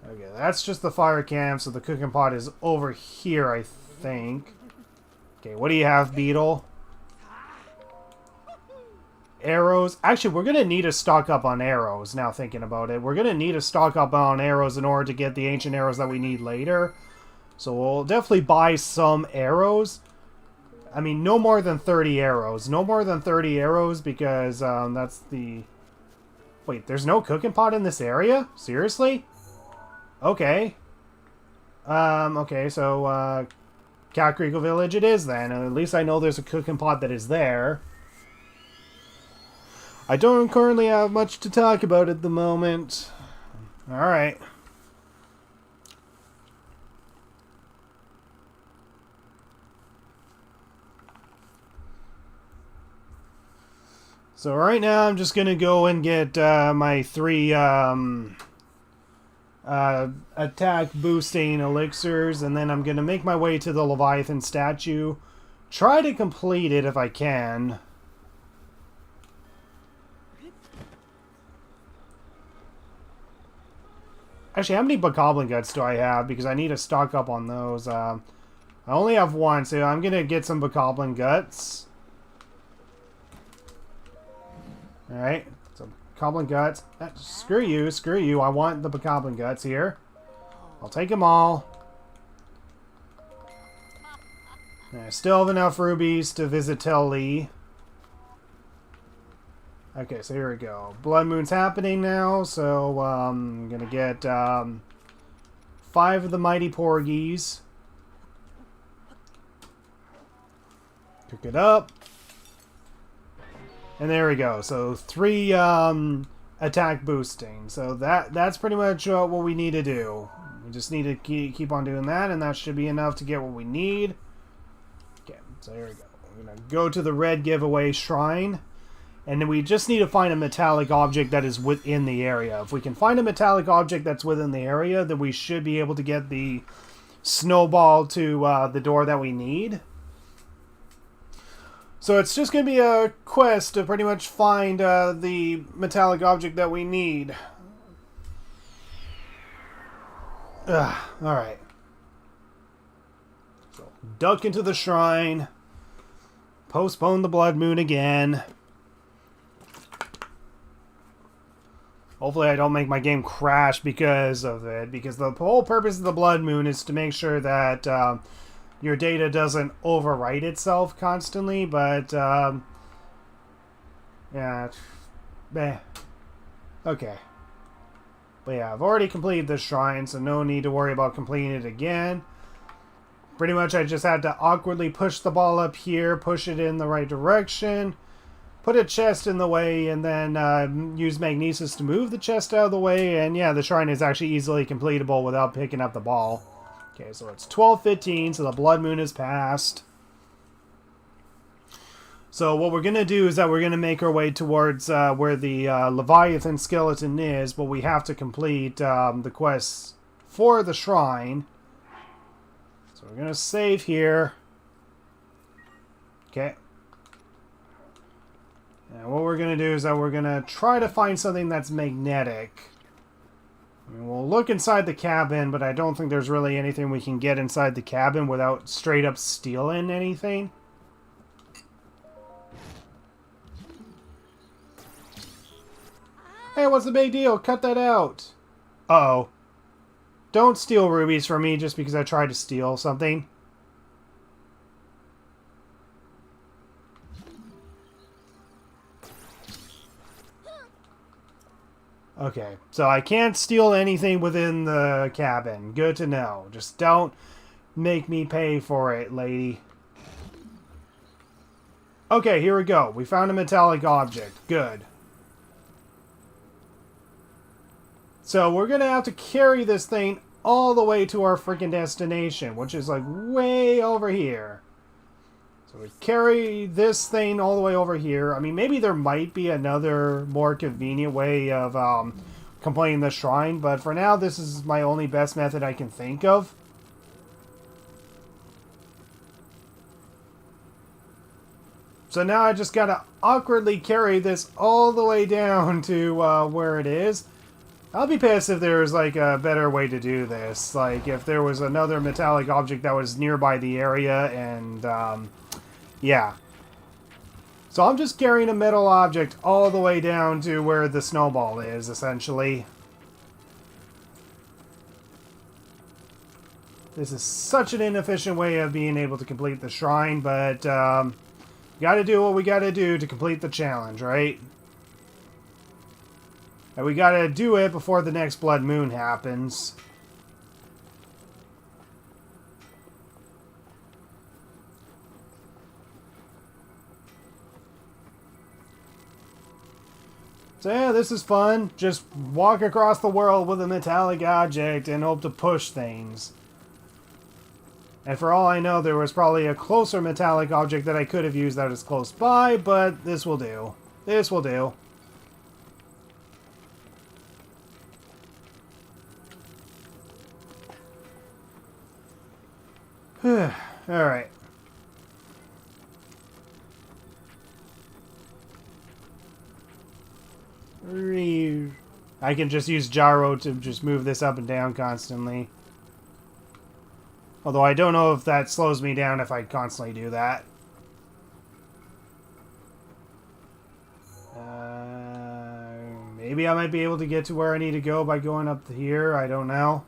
Okay, that's just the fire camp, so the cooking pot is over here, I think. Okay, what do you have, Beetle? Arrows. Actually, we're going to need to stock up on arrows, now thinking about it. We're going to need to stock up on arrows in order to get the ancient arrows that we need later. So we'll definitely buy some arrows. I mean, no more than 30 arrows. No more than 30 arrows, because that's the... Wait, there's no cooking pot in this area? Seriously? Okay. Okay, so Kakariko Village it is then. At least I know there's a cooking pot that is there. I don't currently have much to talk about at the moment. Alright. So right now I'm just going to go and get my 3 attack boosting elixirs, and then I'm going to make my way to the Leviathan statue. Try to complete it if I can. Actually, how many bokoblin guts do I have? Because I need to stock up on those. I only have 1, so I'm going to get some bokoblin guts. Alright, so bokoblin guts. Screw you, screw you. I want the bokoblin guts here. I'll take them all. I still have enough rubies to visit Telly. Okay, so here we go. Blood Moon's happening now, so I'm going to get 5 of the Mighty Porgies. Cook it up. And there we go. So 3 attack boosting. So that's pretty much what we need to do. We just need to keep on doing that, and that should be enough to get what we need. Okay, so here we go. We're going to go to the red giveaway shrine. And then we just need to find a metallic object that is within the area. If we can find a metallic object that's within the area, then we should be able to get the snowball to the door that we need. So it's just going to be a quest to pretty much find the metallic object that we need. Alright. So duck into the shrine. Postpone the blood moon again. Hopefully I don't make my game crash because of it. Because the whole purpose of the blood moon is to make sure that your data doesn't overwrite itself constantly. But, yeah. Okay. But yeah, I've already completed this shrine, so no need to worry about completing it again. Pretty much I just had to awkwardly push the ball up here, push it in the right direction. Put a chest in the way, and then use magnesis to move the chest out of the way, and yeah, the shrine is actually easily completable without picking up the ball. Okay, so it's 12:15, so the blood moon is passed. So what we're going to do is that we're going to make our way towards where the Leviathan skeleton is, but we have to complete the quests for the shrine. So we're going to save here. Okay. And what we're going to do is that we're going to try to find something that's magnetic. I mean, we'll look inside the cabin, but I don't think there's really anything we can get inside the cabin without straight up stealing anything. Hey, what's the big deal? Cut that out. Uh-oh. Don't steal rubies from me just because I tried to steal something. Okay, so I can't steal anything within the cabin. Good to know. Just don't make me pay for it, lady. Okay, here we go. We found a metallic object. Good. So we're going to have to carry this thing all the way to our freaking destination, which is like way over here. So we carry this thing all the way over here. I mean, maybe there might be another more convenient way of completing the shrine, but for now, this is my only best method I can think of. So now I just gotta awkwardly carry this all the way down to where it is. I'll be pissed if there's like a better way to do this. Like if there was another metallic object that was nearby the area and yeah. So I'm just carrying a metal object all the way down to where the snowball is, essentially. This is such an inefficient way of being able to complete the shrine, but gotta do what we gotta do to complete the challenge, right? And we gotta do it before the next blood moon happens. So yeah, this is fun. Just walk across the world with a metallic object and hope to push things. And for all I know, there was probably a closer metallic object that I could have used that is close by, but this will do. This will do. Alright. I can just use gyro to just move this up and down constantly. Although I don't know if that slows me down if I constantly do that. Maybe I might be able to get to where I need to go by going up here. I don't know.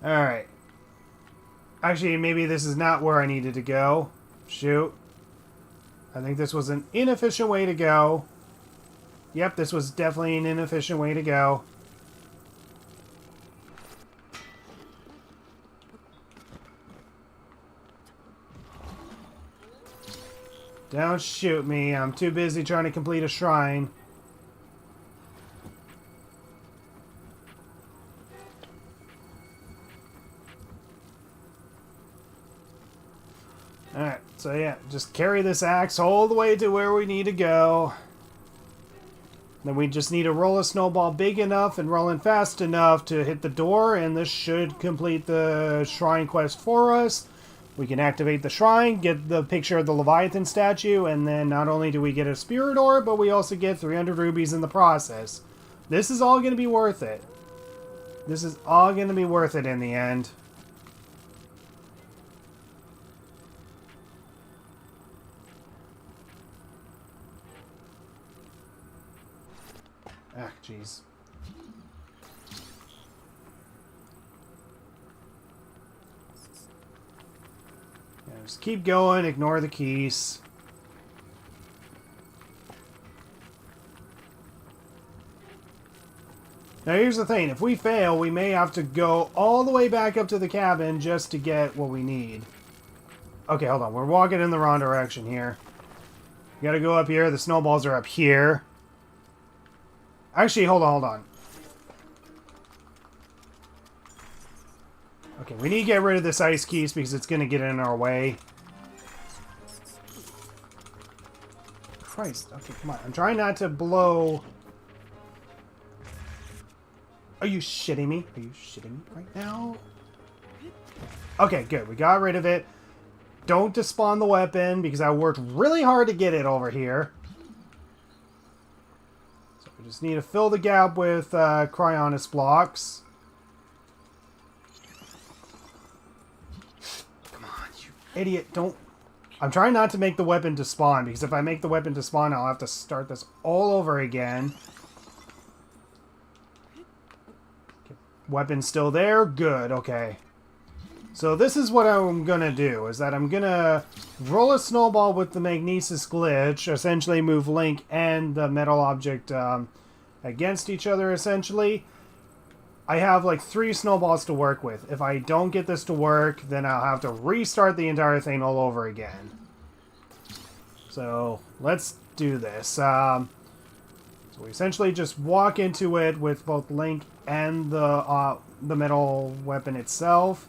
Alright. Actually, maybe this is not where I needed to go. Shoot. I think this was an inefficient way to go. Yep, this was definitely an inefficient way to go. Don't shoot me. I'm too busy trying to complete a shrine. Alright, so yeah, just carry this axe all the way to where we need to go. Then we just need to roll a snowball big enough and rolling fast enough to hit the door, and this should complete the shrine quest for us. We can activate the shrine, get the picture of the Leviathan statue, and then not only do we get a spirit orb, but we also get 300 rubies in the process. This is all going to be worth it. This is all going to be worth it in the end. Ah, jeez. Yeah, just keep going, ignore the keys. Now here's the thing, if we fail, we may have to go all the way back up to the cabin just to get what we need. Okay, hold on, we're walking in the wrong direction here. We gotta go up here, the snowballs are up here. Actually, hold on. Okay, we need to get rid of this ice keys because it's going to get in our way. Christ, okay, come on. I'm trying not to blow... Are you shitting me? Are you shitting me right now? Okay, good. We got rid of it. don't despawn the weapon because I worked really hard to get it over here. So we just need to fill the gap with cryonis blocks. Come on, you idiot. Don't... I'm trying not to make the weapon despawn, because if I make the weapon despawn, I'll have to start this all over again. Okay. Weapon's still there? Good, okay. So this is what I'm gonna do, is that I'm gonna roll a snowball with the magnesis glitch, essentially move Link and the metal object against each other, essentially. I have like 3 snowballs to work with. If I don't get this to work, then I'll have to restart the entire thing all over again. So let's do this. So we essentially just walk into it with both Link and the metal weapon itself.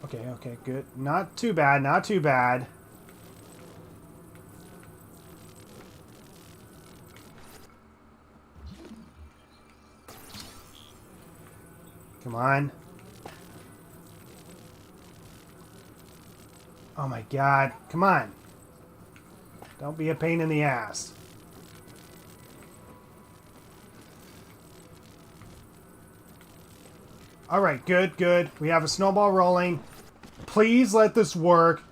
Okay, okay, good. Not too bad, not too bad. Come on. Oh my god, come on. Don't be a pain in the ass. Alright, good, good. We have a snowball rolling. Please let this work.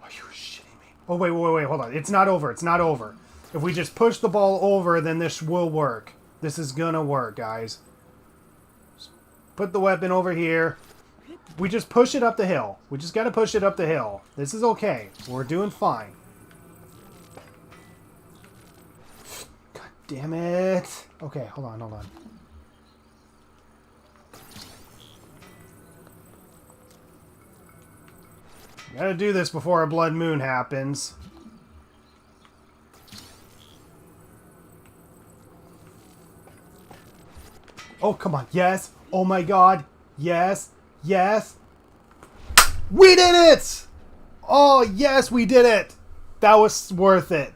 Are you shitting me? Oh, wait, wait, wait, hold on. It's not over, it's not over. If we just push the ball over, then this will work. This is gonna work, guys. Just put the weapon over here. We just push it up the hill. We just gotta push it up the hill. This is okay. We're doing fine. God damn it. Okay, hold on, hold on. Gotta do this before a blood moon happens. Oh, come on. Yes. Oh my god. Yes. Yes. We did it! Oh, yes, we did it! That was worth it.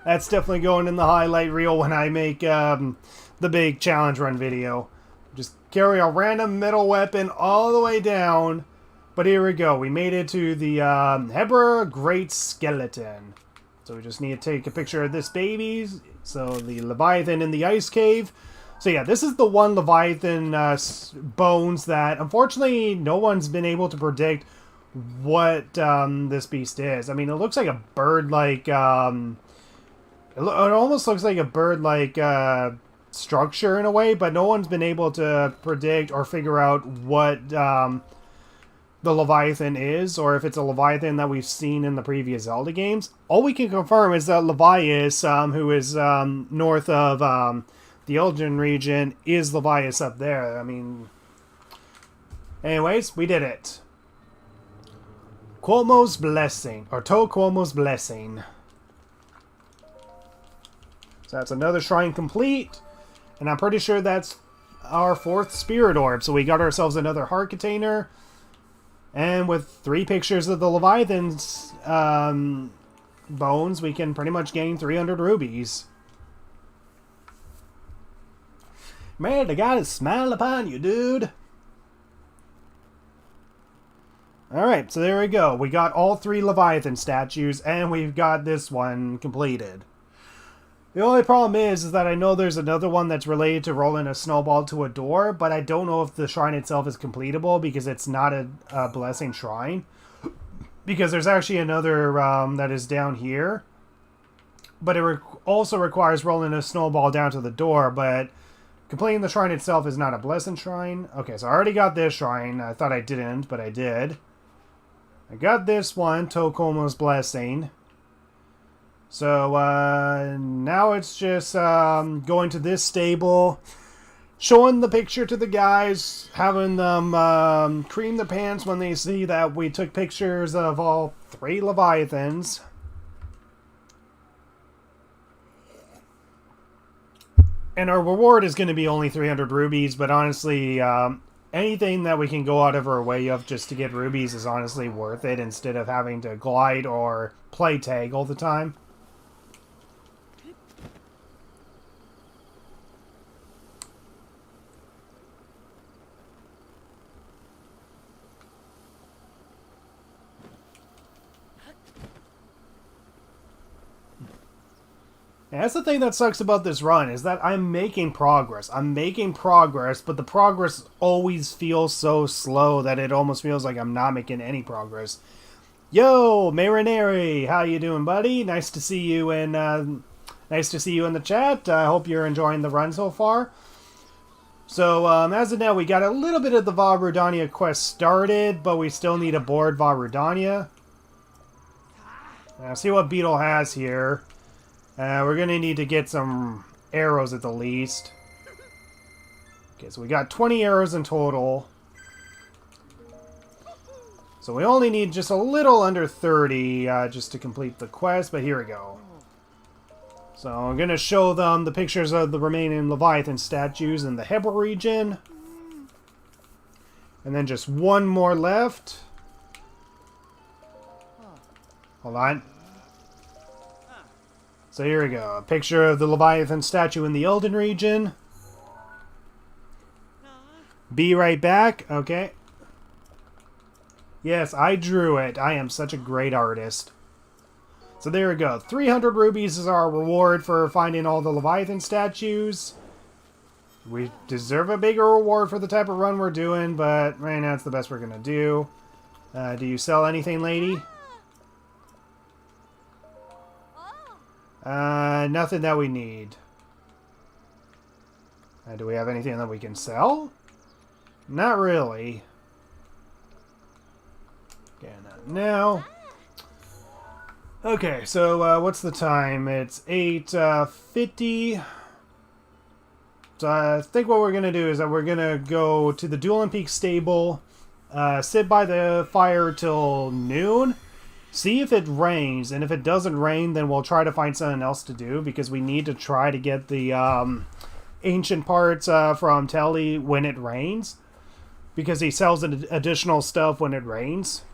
That's definitely going in the highlight reel when I make the big challenge run video. Just carry a random metal weapon all the way down. But here we go. We made it to the Hebra Great Skeleton. So we just need to take a picture of this baby. So the Leviathan in the ice cave. So yeah, this is the one Leviathan bones that unfortunately no one's been able to predict what this beast is. I mean, it looks like a bird-like... it almost looks like a bird-like structure in a way, but no one's been able to predict or figure out what the Leviathan is, or if it's a Leviathan that we've seen in the previous Zelda games. All we can confirm is that Levias, who is north of the Elgin region, is Levias up there. I mean... Anyways, we did it. Cuomo's Blessing, or To Cuomo's Blessing. So that's another shrine complete, and I'm pretty sure that's our 4th spirit orb. So we got ourselves another heart container, and with 3 pictures of the Leviathan's bones, we can pretty much gain 300 rubies. Man, the God is smiling upon you, dude. Alright, so there we go. We got all 3 Leviathan statues, and we've got this one completed. The only problem is that I know there's another one that's related to rolling a snowball to a door, but I don't know if the shrine itself is completable because it's not a blessing shrine. Because there's actually another that is down here. But it also requires rolling a snowball down to the door, but completing the shrine itself is not a blessing shrine. Okay, so I already got this shrine. I thought I didn't, but I did. I got this one, To Cuomo's Blessing. So, now it's just going to this stable, showing the picture to the guys, having them cream their pants when they see that we took pictures of all 3 Leviathans. And our reward is going to be only 300 rubies, but honestly, anything that we can go out of our way of just to get rubies is honestly worth it, instead of having to glide or play tag all the time. And that's the thing that sucks about this run, is that I'm making progress. I'm making progress, but the progress always feels so slow that it almost feels like I'm not making any progress. Yo, Marineri, how you doing, buddy? Nice to see you in the chat. I hope you're enjoying the run so far. So, as of now, we got a little bit of the Vah Rudania quest started, but we still need to board Vah Rudania. Now, see what Beetle has here. We're going to need to get some arrows at the least. Okay, so we got 20 arrows in total. So we only need just a little under 30 just to complete the quest, but here we go. So I'm going to show them the pictures of the remaining Leviathan statues in the Hebra region. And then just one more left. Hold on. So here we go. A picture of the Leviathan statue in the Elden region. Be right back. Okay. Yes, I drew it. I am such a great artist. So there we go. 300 rubies is our reward for finding all the Leviathan statues. We deserve a bigger reward for the type of run we're doing, but right now it's the best we're going to do. Do you sell anything, lady? Nothing that we need. Do we have anything that we can sell? Not really. Okay, not now. Okay, so what's the time? It's 8:50. So I think what we're going to do is that we're going to go to the Dueling Peak stable, sit by the fire till noon, see if it rains, and if it doesn't rain, then we'll try to find something else to do, because we need to try to get the ancient parts from Telly when it rains, because he sells additional stuff when it rains.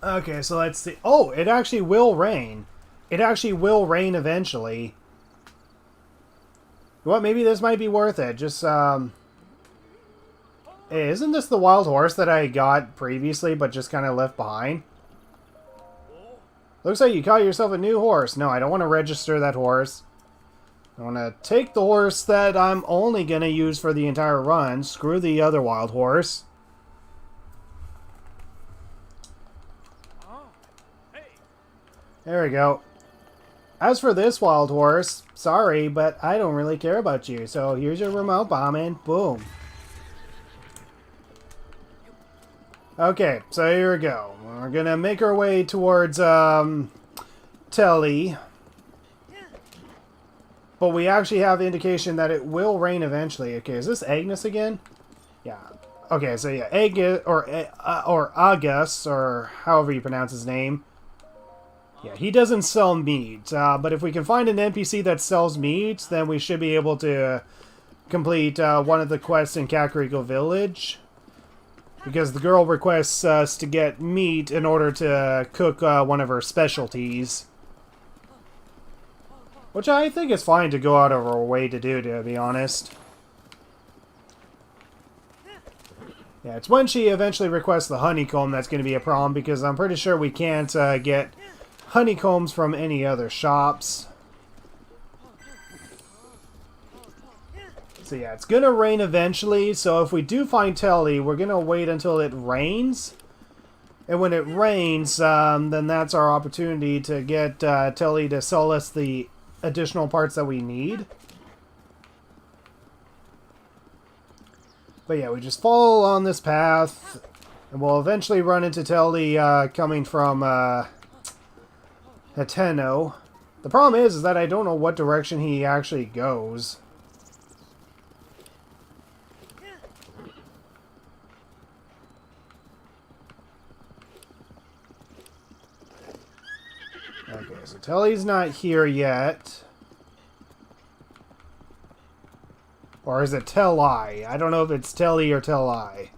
Okay, so let's see. Oh, it actually will rain. It actually will rain eventually. What? Maybe this might be worth it. Just, hey, isn't this the wild horse that I got previously, but just kind of left behind? Looks like you caught yourself a new horse. No, I don't want to register that horse. I want to take the horse that I'm only going to use for the entire run. Screw the other wild horse. There we go. As for this wild horse, sorry, but I don't really care about you. So here's your remote bombing. Boom. Okay, so here we go. We're gonna make our way towards Telly. But we actually have indication that it will rain eventually. Okay, is this Agnes again? Yeah. Okay, so yeah, Agus or Agus, or however you pronounce his name. Yeah, he doesn't sell meat, but if we can find an NPC that sells meat, then we should be able to complete one of the quests in Kakariko Village. Because the girl requests us to get meat in order to cook one of her specialties. Which I think is fine to go out of our way to do, to be honest. Yeah, it's when she eventually requests the honeycomb that's going to be a problem, because I'm pretty sure we can't get honeycombs from any other shops. So yeah, it's gonna rain eventually, so if we do find Telly, we're gonna wait until it rains. And when it rains, then that's our opportunity to get Telly to sell us the additional parts that we need. But yeah, we just follow along this path, and we'll eventually run into Telly coming from Hateno. The problem is that I don't know what direction he actually goes. Okay, so Telly's not here yet. Or is it Telly? I don't know if it's Telly or Telly.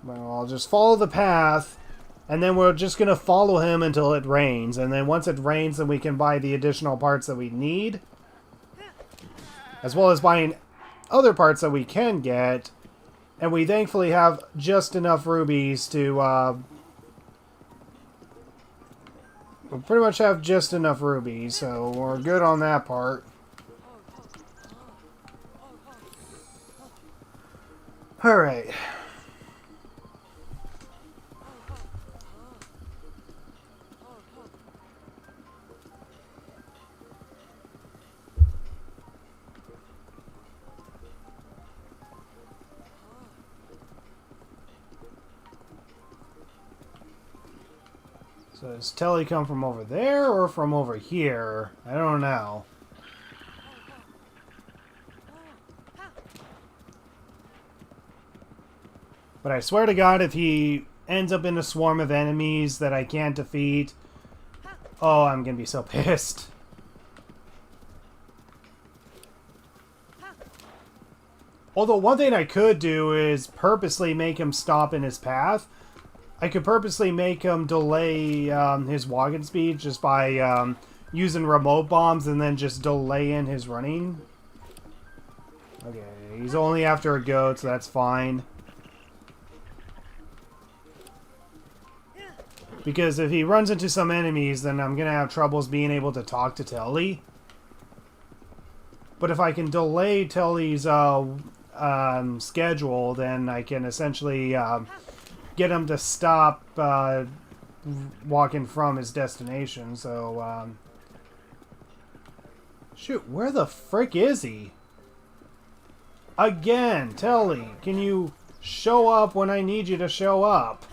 Well, I'll just follow the path. And then we're just going to follow him until it rains. And then once it rains, then we can buy the additional parts that we need. as well as buying other parts that we can get. And we thankfully have just enough rubies to... we pretty much have just enough rubies, so we're good on that part. Alright. So does Telly come from over there or from over here? I don't know. But I swear to God, if he ends up in a swarm of enemies that I can't defeat, oh, I'm gonna be so pissed. Although one thing I could do is purposely make him stop in his path. I could purposely make him delay his walking speed just by using remote bombs and then just delaying his running. Okay, he's only after a goat, so that's fine. Because if he runs into some enemies, then I'm going to have troubles being able to talk to Telly. But if I can delay Telly's schedule, then I can essentially... get him to stop walking from his destination, so, shoot, where the frick is he? Again, Telly, can you show up when I need you to show up?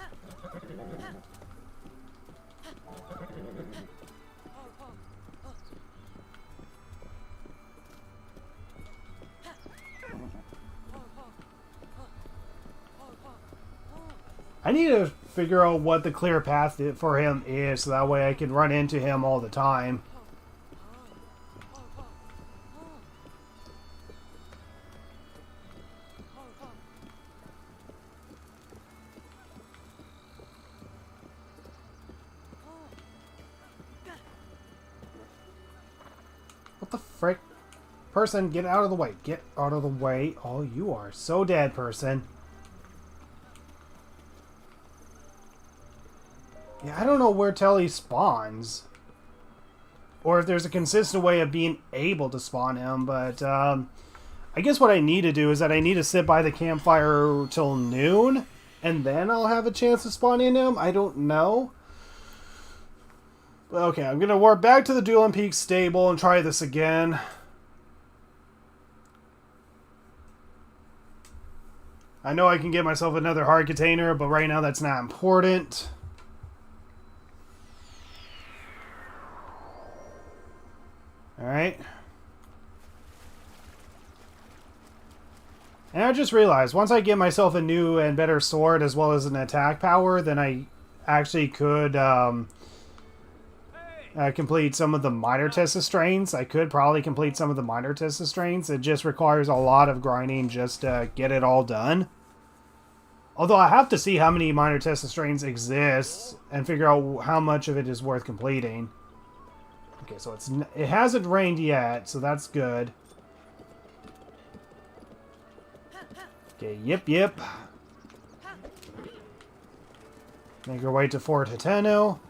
I need to figure out what the clear path for him is, so that way I can run into him all the time. What the frick? Person, get out of the way. Get out of the way. Oh, you are so dead, person. Yeah, I don't know where Telly spawns. Or if there's a consistent way of being able to spawn him, but I guess what I need to do is that I need to sit by the campfire till noon, and then I'll have a chance to spawn in him? I don't know. Okay, I'm going to warp back to the Dueling Peak stable and try this again. I know I can get myself another hard container, but right now that's not important. Alright. And I just realized, once I get myself a new and better sword as well as an attack power, then I actually could complete some of the minor testosterons. I could probably complete some of the minor testosterons. It just requires a lot of grinding just to get it all done. Although I have to see how many minor testosterons exist and figure out how much of it is worth completing. Okay, so it hasn't rained yet, so that's good. Okay, yep. Make our way to Fort Hateno.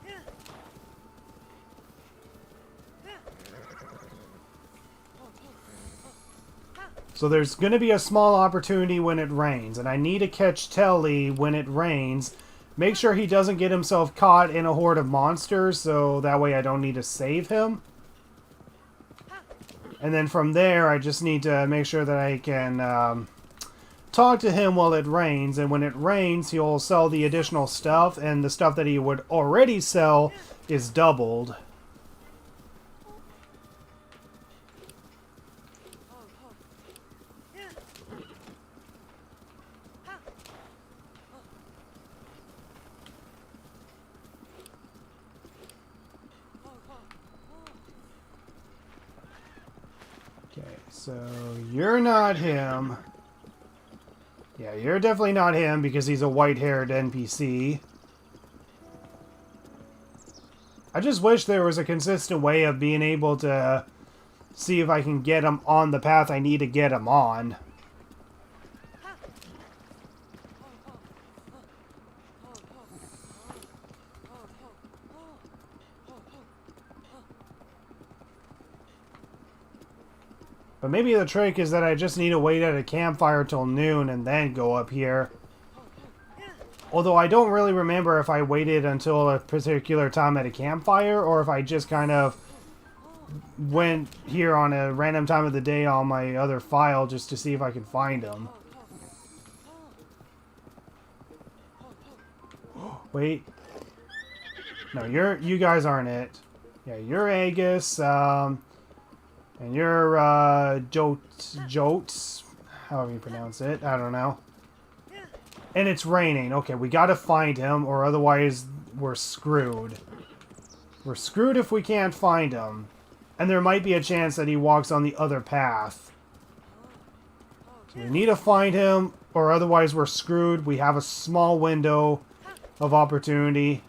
So there's going to be a small opportunity when it rains, and I need to catch Telly when it rains. Make sure he doesn't get himself caught in a horde of monsters, so that way I don't need to save him. And then from there, I just need to make sure that I can talk to him while it rains, and when it rains, he'll sell the additional stuff, and the stuff that he would already sell is doubled. So, you're not him. Yeah, you're definitely not him because he's a white-haired NPC. I just wish there was a consistent way of being able to see if I can get him on the path I need to get him on. But maybe the trick is that I just need to wait at a campfire till noon and then go up here. Although I don't really remember if I waited until a particular time at a campfire or if I just kind of went here on a random time of the day on my other file just to see if I can find him. Wait. No, you guys aren't it. Yeah, you're Agus, and you're Jotes, however you pronounce it. I don't know. And it's raining. Okay, we gotta find him, or otherwise we're screwed. We're screwed if we can't find him. And there might be a chance that he walks on the other path. So we need to find him, or otherwise we're screwed. We have a small window of opportunity.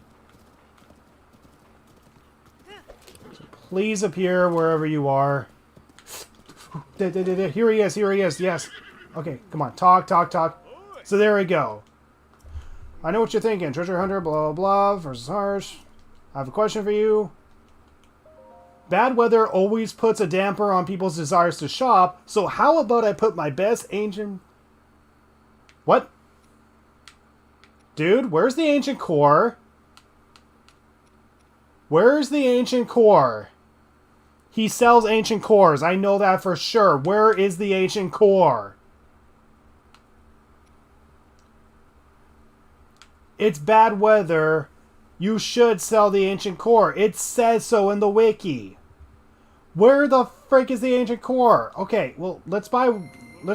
So please appear wherever you are. Here he is, yes. Okay, come on, talk. So there we go. I know what you're thinking. Treasure hunter, blah, blah, blah, versus harsh. I have a question for you. Bad weather always puts a damper on people's desires to shop, so how about I put my best ancient... What? Dude, where's the ancient core? Where's the ancient core? He sells ancient cores. I know that for sure. Where is the ancient core? It's bad weather. You should sell the ancient core. It says so in the wiki. Where the frick is the ancient core? Okay, well, let's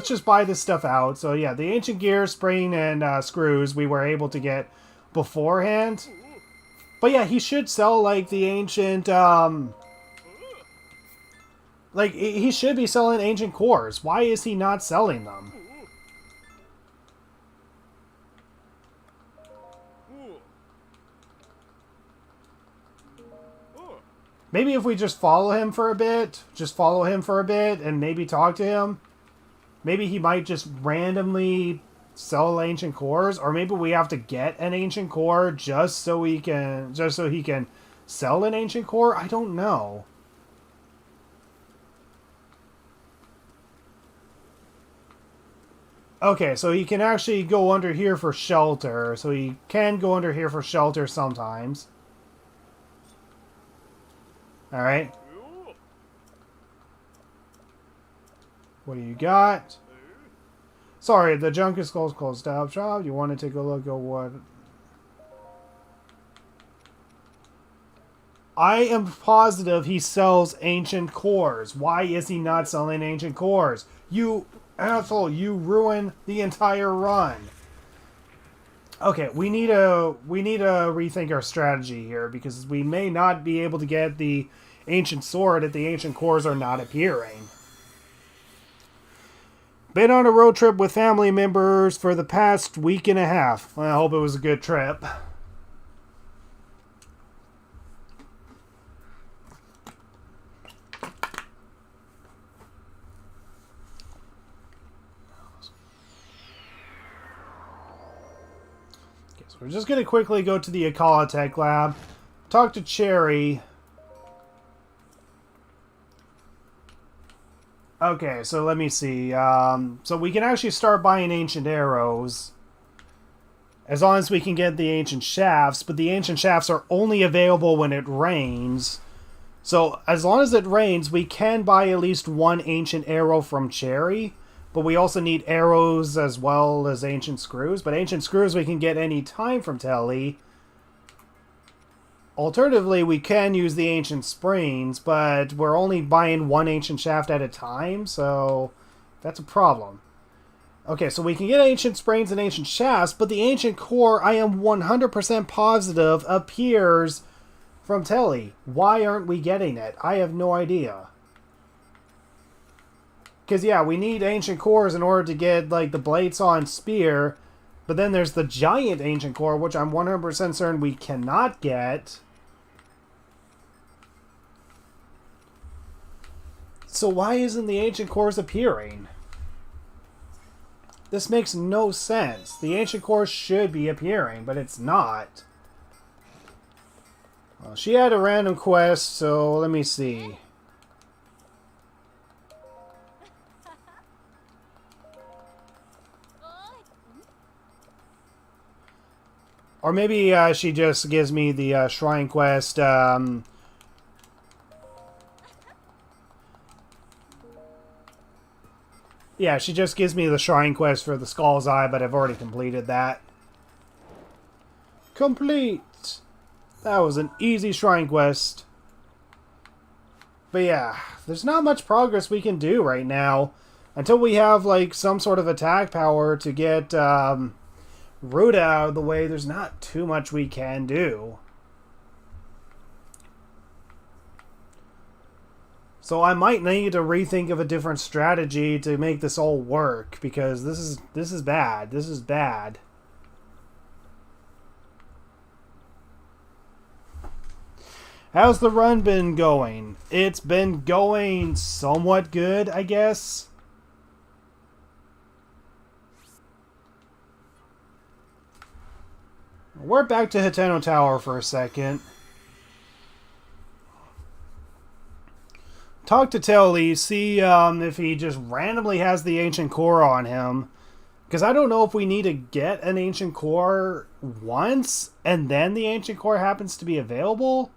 just buy this stuff out. So yeah, the ancient gear, spring, and screws we were able to get beforehand. But yeah, he should sell like the ancient, like he should be selling ancient cores. Why is he not selling them? Maybe if we just follow him for a bit, and maybe talk to him, maybe he might just randomly sell ancient cores, or maybe we have to get an ancient core just so he can sell an ancient core. I don't know. Okay, so he can actually go under here for shelter. So he can go under here for shelter sometimes. Alright. What do you got? Sorry, the junk is closed up shop. You want to take a look at what... I am positive he sells ancient cores. Why is he not selling ancient cores? You asshole, you ruin the entire run. Okay, we need to rethink our strategy here, because we may not be able to get the ancient sword if the ancient cores are not appearing. Been on a road trip with family members for the past week and a half. Well, I hope it was a good trip. We're just going to quickly go to the Akala Tech Lab, talk to Cherry. Okay, so let me see. So we can actually start buying ancient arrows, as long as we can get the ancient shafts, but the ancient shafts are only available when it rains. So as long as it rains, we can buy at least one ancient arrow from Cherry. But we also need arrows as well as ancient screws. But ancient screws we can get any time from Telly. Alternatively, we can use the ancient springs, but we're only buying one ancient shaft at a time, so that's a problem. Okay, so we can get ancient springs and ancient shafts, but the ancient core, I am 100% positive, appears from Telly. Why aren't we getting it? I have no idea. Because, yeah, we need ancient cores in order to get, like, the blades on spear. But then there's the giant ancient core, which I'm 100% certain we cannot get. So why isn't the ancient cores appearing? This makes no sense. The ancient cores should be appearing, but it's not. Well, she had a random quest, so let me see. Or maybe she just gives me the shrine quest. Yeah, she just gives me the shrine quest for the Skull's Eye, but I've already completed that. Complete! That was an easy shrine quest. But yeah, there's not much progress we can do right now. Until we have, like, some sort of attack power to get Ruda out of the way, there's not too much we can do. So I might need to rethink of a different strategy to make this all work, because this is bad. This is bad. How's the run been going? It's been going somewhat good, I guess. We're back to Hiteno Tower for a second. Talk to Telly, see if he just randomly has the Ancient Core on him. Because I don't know if we need to get an Ancient Core once, and then the Ancient Core happens to be available.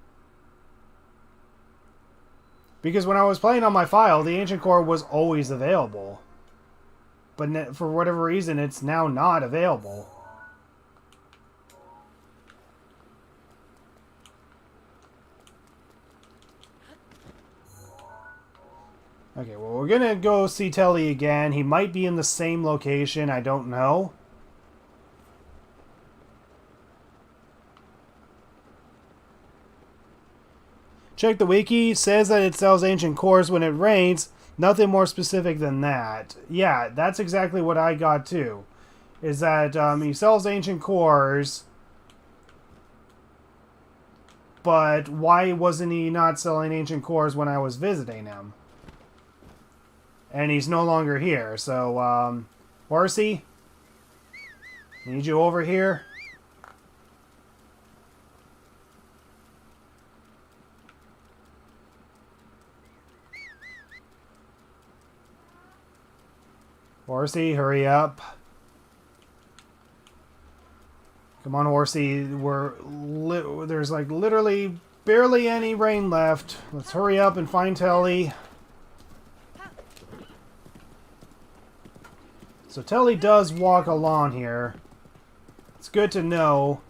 Because when I was playing on my file, the Ancient Core was always available. But for whatever reason, it's now not available. Okay, well, we're gonna go see Telly again. He might be in the same location, I don't know. Check the wiki, says that it sells ancient cores when it rains. Nothing more specific than that. Yeah, that's exactly what I got too. Is that he sells ancient cores, but why wasn't he not selling ancient cores when I was visiting him? And he's no longer here, so, Horsey? Need you over here? Horsey, hurry up. Come on, Horsey. There's like literally barely any rain left. Let's hurry up and find Telly. So Telly does walk along here. It's good to know.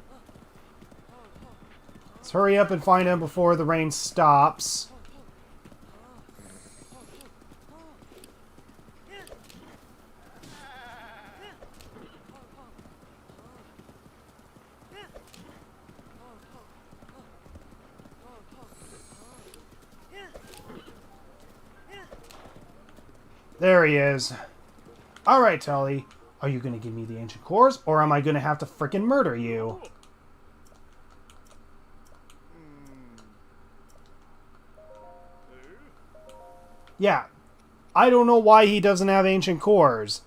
Let's hurry up and find him before the rain stops. There he is. Alright, Telly. Are you going to give me the ancient cores, or am I going to have to frickin' murder you? Yeah. I don't know why he doesn't have ancient cores.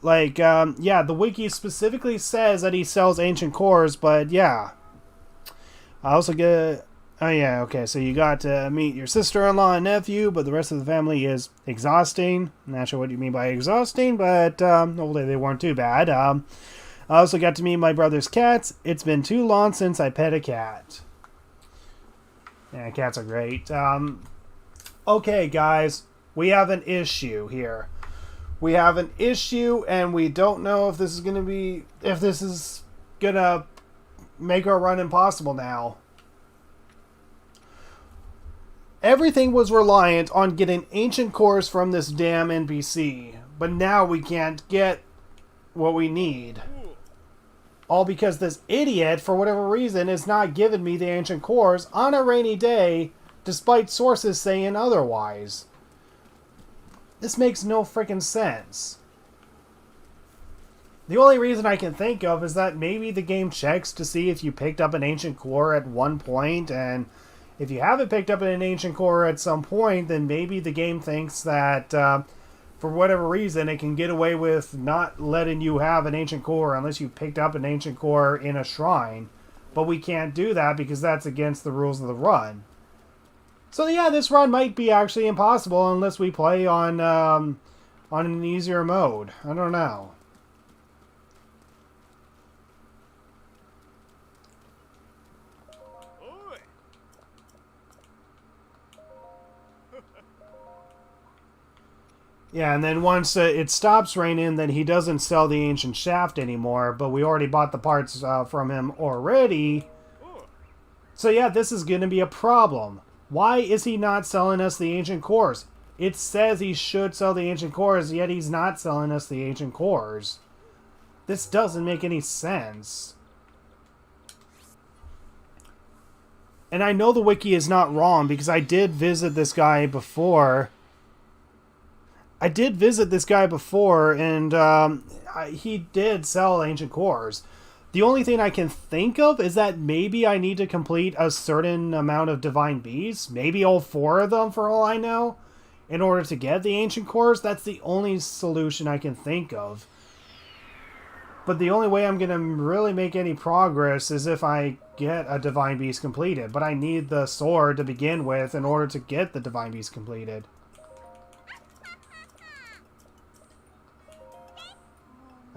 Like, yeah, the wiki specifically says that he sells ancient cores, but yeah. I also get... Oh yeah, okay, so you got to meet your sister-in-law and nephew, but the rest of the family is exhausting. Not sure what you mean by exhausting, but hopefully they weren't too bad. I also got to meet my brother's cats. It's been too long since I pet a cat. Yeah, cats are great. Okay, guys, we have an issue here. We have an issue, and we don't know if this is gonna make our run impossible now. Everything was reliant on getting ancient cores from this damn NPC, but now we can't get what we need. All because this idiot, for whatever reason, is not giving me the ancient cores on a rainy day, despite sources saying otherwise. This makes no freaking sense. The only reason I can think of is that maybe the game checks to see if you picked up an ancient core at one point, and If you haven't picked up an ancient core at some point, then maybe the game thinks that for whatever reason it can get away with not letting you have an ancient core unless you picked up an ancient core in a shrine. But we can't do that because that's against the rules of the run. So yeah, this run might be actually impossible unless we play on an easier mode. I don't know. Yeah, and then once it stops raining, then he doesn't sell the ancient shaft anymore, but we already bought the parts from him already. So yeah, this is going to be a problem. Why is he not selling us the ancient cores? It says he should sell the ancient cores, yet he's not selling us the ancient cores. This doesn't make any sense. And I know the wiki is not wrong because I did visit this guy before. And he did sell ancient cores. The only thing I can think of is that maybe I need to complete a certain amount of divine beasts, maybe all 4 of them for all I know, in order to get the ancient cores. That's the only solution I can think of. But the only way I'm going to really make any progress is if I get a divine beast completed. But I need the sword to begin with in order to get the divine beast completed.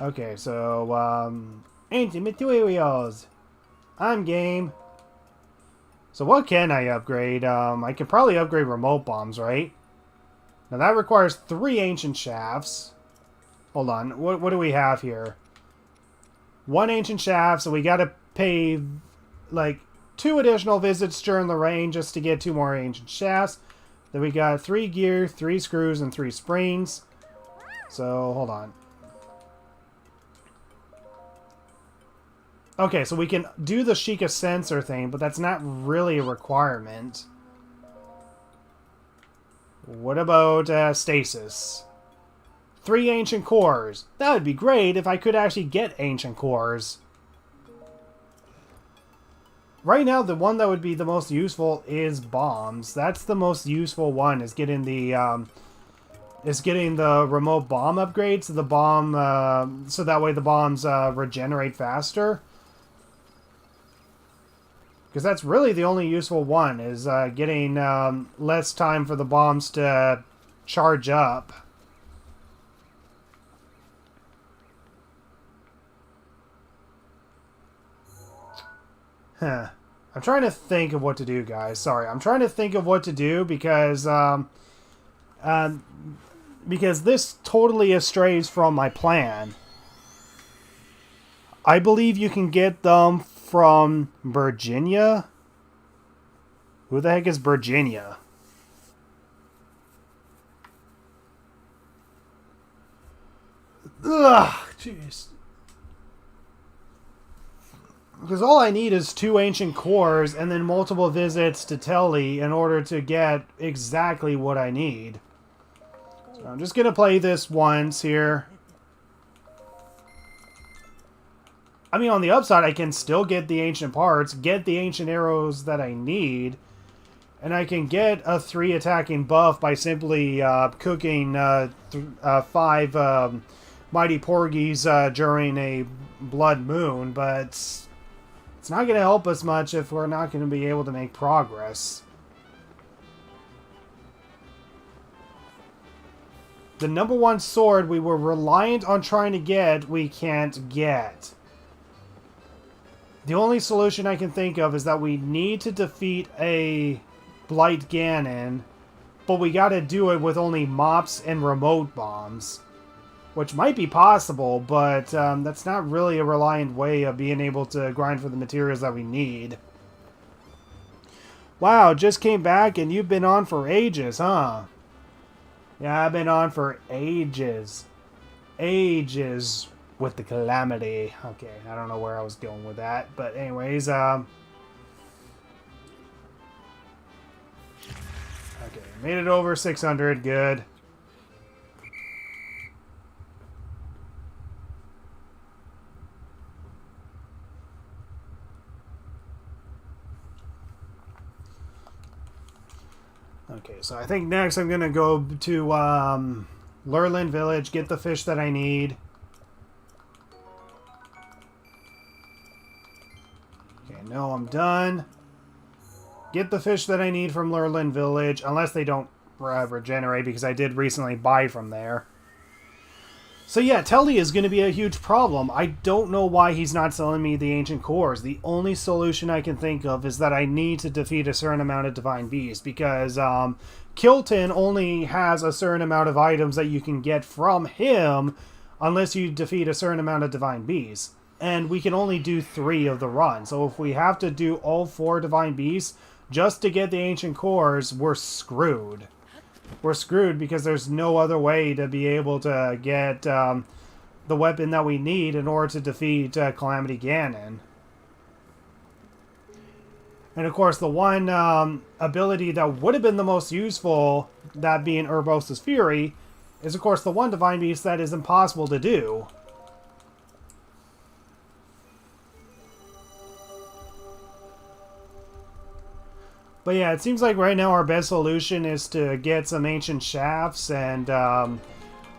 Okay, so, ancient materials. I'm game. So what can I upgrade? I can probably upgrade remote bombs, right? Now that requires 3 ancient shafts. Hold on, what do we have here? 1 ancient shaft, so we gotta pay, like, 2 additional visits during the rain just to get 2 more ancient shafts. Then we got 3 gear, 3 screws, and 3 springs. So, hold on. Okay, so we can do the Sheikah sensor thing, but that's not really a requirement. What about stasis? 3 ancient cores. That would be great if I could actually get ancient cores. Right now, the one that would be the most useful is bombs. That's the most useful one, is getting the remote bomb upgrade, so the bomb, so that way the bombs regenerate faster. Because that's really the only useful one, is getting less time for the bombs to charge up. Huh. I'm trying to think of what to do, guys. Sorry, I'm trying to think of what to do because this totally estrays from my plan. I believe you can get them from Virginia. Who the heck is Virginia? Ugh, jeez. Because all I need is 2 ancient cores and then multiple visits to Telly in order to get exactly what I need. So I'm just going to play this once here. I mean, on the upside, I can still get the ancient parts, get the ancient arrows that I need, and I can get a 3 attacking buff by simply cooking 5 mighty porgies during a blood moon, but it's not going to help us much if we're not going to be able to make progress. The number 1 sword we were reliant on trying to get, we can't get. The only solution I can think of is that we need to defeat a Blight Ganon, but we gotta do it with only mops and remote bombs. Which might be possible, but that's not really a reliant way of being able to grind for the materials that we need. Wow, just came back and you've been on for ages, huh? Yeah, I've been on for ages. Ages with the calamity. Okay, I don't know where I was going with that, but anyways, okay, made it over 600, good. So I think next I'm going to go to Lurland Village, get the fish that I need. Okay, no, I'm done. Get the fish that I need from Lurland Village, unless they don't regenerate, because I did recently buy from there. So yeah, Telly is going to be a huge problem. I don't know why he's not selling me the ancient cores. The only solution I can think of is that I need to defeat a certain amount of divine beasts, because Kilton only has a certain amount of items that you can get from him unless you defeat a certain amount of divine beasts. And we can only do 3 of the run. So if we have to do all 4 divine beasts just to get the ancient cores, we're screwed. We're screwed because there's no other way to be able to get the weapon that we need in order to defeat Calamity Ganon. And of course, the one ability that would have been the most useful, that being Urbosa's Fury, is of course the one divine beast that is impossible to do. But yeah, it seems like right now our best solution is to get some ancient shafts and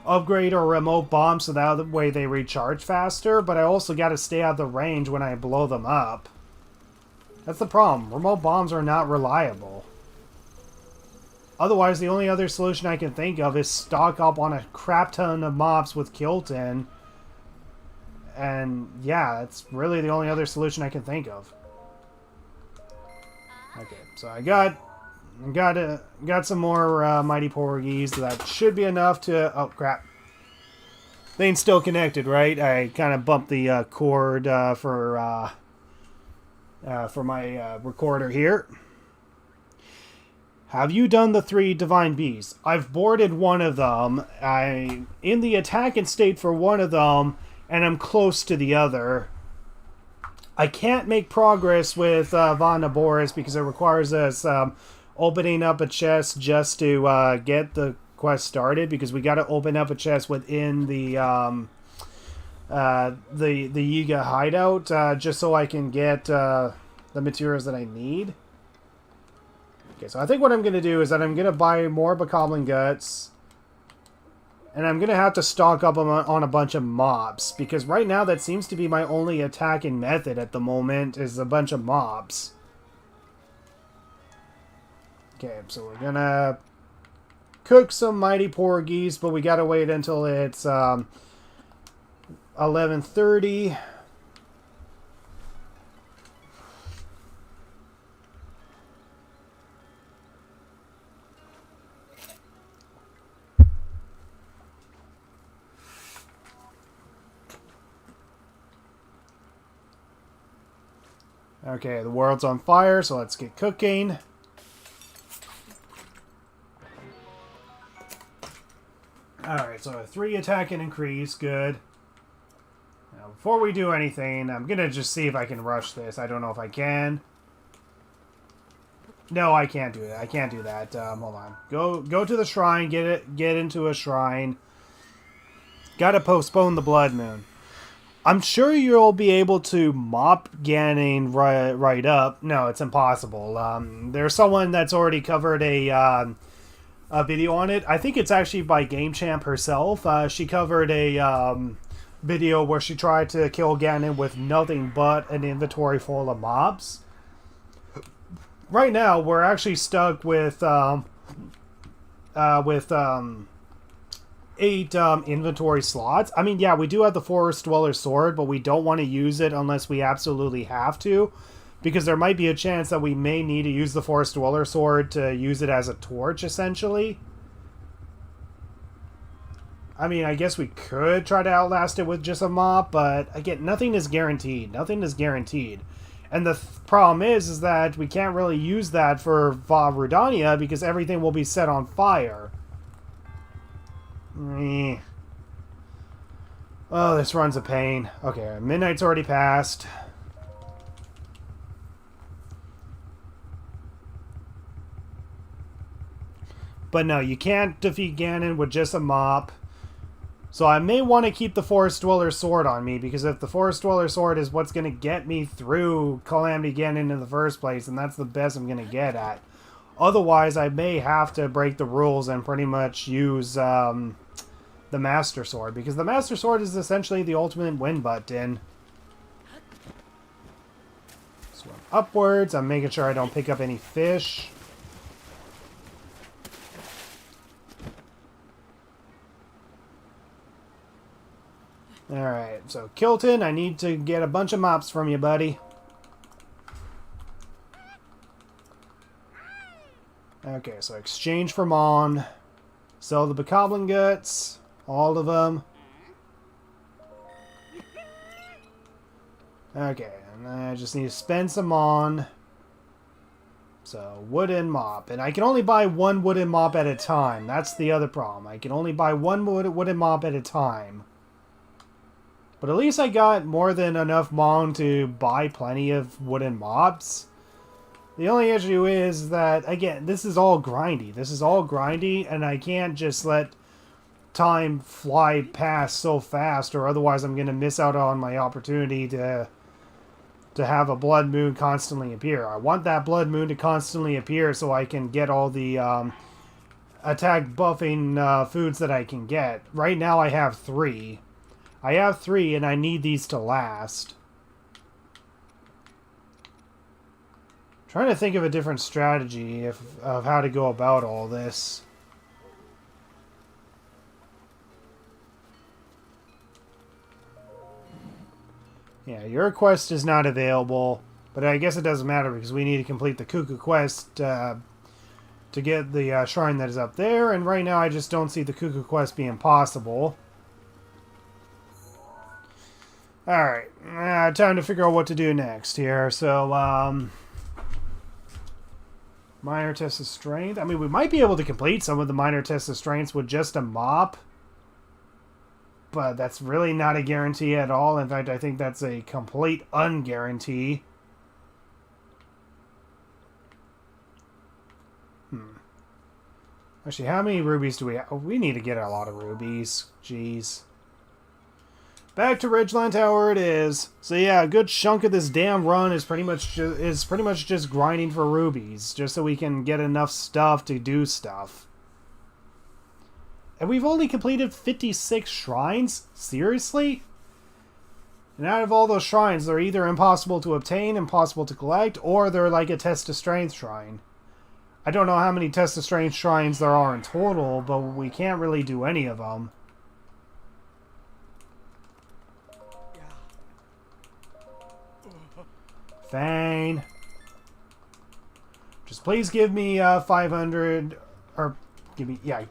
upgrade our remote bombs so that way they recharge faster. But I also got to stay out of the range when I blow them up. That's the problem. Remote bombs are not reliable. Otherwise, the only other solution I can think of is stock up on a crap ton of mobs with Kilton. And yeah, that's really the only other solution I can think of. Okay, so I got some more Mighty Porgies. That should be enough to... Oh, crap. Thing's still connected, right? I kind of bumped the cord for my recorder here. Have you done the 3 Divine Beasts? I've boarded one of them. I'm in the attacking state for one of them, and I'm close to the other. I can't make progress with Vah Naboris because it requires us opening up a chest just to get the quest started, because we got to open up a chest within the Yiga hideout just so I can get the materials that I need. Okay, so I think what I'm going to do is that I'm going to buy more Bokoblin Guts. And I'm going to have to stock up on a bunch of mobs, because right now that seems to be my only attacking method at the moment, is a bunch of mobs. Okay, so we're going to cook some Mighty Porgies, but we got to wait until it's 11:30. Okay, the world's on fire, so let's get cooking. Alright, so a 3 attack and increase, good. Now, before we do anything, I'm gonna just see if I can rush this. I don't know if I can. No, I can't do it. I can't do that. Hold on. Go to the shrine, get into a shrine. Gotta postpone the Blood Moon. I'm sure you'll be able to mop Ganon right up. No, it's impossible. There's someone that's already covered a video on it. I think it's actually by Game Champ herself. She covered a video where she tried to kill Ganon with nothing but an inventory full of mobs. Right now, we're actually stuck with 8 inventory slots. I mean, yeah, we do have the Forest Dweller Sword, but we don't want to use it unless we absolutely have to, because there might be a chance that we may need to use the Forest Dweller Sword to use it as a torch, essentially. I mean, I guess we could try to outlast it with just a mop, but again, nothing is guaranteed. Nothing is guaranteed. And the problem is that we can't really use that for Vah Rudania because everything will be set on fire. Oh, this run's a pain. Okay, midnight's already passed. But no, you can't defeat Ganon with just a mop. So I may want to keep the Forest Dweller Sword on me, because if the Forest Dweller Sword is what's going to get me through Calamity Ganon in the first place, and that's the best I'm going to get at. Otherwise, I may have to break the rules and pretty much use the Master Sword, because the Master Sword is essentially the ultimate win button. Swim upwards. I'm making sure I don't pick up any fish. Alright, so Kilton, I need to get a bunch of mops from you, buddy. Okay, so exchange for Mon. Sell the Bokoblin guts. All of them. Okay, and then I just need to spend some Mon. So, wooden mop. And I can only buy one wooden mop at a time. That's the other problem. I can only buy one wooden mop at a time. But at least I got more than enough Mon to buy plenty of wooden mops. The only issue is that, again, this is all grindy. This is all grindy, and I can't just let time fly past so fast, or otherwise I'm going to miss out on my opportunity to have a blood moon constantly appear. I want that blood moon to constantly appear so I can get all the attack buffing foods that I can get. Right now I have 3. I have 3, and I need these to last. Trying to think of a different strategy of how to go about all this. Yeah, your quest is not available, but I guess it doesn't matter because we need to complete the Cuckoo quest to get the shrine that is up there, and right now I just don't see the Cuckoo quest being possible. Alright, time to figure out what to do next here. So, minor test of strength. I mean, we might be able to complete some of the minor tests of strengths with just a mop. But that's really not a guarantee at all. In fact, I think that's a complete unguarantee. Actually, how many rubies do we have? Oh, we need to get a lot of rubies. Jeez. Back to Ridgeland Tower it is. So yeah, a good chunk of this damn run is pretty much just grinding for rubies, just so we can get enough stuff to do stuff. And we've only completed 56 shrines? Seriously? And out of all those shrines, they're either impossible to obtain, impossible to collect, or they're like a test of strength shrine. I don't know how many test of strength shrines there are in total, but we can't really do any of them. Fine. Just please give me 500, or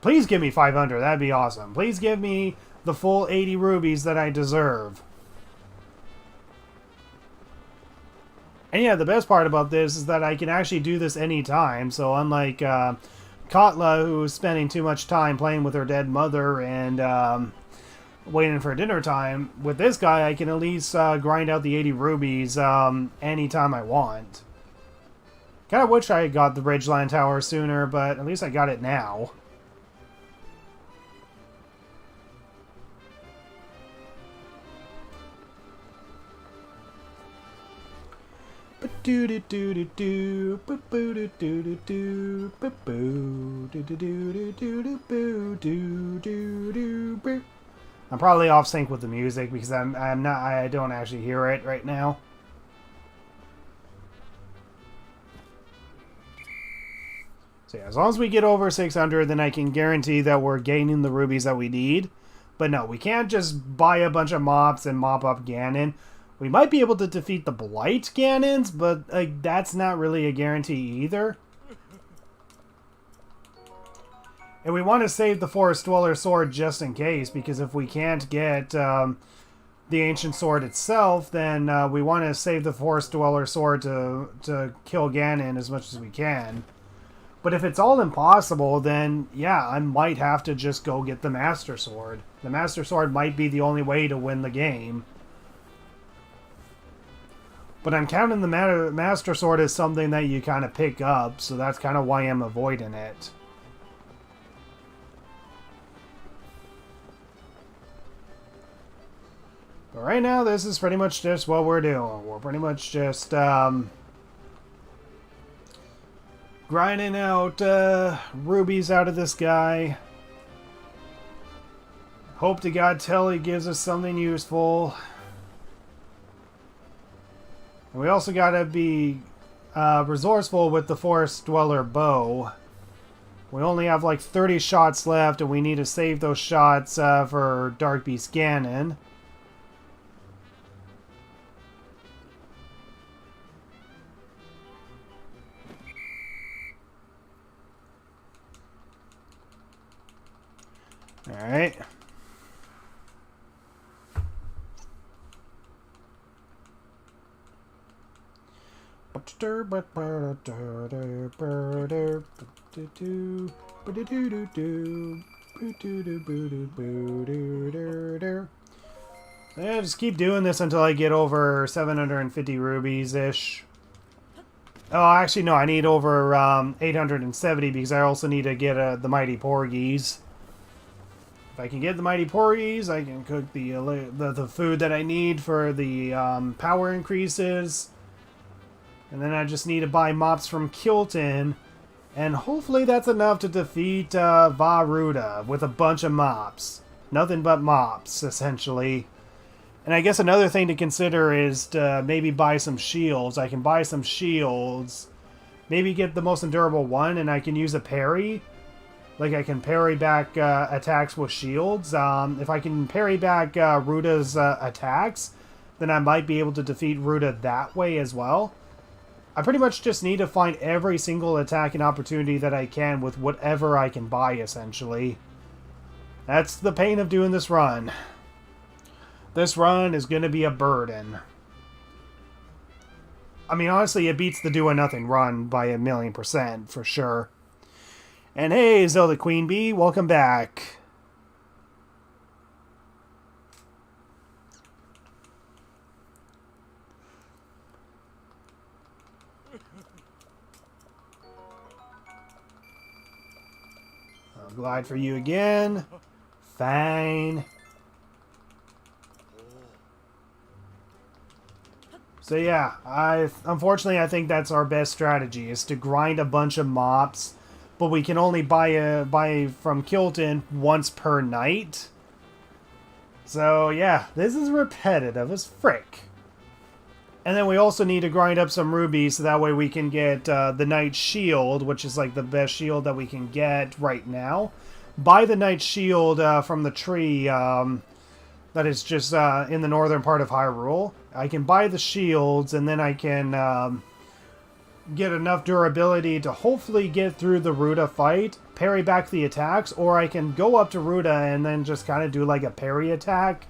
please give me 500. That'd be awesome. Please give me the full 80 rubies that I deserve. And yeah, the best part about this is that I can actually do this anytime. So unlike Katla, who's spending too much time playing with her dead mother and waiting for dinner time, with this guy I can at least grind out the 80 rubies anytime I want. Kinda wish I had got the Ridgeland Tower sooner, but at least I got it now. I'm probably off sync with the music because I don't actually hear it right now. So yeah, as long as we get over 600, then I can guarantee that we're gaining the rubies that we need. But no, we can't just buy a bunch of mops and mop up Ganon. We might be able to defeat the Blight Ganons, but that's not really a guarantee either. And we want to save the Forest Dweller Sword just in case, because if we can't get the Ancient Sword itself, then we want to save the Forest Dweller Sword to kill Ganon as much as we can. But if it's all impossible, then yeah, I might have to just go get the Master Sword. The Master Sword might be the only way to win the game. But I'm counting the Master Sword as something that you kind of pick up, so that's kind of why I'm avoiding it. But right now, this is pretty much just what we're doing. We're pretty much just grinding out rubies out of this guy. Hope to God Telly gives us something useful. And we also gotta be resourceful with the Forest Dweller bow. We only have like 30 shots left, and we need to save those shots for Dark Beast Ganon. Alright. Yeah, just keep doing this until I get over 750 rubies-ish. Oh, actually, no, I need over 870 because I also need to get the Mighty Porgies. If I can get the Mighty Porgies, I can cook the food that I need for the power increases. And then I just need to buy mops from Kilton. And hopefully that's enough to defeat Vah Rudania with a bunch of mops. Nothing but mops, essentially. And I guess another thing to consider is to maybe buy some shields. I can buy some shields. Maybe get the most endurable one, and I can use a parry. Like, I can parry back attacks with shields. If I can parry back Rudania's attacks, then I might be able to defeat Rudania that way as well. I pretty much just need to find every single attack and opportunity that I can with whatever I can buy, essentially. That's the pain of doing this run. This run is going to be a burden. I mean, honestly, it beats the do-a-nothing run by 1,000,000%, for sure. And hey, Zelda Queen Bee, welcome back. I'll glide for you again. Fine. So yeah, unfortunately I think that's our best strategy, is to grind a bunch of mops, but we can only buy from Kilton once per night. So yeah, this is repetitive as frick. And then we also need to grind up some rubies so that way we can get the Knight Shield, which is like the best shield that we can get right now. Buy the Knight Shield from the tree that is just in the northern part of Hyrule. I can buy the shields, and then I can get enough durability to hopefully get through the Rudania fight, parry back the attacks, or I can go up to Rudania and then just kind of do like a parry attack,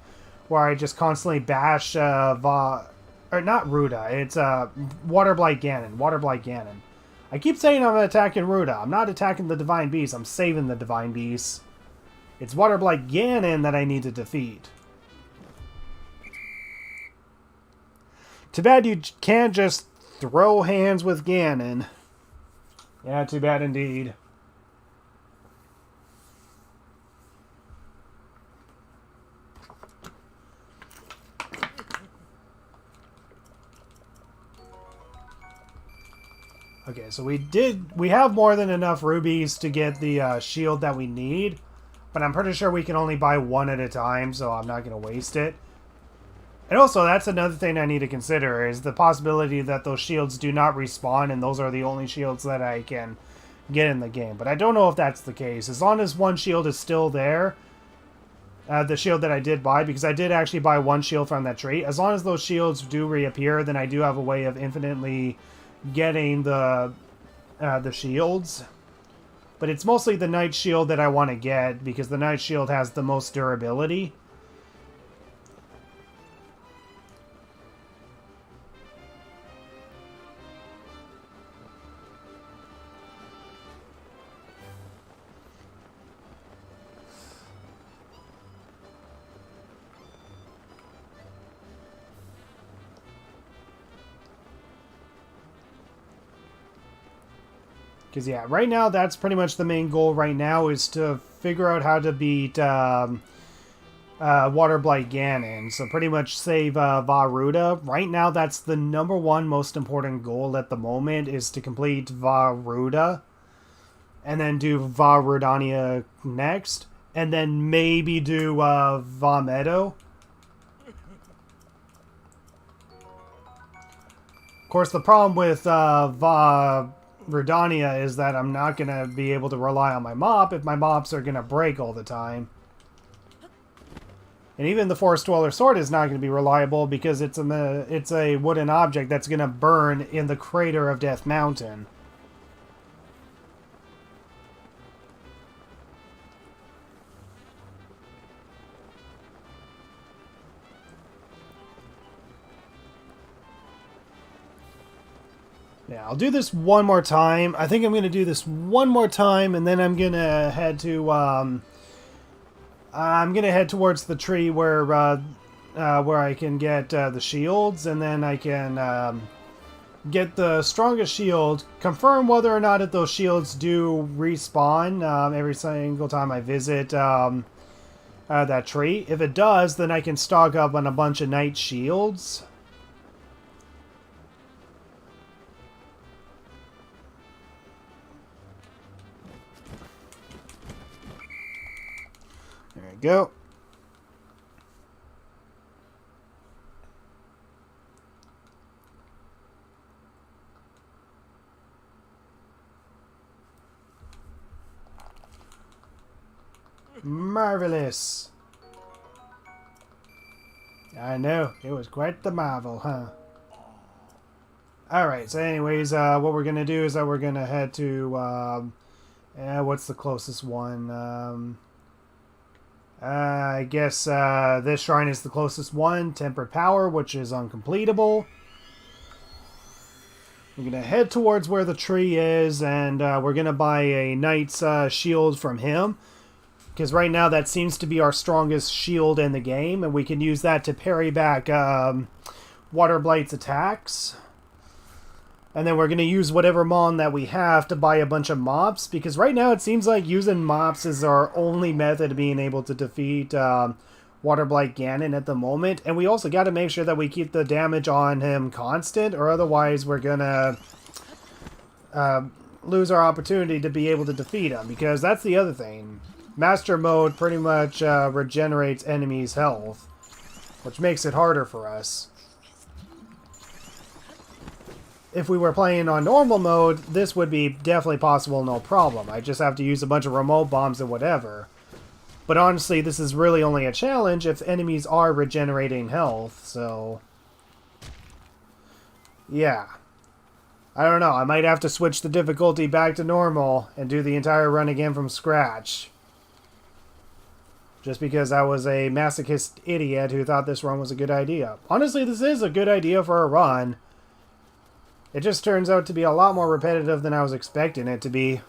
where I just constantly bash or not Rudania, it's Water Blight Ganon. Water Blight Ganon. I keep saying I'm attacking Rudania. I'm not attacking the Divine Beast, I'm saving the Divine Beast. It's Water Blight Ganon that I need to defeat. Too bad you can't just throw hands with Ganon. Yeah, too bad indeed. Okay, so we have more than enough rubies to get the shield that we need, but I'm pretty sure we can only buy one at a time, so I'm not going to waste it. And also, that's another thing I need to consider, is the possibility that those shields do not respawn, and those are the only shields that I can get in the game. But I don't know if that's the case. As long as one shield is still there, the shield that I did buy, because I did actually buy one shield from that tree, as long as those shields do reappear, then I do have a way of infinitely getting the shields. But it's mostly the Knight Shield that I want to get, because the Knight Shield has the most durability. Because, yeah, right now, that's pretty much the main goal right now, is to figure out how to beat Water Blight Ganon. So pretty much save Vah Ruda. Right now, that's the number one most important goal at the moment, is to complete Vah Ruda. And then do Vah Rudania next. And then maybe do Vah Meadow. Of course, the problem with Vah Rudania is that I'm not going to be able to rely on my mop if my mops are going to break all the time. And even the Forest Dweller Sword is not going to be reliable because it's a wooden object that's going to burn in the crater of Death Mountain. Yeah, I'll do this one more time. I think I'm going to do this one more time, and then I'm going to head to towards the tree where I can get the shields, and then I can get the strongest shield, confirm whether or not those shields do respawn every single time I visit that tree. If it does, then I can stock up on a bunch of knight shields. There we go. Marvelous. I know, it was quite the marvel, huh? Alright, so anyways, what we're going to do is that we're going to head to, what's the closest one? I guess this shrine is the closest one, Tempered Power, which is uncompletable. We're going to head towards where the tree is, and we're going to buy a knight's shield from him. Because right now that seems to be our strongest shield in the game, and we can use that to parry back Water Blight's attacks. And then we're going to use whatever mon that we have to buy a bunch of mops, because right now it seems like using mops is our only method of being able to defeat Water Blight Ganon at the moment. And we also got to make sure that we keep the damage on him constant, or otherwise we're going to lose our opportunity to be able to defeat him, because that's the other thing. Master Mode pretty much regenerates enemies' health, which makes it harder for us. If we were playing on normal mode, this would be definitely possible, no problem. I just have to use a bunch of remote bombs and whatever. But honestly, this is really only a challenge if enemies are regenerating health, so... yeah. I don't know, I might have to switch the difficulty back to normal and do the entire run again from scratch. Just because I was a masochist idiot who thought this run was a good idea. Honestly, this is a good idea for a run. It just turns out to be a lot more repetitive than I was expecting it to be.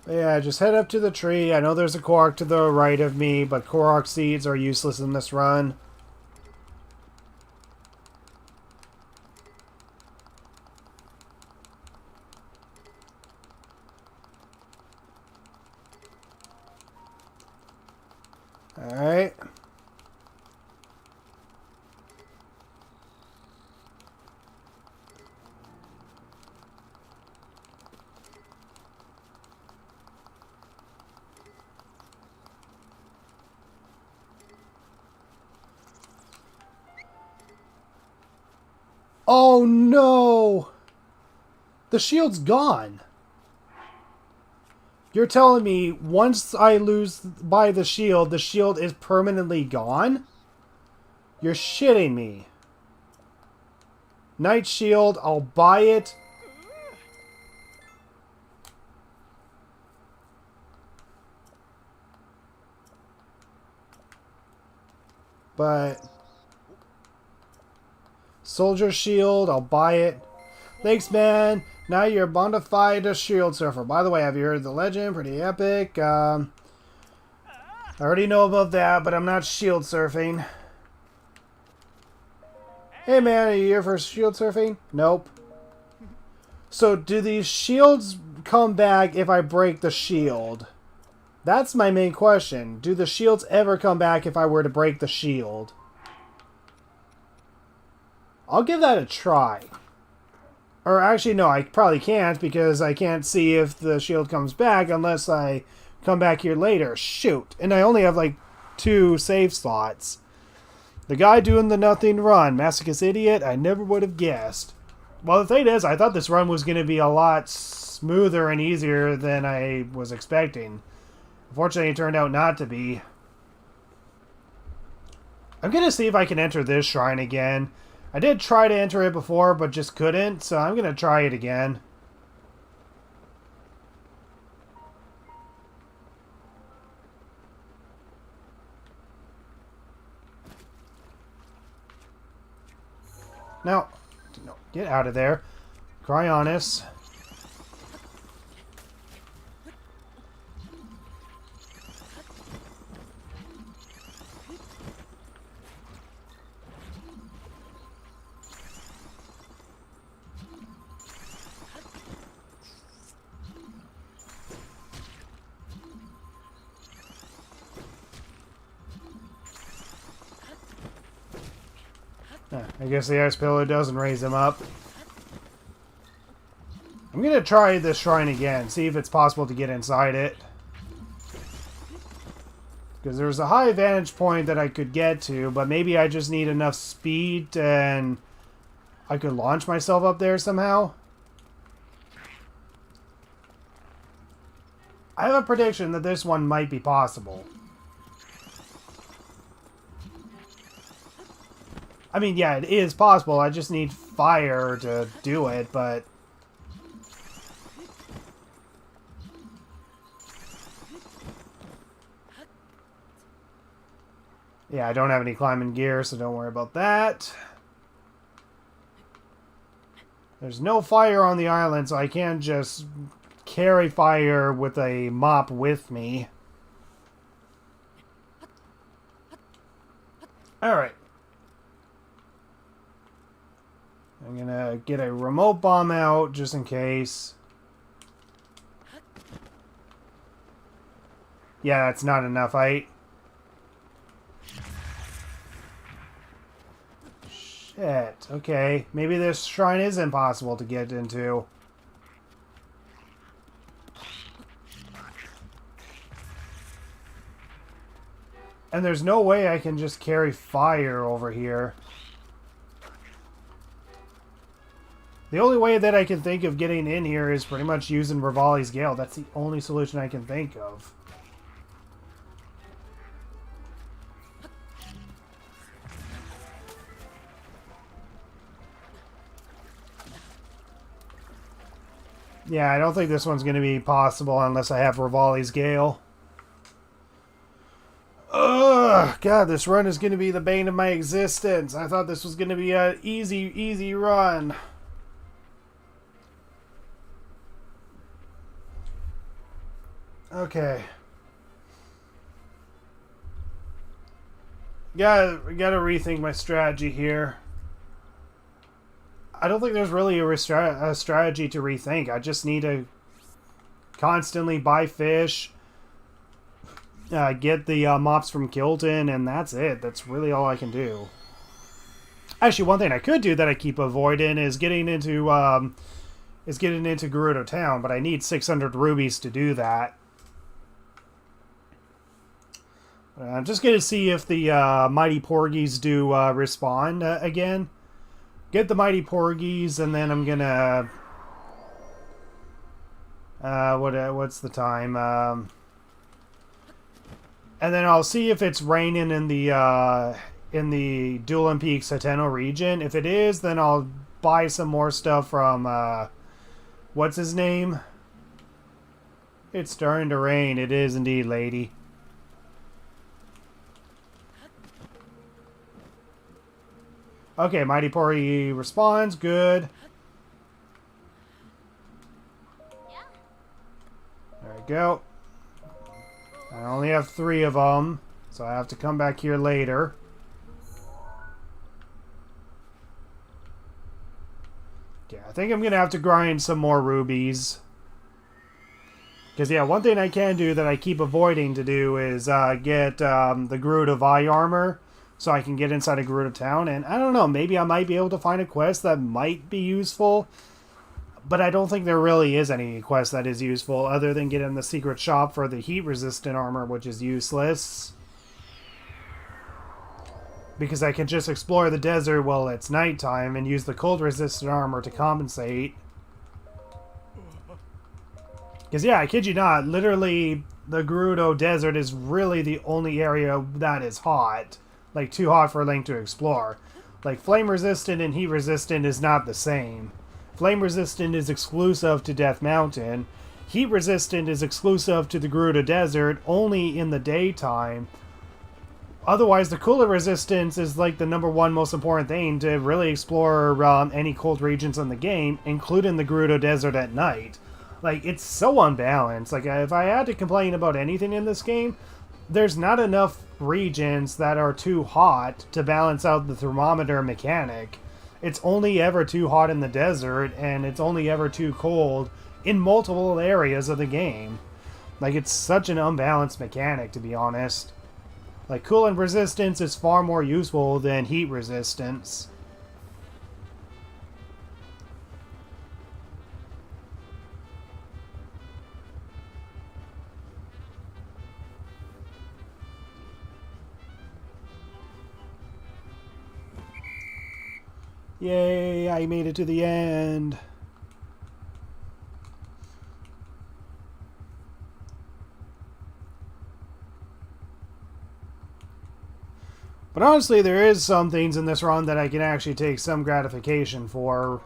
But yeah, just head up to the tree. I know there's a Korok to the right of me, but Korok seeds are useless in this run. Alright. Oh no! The shield's gone. You're telling me once I lose by the shield is permanently gone? You're shitting me. Knight Shield, I'll buy it. But... Soldier Shield, I'll buy it. Thanks, man. Now you're a bona fide shield surfer. By the way, have you heard the legend? Pretty epic. I already know about that, but I'm not shield surfing. Hey man, are you here for shield surfing? Nope. So do these shields come back if I break the shield? That's my main question. Do the shields ever come back if I were to break the shield? I'll give that a try. Or actually, no, I probably can't because I can't see if the shield comes back unless I come back here later. Shoot. And I only have like 2 save slots. The guy doing the nothing run. Masochist idiot. I never would have guessed. Well, the thing is, I thought this run was going to be a lot smoother and easier than I was expecting. Unfortunately, it turned out not to be. I'm going to see if I can enter this shrine again. I did try to enter it before, but just couldn't, so I'm going to try it again. No, get out of there. Cryonis. I guess the ice pillar doesn't raise him up. I'm going to try this shrine again, see if it's possible to get inside it. Because there's a high vantage point that I could get to, but maybe I just need enough speed and I could launch myself up there somehow. I have a prediction that this one might be possible. I mean, yeah, it is possible. I just need fire to do it, but... yeah, I don't have any climbing gear, so don't worry about that. There's no fire on the island, so I can't just carry fire with a mop with me. Alright. I'm gonna get a remote bomb out just in case. Yeah, that's not enough height. Shit. Okay. Maybe this shrine is impossible to get into. And there's no way I can just carry fire over here. The only way that I can think of getting in here is pretty much using Rivali's Gale. That's the only solution I can think of. Yeah, I don't think this one's going to be possible unless I have Rivali's Gale. Ugh, God, this run is going to be the bane of my existence. I thought this was going to be an easy run. Okay. Gotta rethink my strategy here. I don't think there's really a strategy to rethink. I just need to constantly buy fish, get the mops from Kilton, and that's it. That's really all I can do. Actually, one thing I could do that I keep avoiding is getting into Gerudo Town, but I need 600 rubies to do that. I'm just going to see if the Mighty Porgies do respawn again. Get the Mighty Porgies, and then I'm going to... what's the time? And then I'll see if it's raining in the Dueling Peaks Hateno region. If it is, then I'll buy some more stuff from... what's his name? It's starting to rain. It is indeed, lady. Okay, Mighty Porgy responds. Good. There we go. I only have 3 of them, so I have to come back here later. Yeah, I think I'm going to have to grind some more rubies. Because, yeah, one thing I can do that I keep avoiding to do is get the Gerudo Vah armor so I can get inside of Gerudo Town. And I don't know, maybe I might be able to find a quest that might be useful. But I don't think there really is any quest that is useful other than getting the secret shop for the heat-resistant armor, which is useless. Because I can just explore the desert while it's nighttime and use the cold-resistant armor to compensate. Because, yeah, I kid you not, literally, the Gerudo Desert is really the only area that is hot. Like, too hot for Link to explore. Like, flame-resistant and heat-resistant is not the same. Flame-resistant is exclusive to Death Mountain. Heat-resistant is exclusive to the Gerudo Desert only in the daytime. Otherwise, the cooler resistance is like the #1 most important thing to really explore any cold regions in the game, including the Gerudo Desert at night. Like, it's so unbalanced. Like, if I had to complain about anything in this game, there's not enough regions that are too hot to balance out the thermometer mechanic. It's only ever too hot in the desert, and it's only ever too cold in multiple areas of the game. Like, it's such an unbalanced mechanic, to be honest. Like, coolant resistance is far more useful than heat resistance. Yay, I made it to the end. But honestly, there is some things in this run that I can actually take some gratification for.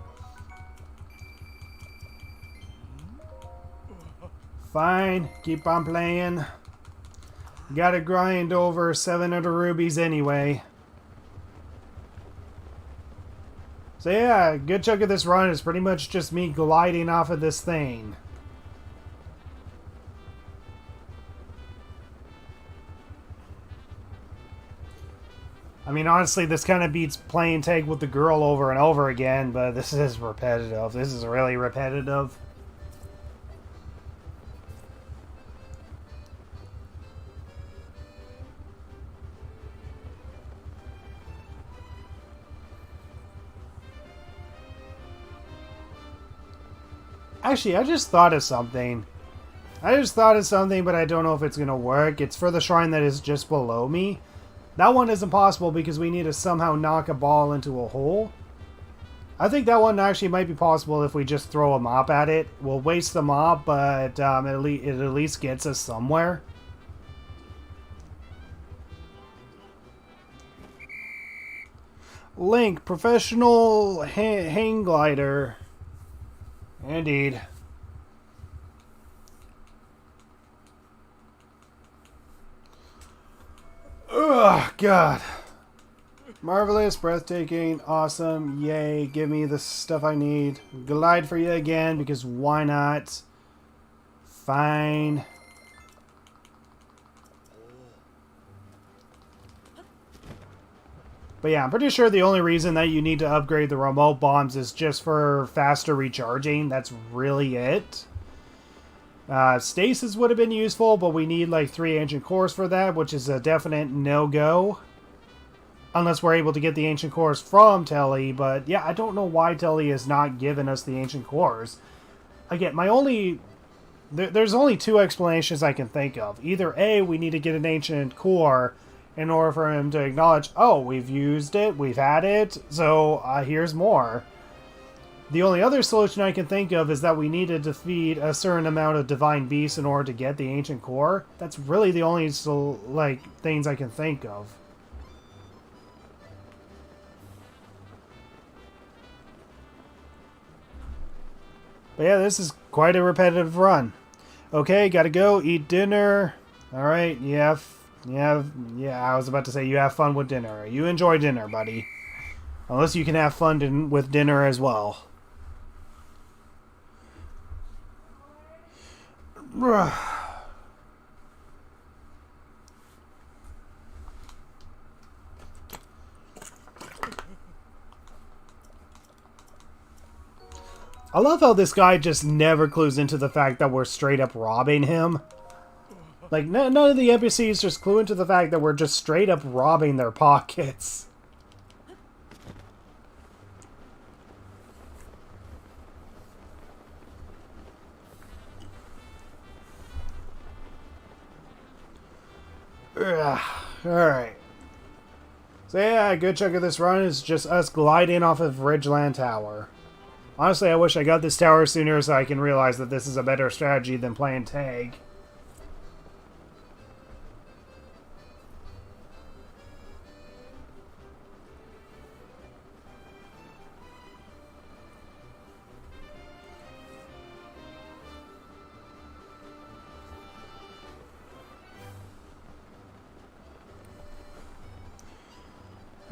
Fine, keep on playing. Gotta grind over 700 rubies anyway. So yeah, a good chunk of this run is pretty much just me gliding off of this thing. I mean, honestly, this kind of beats playing tag with the girl over and over again, but this is repetitive. This is really repetitive. Actually, I just thought of something. But I don't know if it's going to work. It's for the shrine that is just below me. That one isn't possible because we need to somehow knock a ball into a hole. I think that one actually might be possible if we just throw a mop at it. We'll waste the mop, but it at least gets us somewhere. Link, professional hang glider. Indeed. Ugh, God. Marvelous, breathtaking, awesome, yay, give me the stuff I need. Glide for you again, because why not? Fine. But yeah, I'm pretty sure the only reason that you need to upgrade the remote bombs is just for faster recharging. That's really it. Stasis would have been useful, but we need like 3 ancient cores for that, which is a definite no-go. Unless we're able to get the ancient cores from Telly, but yeah, I don't know why Telly has not given us the ancient cores. Again, there's only 2 explanations I can think of. Either A, we need to get an ancient core in order for him to acknowledge, oh, we've used it, we've had it, so here's more. The only other solution I can think of is that we need to defeat a certain amount of divine beasts in order to get the ancient core. That's really the only things I can think of. But yeah, this is quite a repetitive run. Okay, gotta go, eat dinner. Alright, yeah, I was about to say you have fun with dinner. You enjoy dinner, buddy. Unless you can have fun with dinner as well. I love how this guy just never clues into the fact that we're straight up robbing him. Like, none of the NPCs just clue into the fact that we're just straight up robbing their pockets. Alright. So yeah, a good chunk of this run is just us gliding off of Ridgeland Tower. Honestly, I wish I got this tower sooner so I can realize that this is a better strategy than playing tag.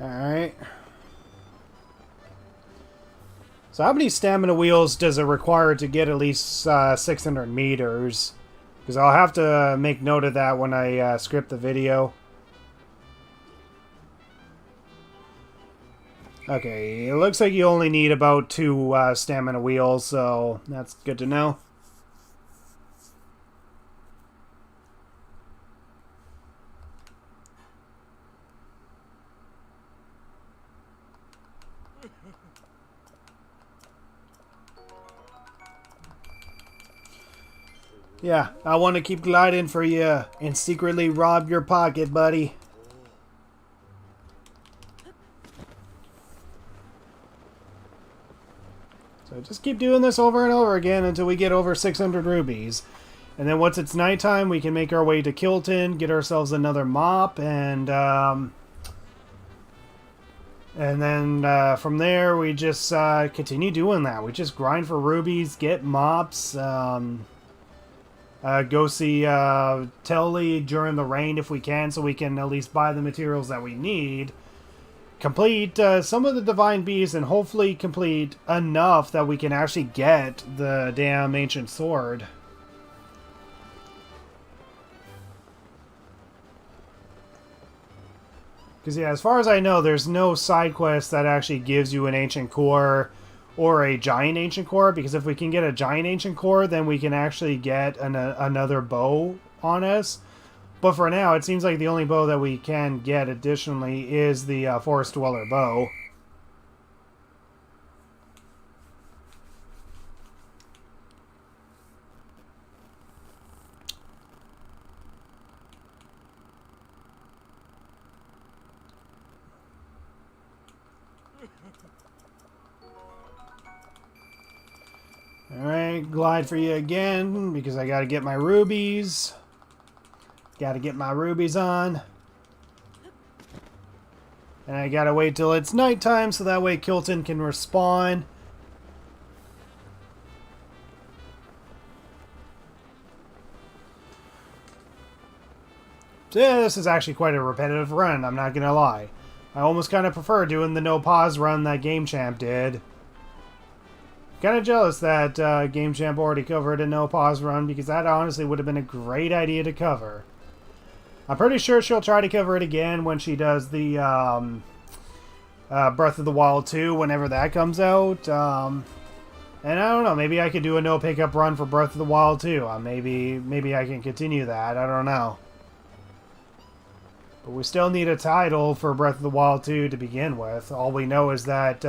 Alright. So how many stamina wheels does it require to get at least 600 meters? Because I'll have to make note of that when I script the video. Okay, it looks like you only need about 2 stamina wheels, so that's good to know. Yeah, I want to keep gliding for you and secretly rob your pocket, buddy. So just keep doing this over and over again until we get over 600 rubies. And then once it's nighttime, we can make our way to Kilton, get ourselves another mop, and then from there, we just continue doing that. We just grind for rubies, get mops, go see Telly during the rain if we can, so we can at least buy the materials that we need. Complete some of the divine beasts, and hopefully complete enough that we can actually get the damn ancient sword. Because yeah, as far as I know, there's no side quest that actually gives you an ancient core or a giant ancient core, because if we can get a giant ancient core, then we can actually get another bow on us. But for now, it seems like the only bow that we can get additionally is the Forest Dweller bow. Alright, glide for you again, because I gotta get my rubies. Gotta get my rubies on. And I gotta wait till it's nighttime, so that way Kilton can respawn. So yeah, this is actually quite a repetitive run, I'm not gonna lie. I almost kind of prefer doing the no pause run that Game Champ did. Kind of jealous that Game Champ already covered a no pause run, because that honestly would have been a great idea to cover. I'm pretty sure she'll try to cover it again when she does the Breath of the Wild 2, whenever that comes out. And I don't know, maybe I could do a no pickup run for Breath of the Wild 2. Maybe I can continue that, I don't know. But we still need a title for Breath of the Wild 2 to begin with. All we know is that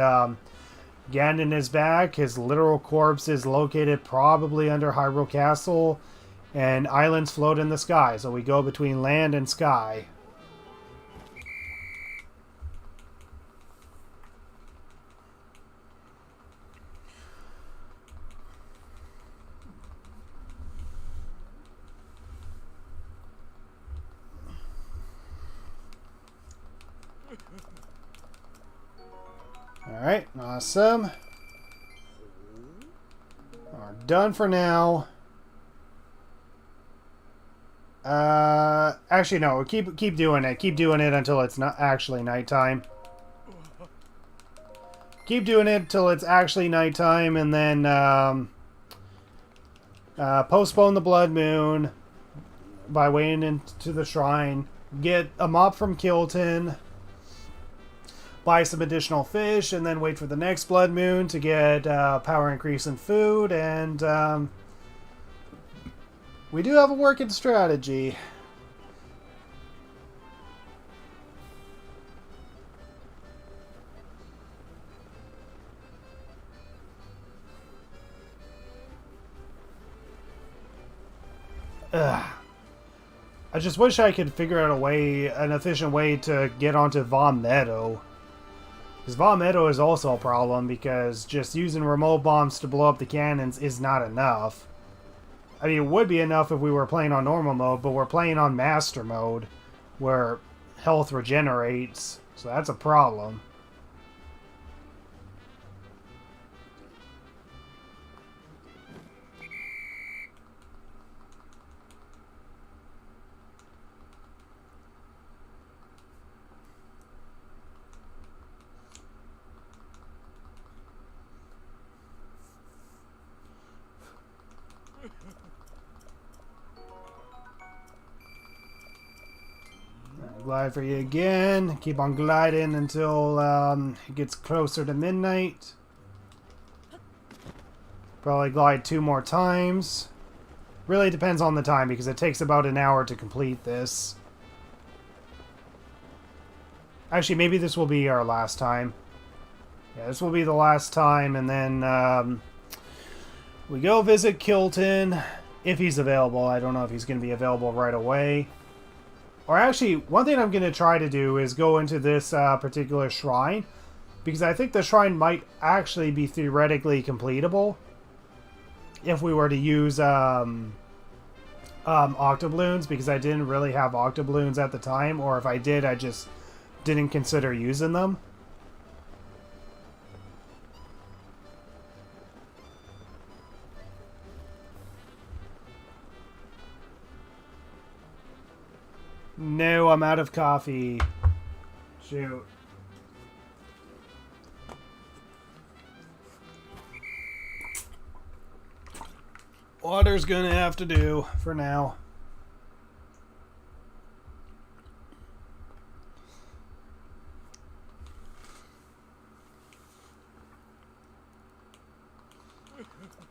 Ganon is back. His literal corpse is located probably under Hyrule Castle, and islands float in the sky. So we go between land and sky. Alright, awesome. We're done for now. Actually, no, keep doing it. Keep doing it until it's not actually nighttime. Keep doing it till it's actually nighttime, and then postpone the blood moon by waiting into the shrine. Get a mop from Kilton. buy some additional fish, and then wait for the next blood moon to get power increase in food, and we do have a working strategy. Ugh. I just wish I could figure out an efficient way to get onto Vah Meadow. Because Vah Meadow is also a problem, because just using remote bombs to blow up the cannons is not enough. I mean, it would be enough if we were playing on normal mode, but we're playing on master mode, where health regenerates, so that's a problem. Glide for you again. Keep on gliding until it gets closer to midnight. Probably glide 2 more times. Really depends on the time, because it takes about an hour to complete this. Actually, maybe this will be our last time. Yeah, this will be the last time, and then we go visit Kilton, if he's available. I don't know if he's going to be available right away. Or actually, one thing I'm going to try to do is go into this particular shrine, because I think the shrine might actually be theoretically completable if we were to use octobloons, because I didn't really have octobloons at the time, or if I did, I just didn't consider using them. No, I'm out of coffee. Shoot. Water's gonna have to do for now.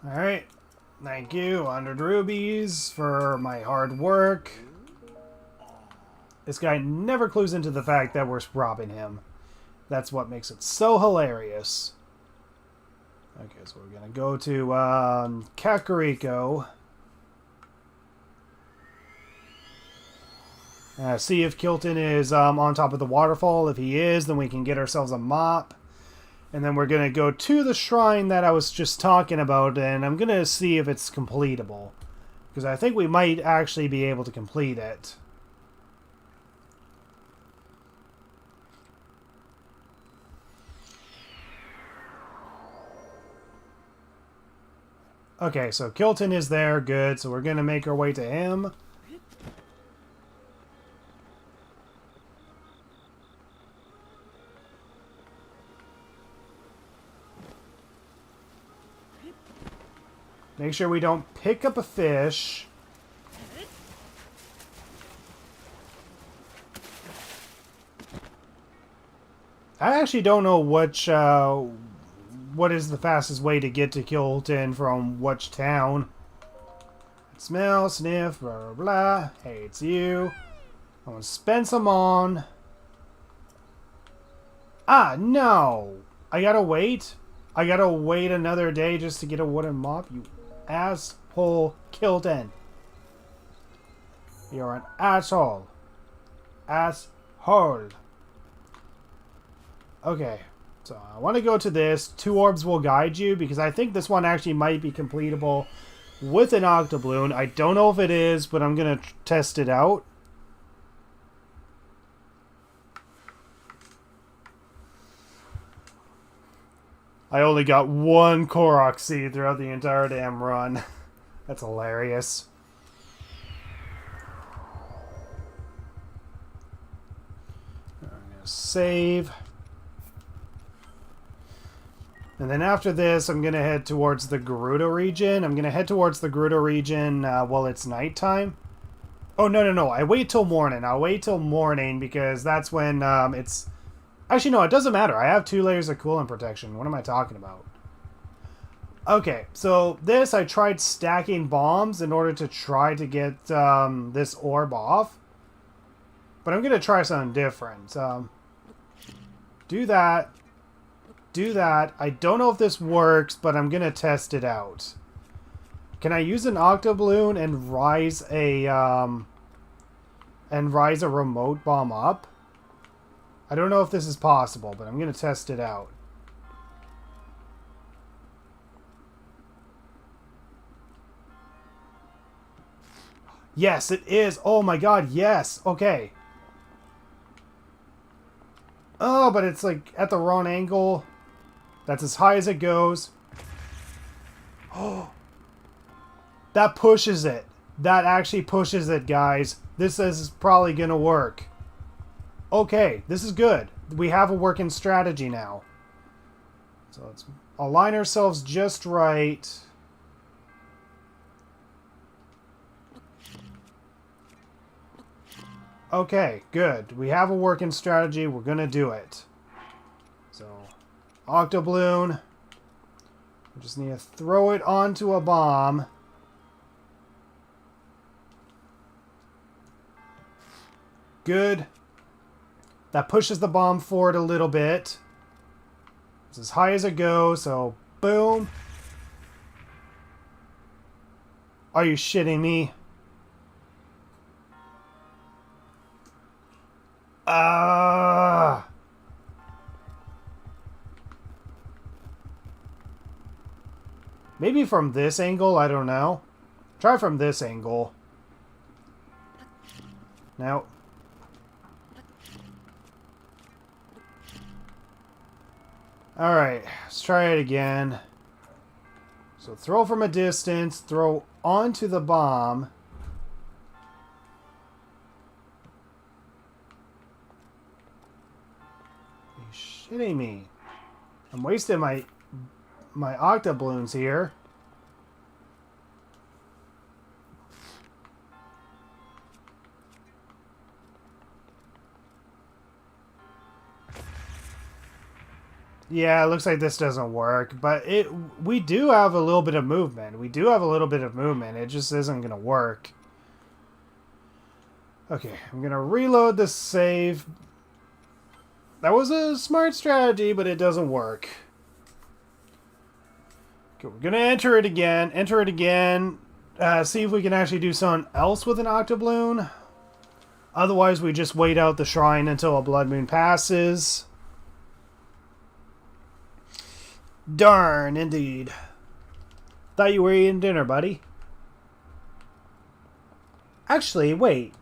Alright. Thank you. 100 rubies for my hard work. This guy never clues into the fact that we're robbing him. That's what makes it so hilarious. Okay, so we're going to go to Kakariko. See if Kilton is on top of the waterfall. If he is, then we can get ourselves a mop. And then we're going to go to the shrine that I was just talking about, and I'm going to see if it's completable. Because I think we might actually be able to complete it. Okay, so Kilton is there, good, so we're going to make our way to him. Make sure we don't pick up a fish. I actually don't know which, what is the fastest way to get to Kilton from which town. Smell, sniff, blah, blah, blah. Hey, it's you. I'm gonna spend some on... Ah, no! I gotta wait? I gotta wait another day just to get a wooden mop? You asshole Kilton. You're an asshole. Asshole. Okay. So I want to go to this. 2 orbs will guide you, because I think this one actually might be completable with an octobloon. I don't know if it is, but I'm going to test it out. I only got 1 Korok seed throughout the entire damn run. That's hilarious. I'm going to save. And then after this, I'm going to head towards the Gerudo region. I'm going to head towards the Gerudo region while it's nighttime. Oh, no. I wait till morning. I'll wait till morning, because that's when it's Actually, no, it doesn't matter. I have 2 layers of coolant protection. What am I talking about? Okay, so this, I tried stacking bombs in order to try to get this orb off. But I'm going to try something different. Do that. Do that. I don't know if this works, but I'm going to test it out. Can I use an octoballoon and rise a remote bomb up? I don't know if this is possible, but I'm going to test it out. Yes, it is. Oh my god, yes. Okay. Oh, but it's like at the wrong angle. That's as high as it goes. Oh. That pushes it. That actually pushes it, guys. This is probably going to work. Okay, this is good. We have a working strategy now. So let's align ourselves just right. Okay, good. We have a working strategy. We're going to do it. So, octoballoon. We just need to throw it onto a bomb. Good. That pushes the bomb forward a little bit. It's as high as it goes, so boom. Are you shitting me? Maybe from this angle, I don't know. Try from this angle. Now. Alright, let's try it again. So throw from a distance, throw onto the bomb. Are you shitting me? I'm wasting my octoballoons here. Yeah, it looks like this doesn't work, but we do have a little bit of movement. We do have a little bit of movement. It just isn't going to work. Okay, I'm going to reload the save. That was a smart strategy, but it doesn't work. Okay, we're going to enter it again. Enter it again. See if we can actually do something else with an octoballoon. Otherwise, we just wait out the shrine until a blood moon passes. Darn, indeed. Thought you were eating dinner, buddy. Actually, wait.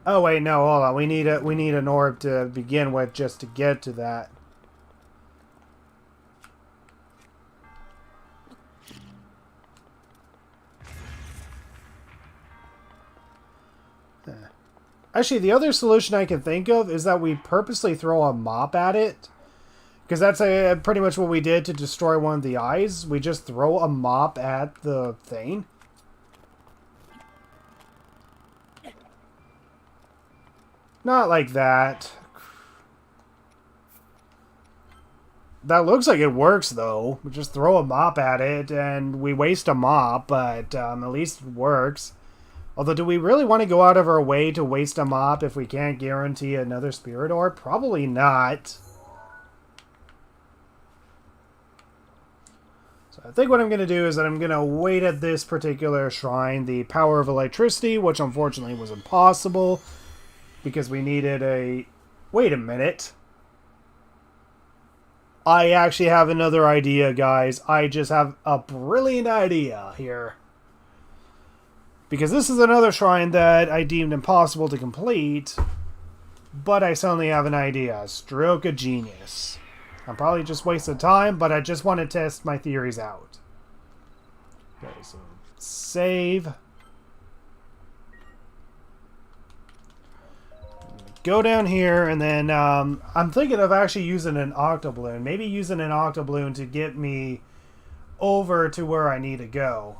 Oh wait, no, hold on. We need an orb to begin with just to get to that. Actually, the other solution I can think of is that we purposely throw a mop at it. Because that's pretty much what we did to destroy one of the eyes. We just throw a mop at the thing. Not like that. That looks like it works, though. We just throw a mop at it, and we waste a mop, but at least it works. Although, do we really want to go out of our way to waste a mop if we can't guarantee another spirit orb? Probably not. So I think what I'm going to do is that I'm going to wait at this particular shrine, the power of electricity, which unfortunately was impossible because we needed a... Wait a minute. I actually have another idea, guys. I just have a brilliant idea here. Because this is another shrine that I deemed impossible to complete, but I suddenly have an idea. Stroke of genius. I'm probably just wasting time, but I just want to test my theories out. Okay, so save. Go down here, and then I'm thinking of actually using an octoballoon. Maybe using an octoballoon to get me over to where I need to go.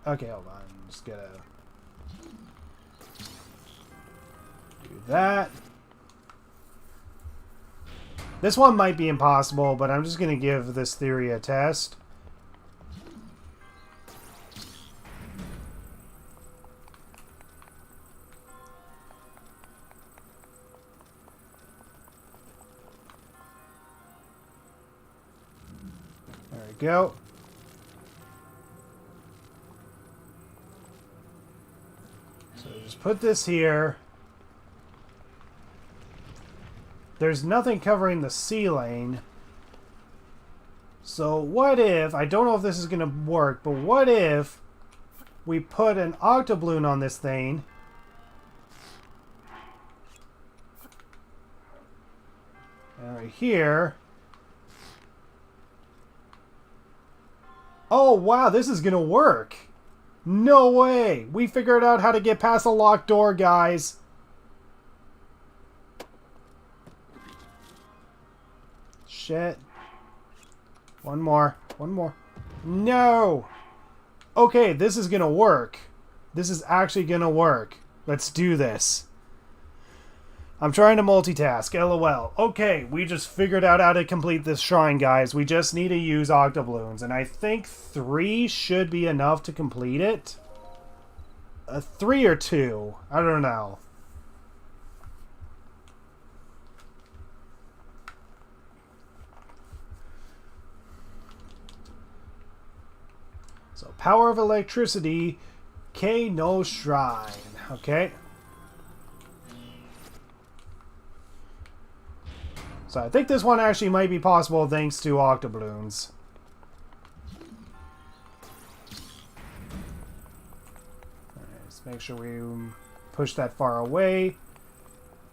Okay, hold on. just gotta do that. This one might be impossible, but I'm just gonna give this theory a test. There we go. So just put this here. There's nothing covering the ceiling. So what if, I don't know if this is going to work, but what if we put an octobloon on this thing? And right here. Oh wow, this is going to work. No way! We figured out how to get past a locked door, guys. Shit. One more. One more. No! Okay, this is gonna work. This is actually gonna work. Let's do this. I'm trying to multitask. LOL. Okay, we just figured out how to complete this shrine, guys. We just need to use octobloons. And I think 3 should be enough to complete it. 3 or 2. I don't know. So, power of electricity, K no shrine. Okay. So I think this one actually might be possible thanks to octobloons. Alright, let's make sure we push that far away.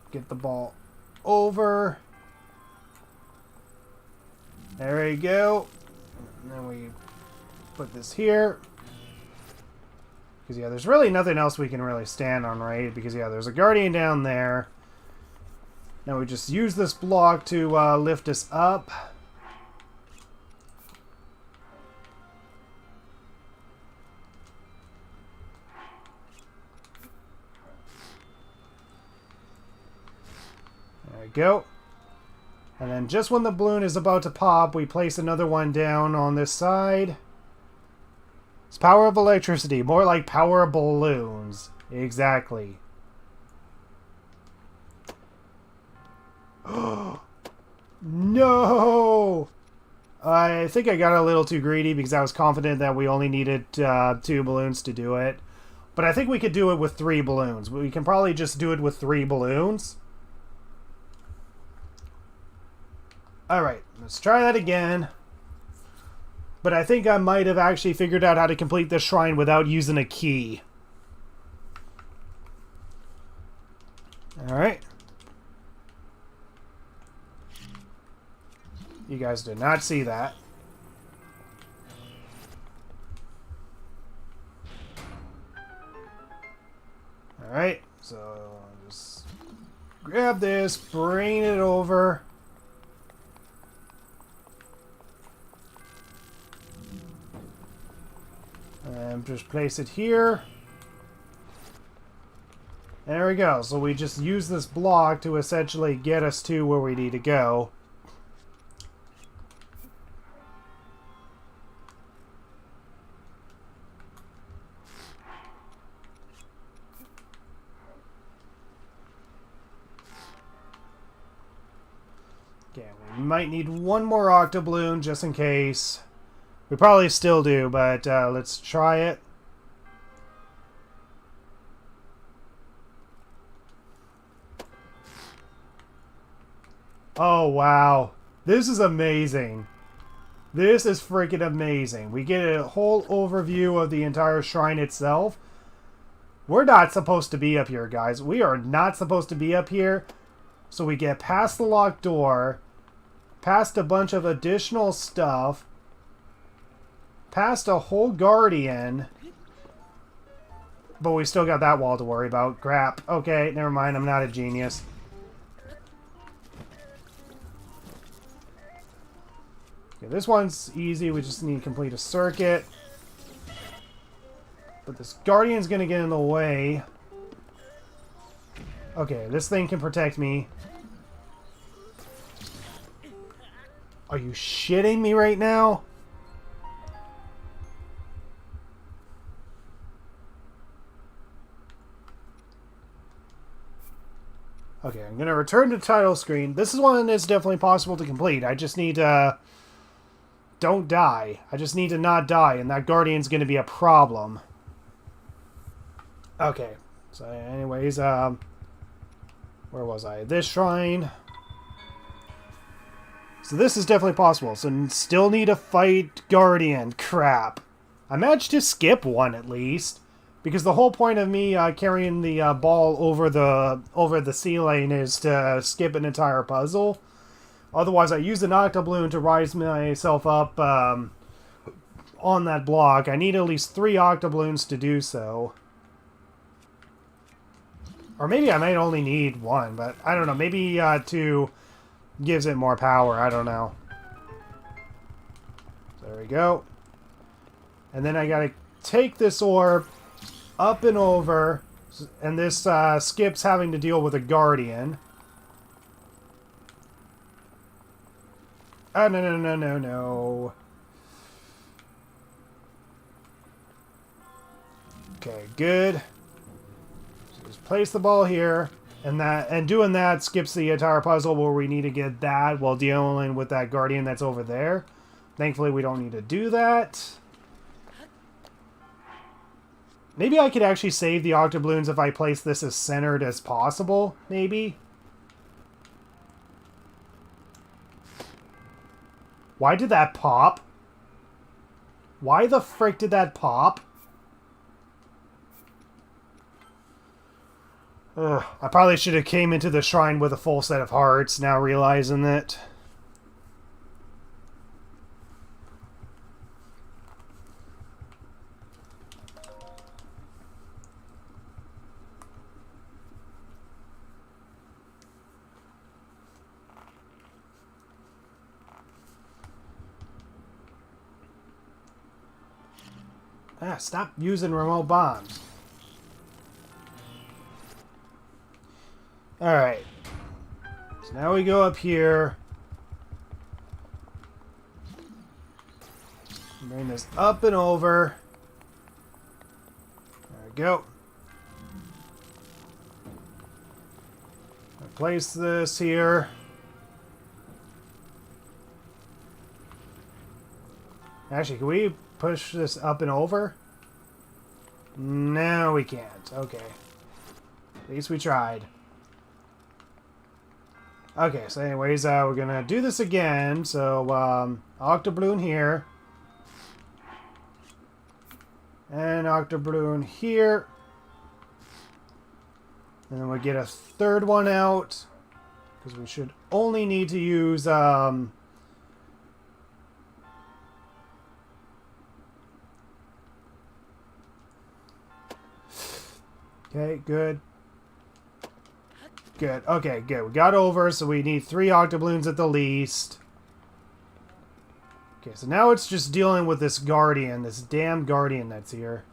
Get the ball over. There we go. And then we put this here. Because, yeah, there's really nothing else we can really stand on, right? Because, yeah, there's a guardian down there. Now we just use this block to lift us up. There we go. And then just when the balloon is about to pop, we place another one down on this side. It's power of electricity, more like power of balloons. Exactly. No! I think I got a little too greedy because I was confident that we only needed 2 balloons to do it. But I think we could do it with 3 balloons. We can probably just do it with 3 balloons. Alright, let's try that again. But I think I might have actually figured out how to complete this shrine without using a key. Alright. You guys did not see that. Alright, so just grab this, bring it over. And just place it here. There we go. So we just use this block to essentially get us to where we need to go. Okay, we might need one more octobloon just in case. We probably still do, but let's try it. Oh, wow. This is amazing. This is freaking amazing. We get a whole overview of the entire shrine itself. We're not supposed to be up here, guys. We are not supposed to be up here. So we get past the locked door, past a bunch of additional stuff, past a whole guardian, but we still got that wall to worry about. Crap. Okay, never mind. I'm not a genius. Okay, this one's easy. We just need to complete a circuit. But this Guardian's gonna get in the way. Okay, this thing can protect me. Are you shitting me right now? Okay, I'm gonna return to title screen. This is one that's definitely possible to complete. I just need to... Don't die. I just need to not die, and that Guardian's gonna be a problem. Okay, so anyways, where was I? This shrine. So this is definitely possible. So still need to fight Guardian. Crap. I managed to skip one at least. Because the whole point of me carrying the ball over the sea lane is to skip an entire puzzle. Otherwise, I use an octobloon to rise myself up on that block. I need at least 3 octobloons to do so. Or maybe I might only need 1, but I don't know. Maybe 2 gives it more power. I don't know. There we go. And then I gotta take this orb up and over, and this skips having to deal with a Guardian. Oh, no. Okay, good. So just place the ball here, and doing that skips the entire puzzle where we need to get that while dealing with that Guardian that's over there. Thankfully, we don't need to do that. Maybe I could actually save the octobloons if I place this as centered as possible, maybe? Why did that pop? Why the frick did that pop? Ugh, I probably should have came into the shrine with a full set of hearts, now realizing that. Ah, stop using remote bombs. Alright. So now we go up here. Bring this up and over. There we go. Place this here. Actually, can we push this up and over? No, we can't. Okay. At least we tried. Okay, so anyways, we're gonna do this again. So, octobloon here. And octobloon here. And then we get a third one out. Because we should only need to use, okay, good. Good. Okay, good. We got over, so we need 3 octobloons at the least. Okay, so now it's just dealing with this Guardian, this damn Guardian that's here.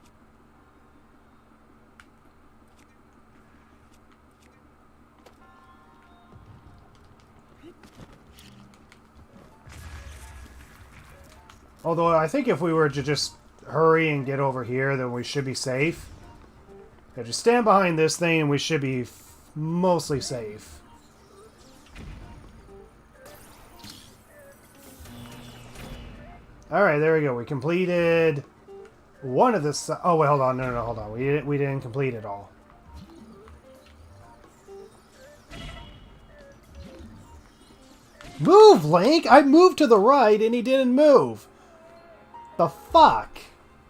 Although I think if we were to just hurry and get over here, then we should be safe. Yeah, just stand behind this thing and we should be mostly safe. Alright, there we go. We completed one of this. Oh, wait, hold on. No, hold on. We didn't complete it all. Move, Link! I moved to the right and he didn't move. The fuck?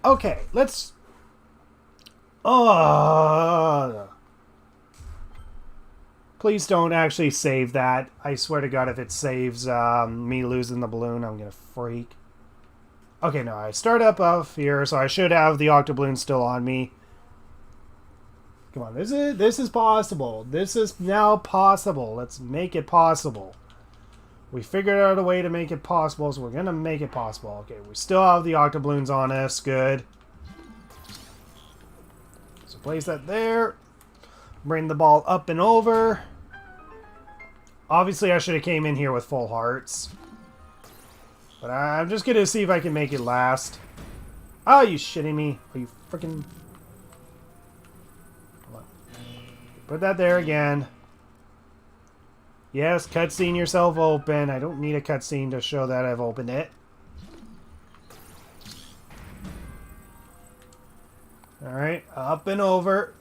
Okay, let's... Please don't actually save that. I swear to God, if it saves me losing the balloon, I'm gonna freak. Okay, no, I start up here, so I should have the octobloon still on me. Come on, this is possible. This is now possible. Let's make it possible. We figured out a way to make it possible, so we're gonna make it possible. Okay, we still have the octobloons on us. Good. So place that there. Bring the ball up and over. Obviously, I should have came in here with full hearts. But I'm just going to see if I can make it last. Oh, you shitting me? Are you freaking... Put that there again. Yes, cutscene yourself open. I don't need a cutscene to show that I've opened it. Alright, up and over.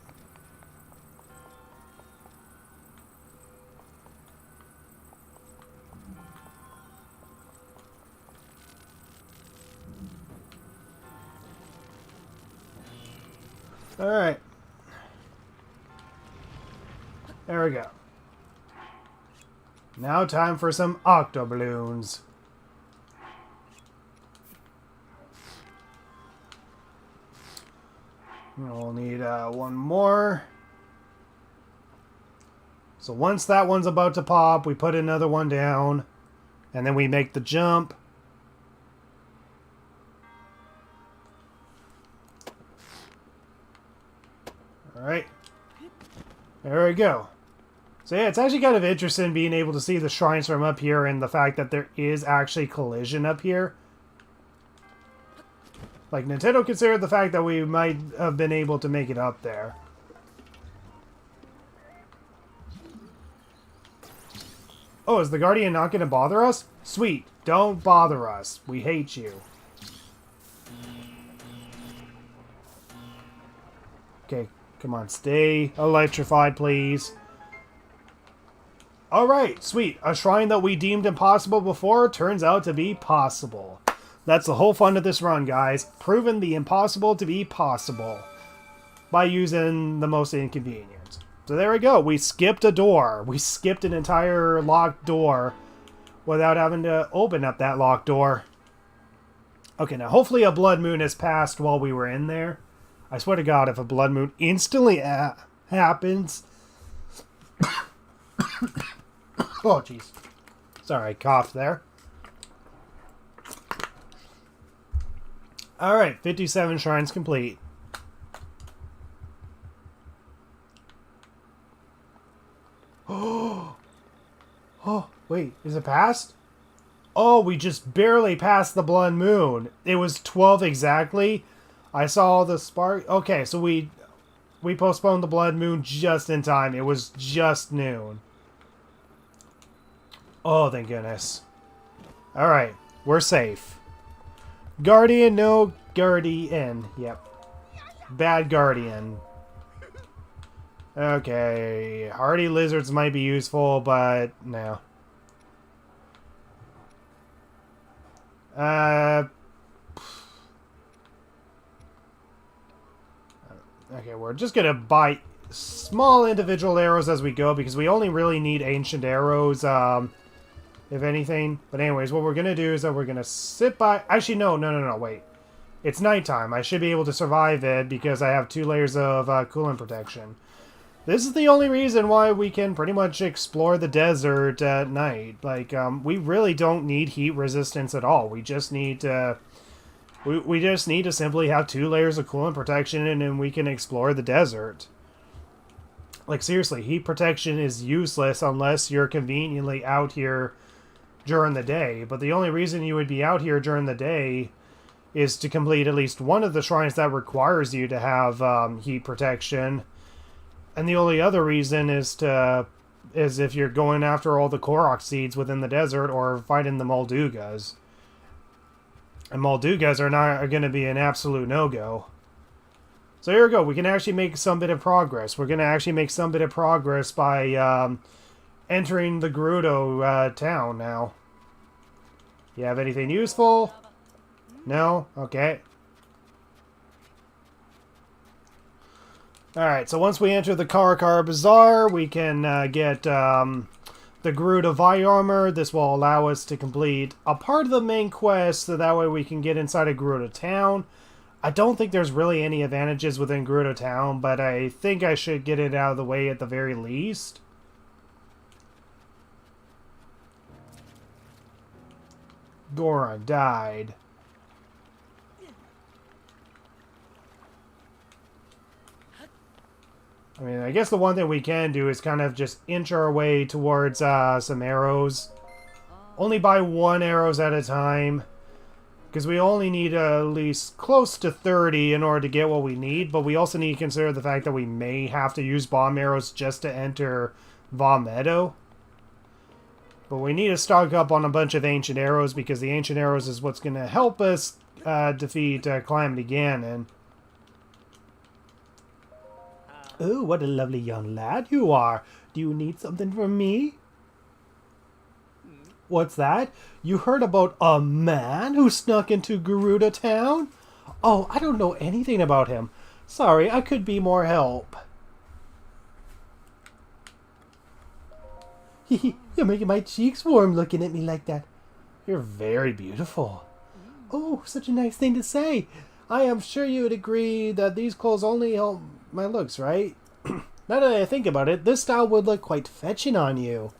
Alright. There we go. Now time for some octo balloons. We'll need one more. So once that one's about to pop, we put another one down. And then we make the jump. Alright. There we go. So yeah, it's actually kind of interesting being able to see the shrines from up here and the fact that there is actually collision up here. Like, Nintendo considered the fact that we might have been able to make it up there. Oh, is the Guardian not going to bother us? Sweet. Don't bother us. We hate you. Okay, come on. Stay electrified, please. Alright, sweet. A shrine that we deemed impossible before turns out to be possible. That's the whole fun of this run, guys. Proving the impossible to be possible. By using the most inconvenient. So there we go. We skipped a door. We skipped an entire locked door without having to open up that locked door. Okay, now hopefully a blood moon has passed while we were in there. I swear to God, if a blood moon instantly happens... Oh, jeez. Sorry, I coughed there. Alright, 57 shrines complete. Oh, wait, is it past? Oh, we just barely passed the blood moon. It was 12 exactly. I saw the spark. Okay, so we postponed the blood moon just in time. It was just noon. Oh, thank goodness. Alright, we're safe. Guardian, no Guardian. Yep. Bad Guardian. Okay, hardy lizards might be useful, but no. Okay, we're just gonna buy small individual arrows as we go, because we only really need ancient arrows, if anything. But anyways, what we're gonna do is that we're gonna sit by... Actually, no, wait. It's nighttime. I should be able to survive it because I have 2 layers of coolant protection. This is the only reason why we can pretty much explore the desert at night. Like, we really don't need heat resistance at all. We just need to... We just need to simply have 2 layers of coolant protection and then we can explore the desert. Like, seriously, heat protection is useless unless you're conveniently out here during the day. But the only reason you would be out here during the day is to complete at least one of the shrines that requires you to have heat protection. And the only other reason is if you're going after all the Korok seeds within the desert or fighting the Moldugas. And Moldugas are going to be an absolute no-go. So here we go. We can actually make some bit of progress. We're going to actually make some bit of progress by entering the Gerudo town now. You have anything useful? No? Okay. Alright, so once we enter the Kakariko Bazaar, we can get the Gerudo Vi armor. This will allow us to complete a part of the main quest, so that way we can get inside of Gerudo town. I don't think there's really any advantages within Gerudo town, but I think I should get it out of the way at the very least. Goron died. I mean, I guess the one thing we can do is kind of just inch our way towards some arrows. Only buy 1 arrows at a time. Because we only need at least close to 30 in order to get what we need. But we also need to consider the fact that we may have to use bomb arrows just to enter Vah Meadow. But we need to stock up on a bunch of ancient arrows, because the ancient arrows is what's going to help us defeat Calamity Ganon. Oh, what a lovely young lad you are. Do you need something from me? What's that? You heard about a man who snuck into Gerudo town? Oh, I don't know anything about him. Sorry, I could be more help. You're making my cheeks warm looking at me like that. You're very beautiful. Oh, such a nice thing to say. I am sure you would agree that these clothes only help my looks, right? Now that I think about it, this style would look quite fetching on you.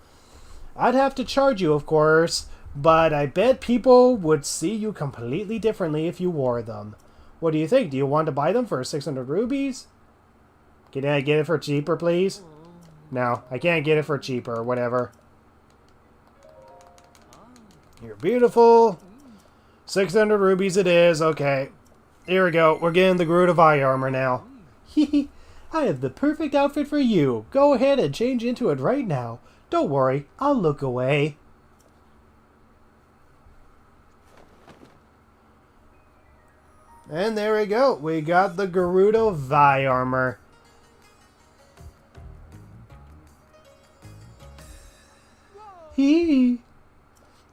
I'd have to charge you, of course, but I bet people would see you completely differently if you wore them. What do you think? Do you want to buy them for 600 rubies? Can I get it for cheaper, please? No, I can't get it for cheaper, whatever. You're beautiful. 600 rubies it is, okay. Here we go, we're getting the Gerudo eye armor now. Hehe, I have the perfect outfit for you. Go ahead and change into it right now. Don't worry, I'll look away. And there we go, we got the Gerudo Vi armor. Hee,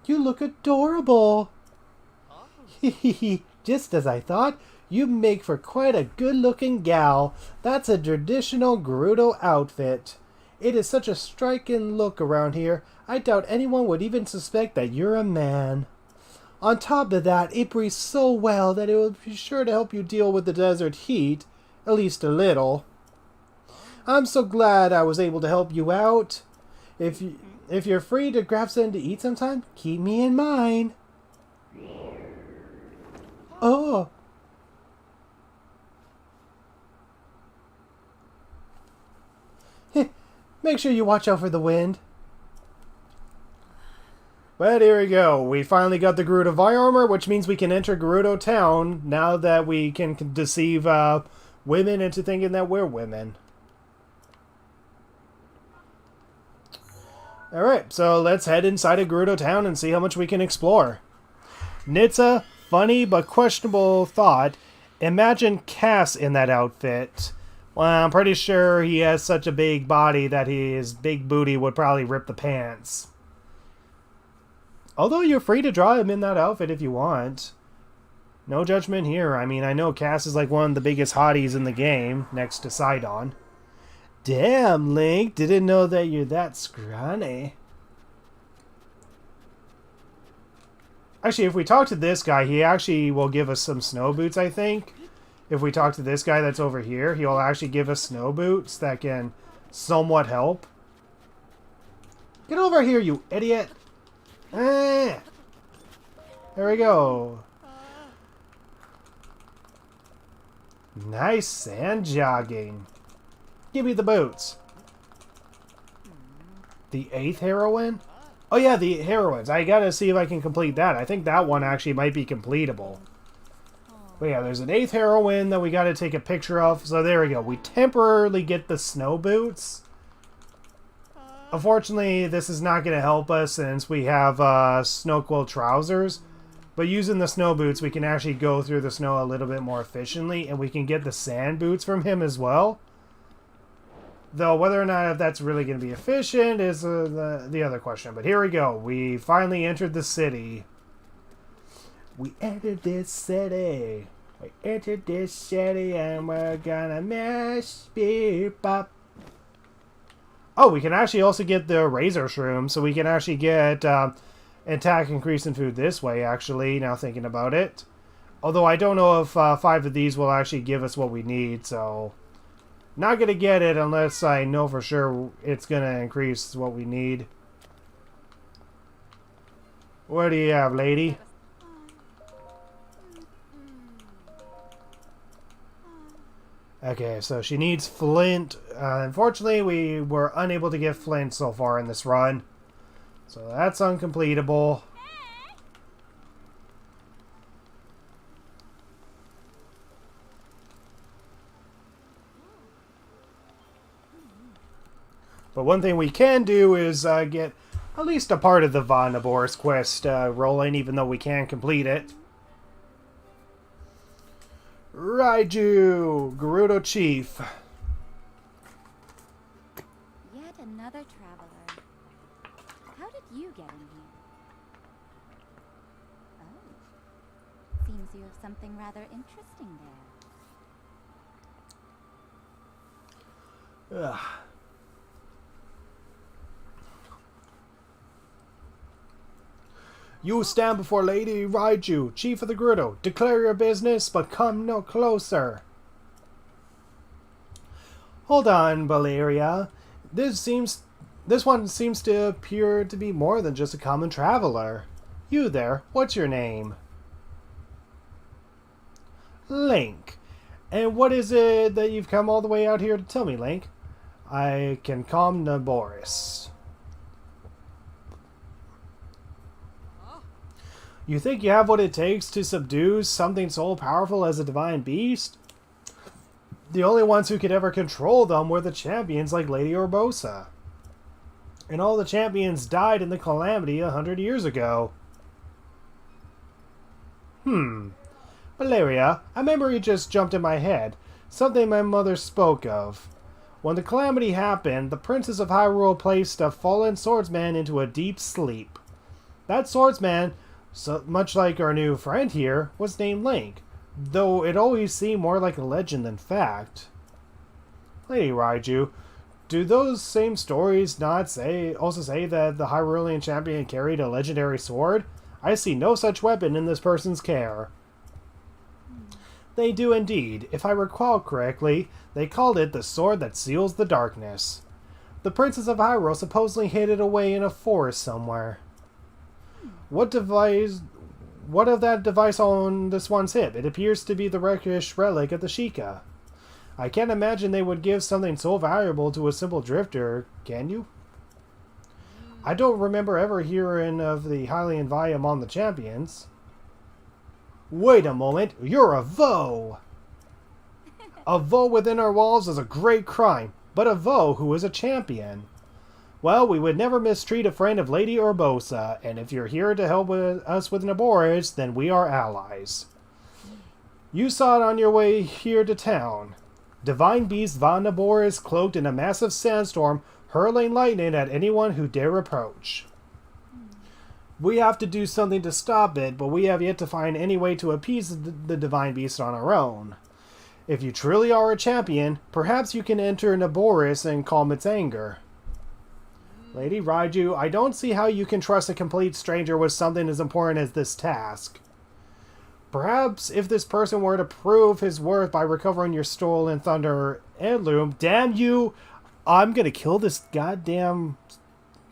you look adorable. Hee, just as I thought. You make for quite a good-looking gal. That's a traditional Gerudo outfit. It is such a striking look around here, I doubt anyone would even suspect that you're a man. On top of that, it breathes so well that it will be sure to help you deal with the desert heat, at least a little. I'm so glad I was able to help you out. If you're free to grab something to eat sometime, keep me in mind. Oh. Make sure you watch out for the wind. But here we go. We finally got the Gerudo Vi armor, which means we can enter Gerudo town now that we can deceive women into thinking that we're women. Alright, so let's head inside of Gerudo town and see how much we can explore. Nitsa, funny but questionable thought. Imagine Cass in that outfit. Well, I'm pretty sure he has such a big body that his big booty would probably rip the pants. Although you're free to draw him in that outfit if you want. No judgment here. I mean, I know Cass is like one of the biggest hotties in the game, next to Sidon. Damn, Link, didn't know that you're that scrawny. Actually, if we talk to this guy, he actually will give us some snow boots, I think. If we talk to this guy that's over here, he'll actually give us snow boots that can somewhat help. Get over here, you idiot! There we go. Nice sand jogging. Give me the boots. The 8th heroine? Oh yeah, the heroines. I gotta see if I can complete that. I think that one actually might be completable. But yeah, there's an 8th heroine that we gotta take a picture of. So there we go. We temporarily get the snow boots. Unfortunately, this is not going to help us since we have snow quill trousers. But using the snow boots, we can actually go through the snow a little bit more efficiently. And we can get the sand boots from him as well. Though whether or not if that's really going to be efficient is the other question. But here we go. We finally entered the city. We entered this city. We entered this city and we're gonna mash beep up. Oh, we can actually also get the Razor Shroom, so we can actually get attack increase in food this way, actually, now thinking about it. Although I don't know if 5 of these will actually give us what we need, so... Not going to get it unless I know for sure it's going to increase what we need. What do you have, lady? Okay, so she needs flint. Unfortunately, we were unable to get flint so far in this run. So that's uncompletable. But one thing we can do is get at least a part of the Vah Naboris quest rolling, even though we can't complete it. Raiju, Gerudo Chief. Yet another traveler. How did you get in here? Oh, seems you have something rather interesting there. Ugh. You stand before Lady Raiju, Chief of the Gerudo. Declare your business, but come no closer. Hold on, Valeria. This one seems to appear to be more than just a common traveler. You there, what's your name? Link. And what is it that you've come all the way out here to tell me, Link? I can calm Naboris. You think you have what it takes to subdue something so powerful as a divine beast? The only ones who could ever control them were the champions like Lady Urbosa. And all the champions died in the calamity 100 years ago. Valeria, a memory just jumped in my head. Something my mother spoke of. When the calamity happened, the Princess of Hyrule placed a fallen swordsman into a deep sleep. That swordsman, so much like our new friend here, was named Link, though it always seemed more like a legend than fact. Lady Raiju, do those same stories not also say that the Hyrulean champion carried a legendary sword? I see no such weapon in this person's care. They do indeed. If I recall correctly, they called it the Sword That Seals the Darkness. The Princess of Hyrule supposedly hid it away in a forest somewhere. What of that device on this one's hip? It appears to be the wreckish relic of the Sheikah. I can't imagine they would give something so valuable to a simple drifter, can you? I don't remember ever hearing of the Hylian Vi among the champions. Wait a moment, you're a Vo! A Vo within our walls is a great crime, but a Vo who is a champion. Well, we would never mistreat a friend of Lady Urbosa, and if you're here to help us with Naboris, then we are allies. You saw it on your way here to town. Divine beast Vah Naboris cloaked in a massive sandstorm, hurling lightning at anyone who dare approach. We have to do something to stop it, but we have yet to find any way to appease the divine beast on our own. If you truly are a champion, perhaps you can enter Naboris and calm its anger. Lady Raiju, I don't see how you can trust a complete stranger with something as important as this task. Perhaps if this person were to prove his worth by recovering your stolen Thunder heirloom, damn you, I'm gonna kill this goddamn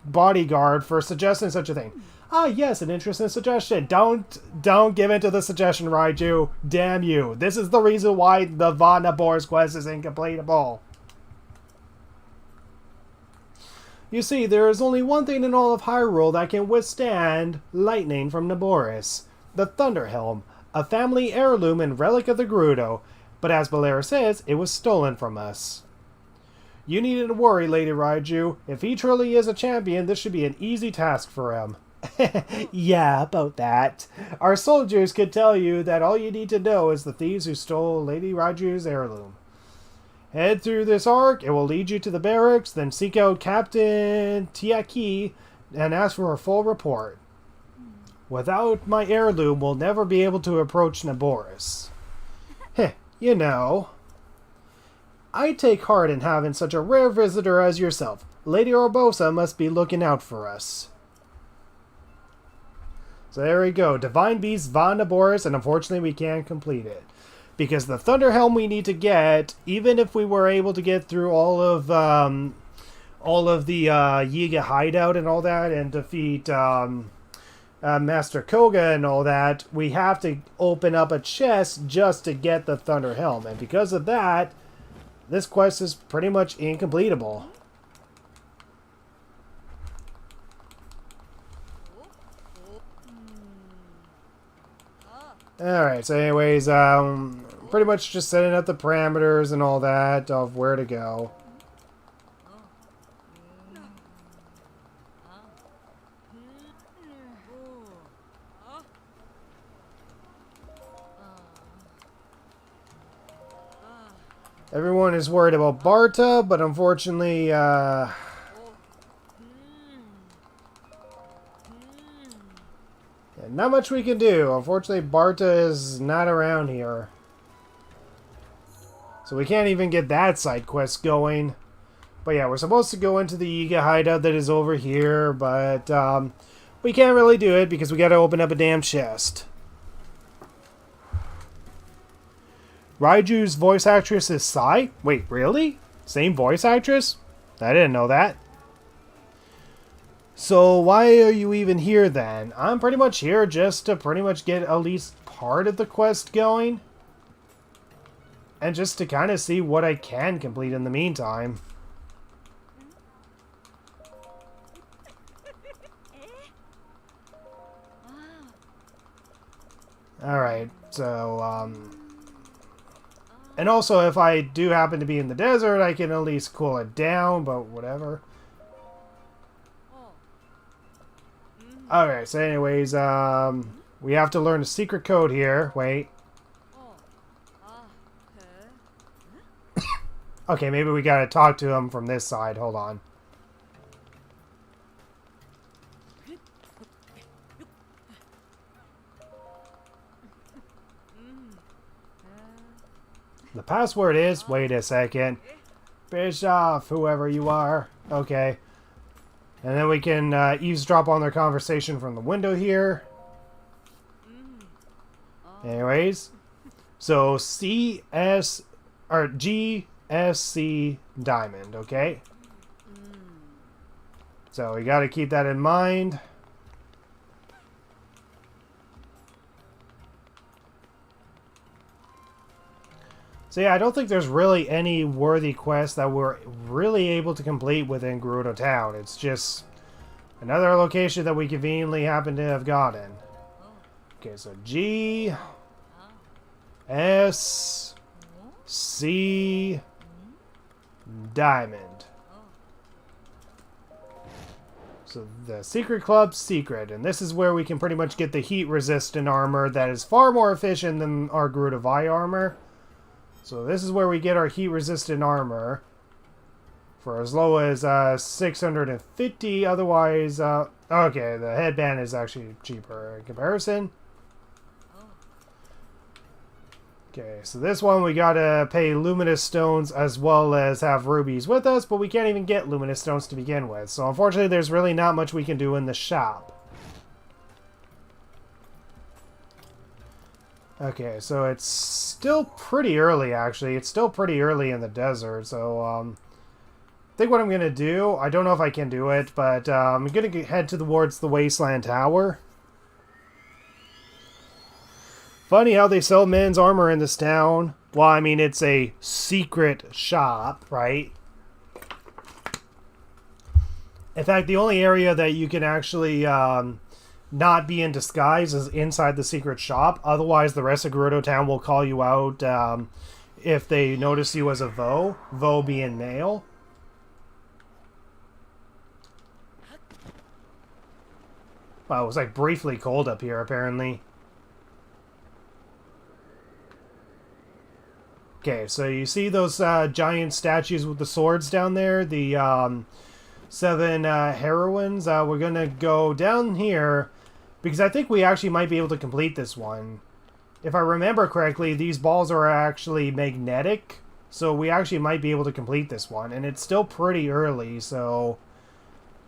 bodyguard for suggesting such a thing. Ah, yes, an interesting suggestion. Don't give in to the suggestion, Raiju. Damn you. This is the reason why the Vah Naboris quest is incompletable. You see, there is only one thing in all of Hyrule that can withstand lightning from Naboris. The Thunder Helm, a family heirloom and relic of the Gerudo. But as Valeria says, it was stolen from us. You needn't to worry, Lady Raiju. If he truly is a champion, this should be an easy task for him. Yeah, about that. Our soldiers could tell you that all you need to know is the thieves who stole Lady Raiju's heirloom. Head through this arc, it will lead you to the barracks, then seek out Captain Tiaki and ask for a full report. Without my heirloom, we'll never be able to approach Naboris. Heh, you know. I take heart in having such a rare visitor as yourself. Lady Urbosa must be looking out for us. So there we go. Divine Beast Vah Naboris, and unfortunately we can't complete it. Because the Thunder Helm we need to get, even if we were able to get through all of the Yiga hideout and all that, and defeat Master Koga and all that, we have to open up a chest just to get the Thunder Helm. And because of that, this quest is pretty much incompletable. Alright, so anyways, pretty much just setting up the parameters and all that of where to go. Everyone is worried about Barta, but unfortunately, yeah, not much we can do. Unfortunately, Barta is not around here. So we can't even get that side quest going. But yeah, we're supposed to go into the Yiga hideout that is over here, but we can't really do it because we gotta open up a damn chest. Raiju's voice actress is Sai? Wait, really? Same voice actress? I didn't know that. So why are you even here then? I'm pretty much here just to pretty much get at least part of the quest going. And just to kind of see what I can complete in the meantime. Alright, so, and also, if I do happen to be in the desert, I can at least cool it down, but whatever. Okay, so anyways, we have to learn a secret code here. Wait. Okay, maybe we gotta talk to him from this side. Hold on. The password is... Wait a second. Bischoff, whoever you are. Okay. And then we can eavesdrop on their conversation from the window here. Anyways. So, CS... Or GSC Diamond, okay? So, we gotta keep that in mind. So yeah, I don't think there's really any worthy quests that we're really able to complete within Gerudo Town. It's just another location that we conveniently happen to have gotten. Okay, so G, S, C, Diamond. So the Secret Club's secret, and this is where we can pretty much get the heat-resistant armor that is far more efficient than our Gerudo Vi armor. So this is where we get our heat-resistant armor for as low as 650. Otherwise, okay, the headband is actually cheaper in comparison. Okay, so this one we gotta pay luminous stones as well as have rubies with us, but we can't even get luminous stones to begin with. So unfortunately, there's really not much we can do in the shop. Okay, so it's still pretty early, actually. It's still pretty early in the desert, so, I think what I'm going to do, I don't know if I can do it, but I'm going to head towards the Wasteland Tower. Funny how they sell men's armor in this town. Well, I mean, it's a secret shop, right? In fact, the only area that you can actually, not be in disguise is inside the secret shop. Otherwise, the rest of Gerudo Town will call you out if they notice you as a Vo. Vo being male. Wow, it was like briefly cold up here, apparently. Okay, so you see those giant statues with the swords down there? The 7 heroines? We're gonna go down here because I think we actually might be able to complete this one. If I remember correctly, these balls are actually magnetic, so we actually might be able to complete this one. And it's still pretty early, so...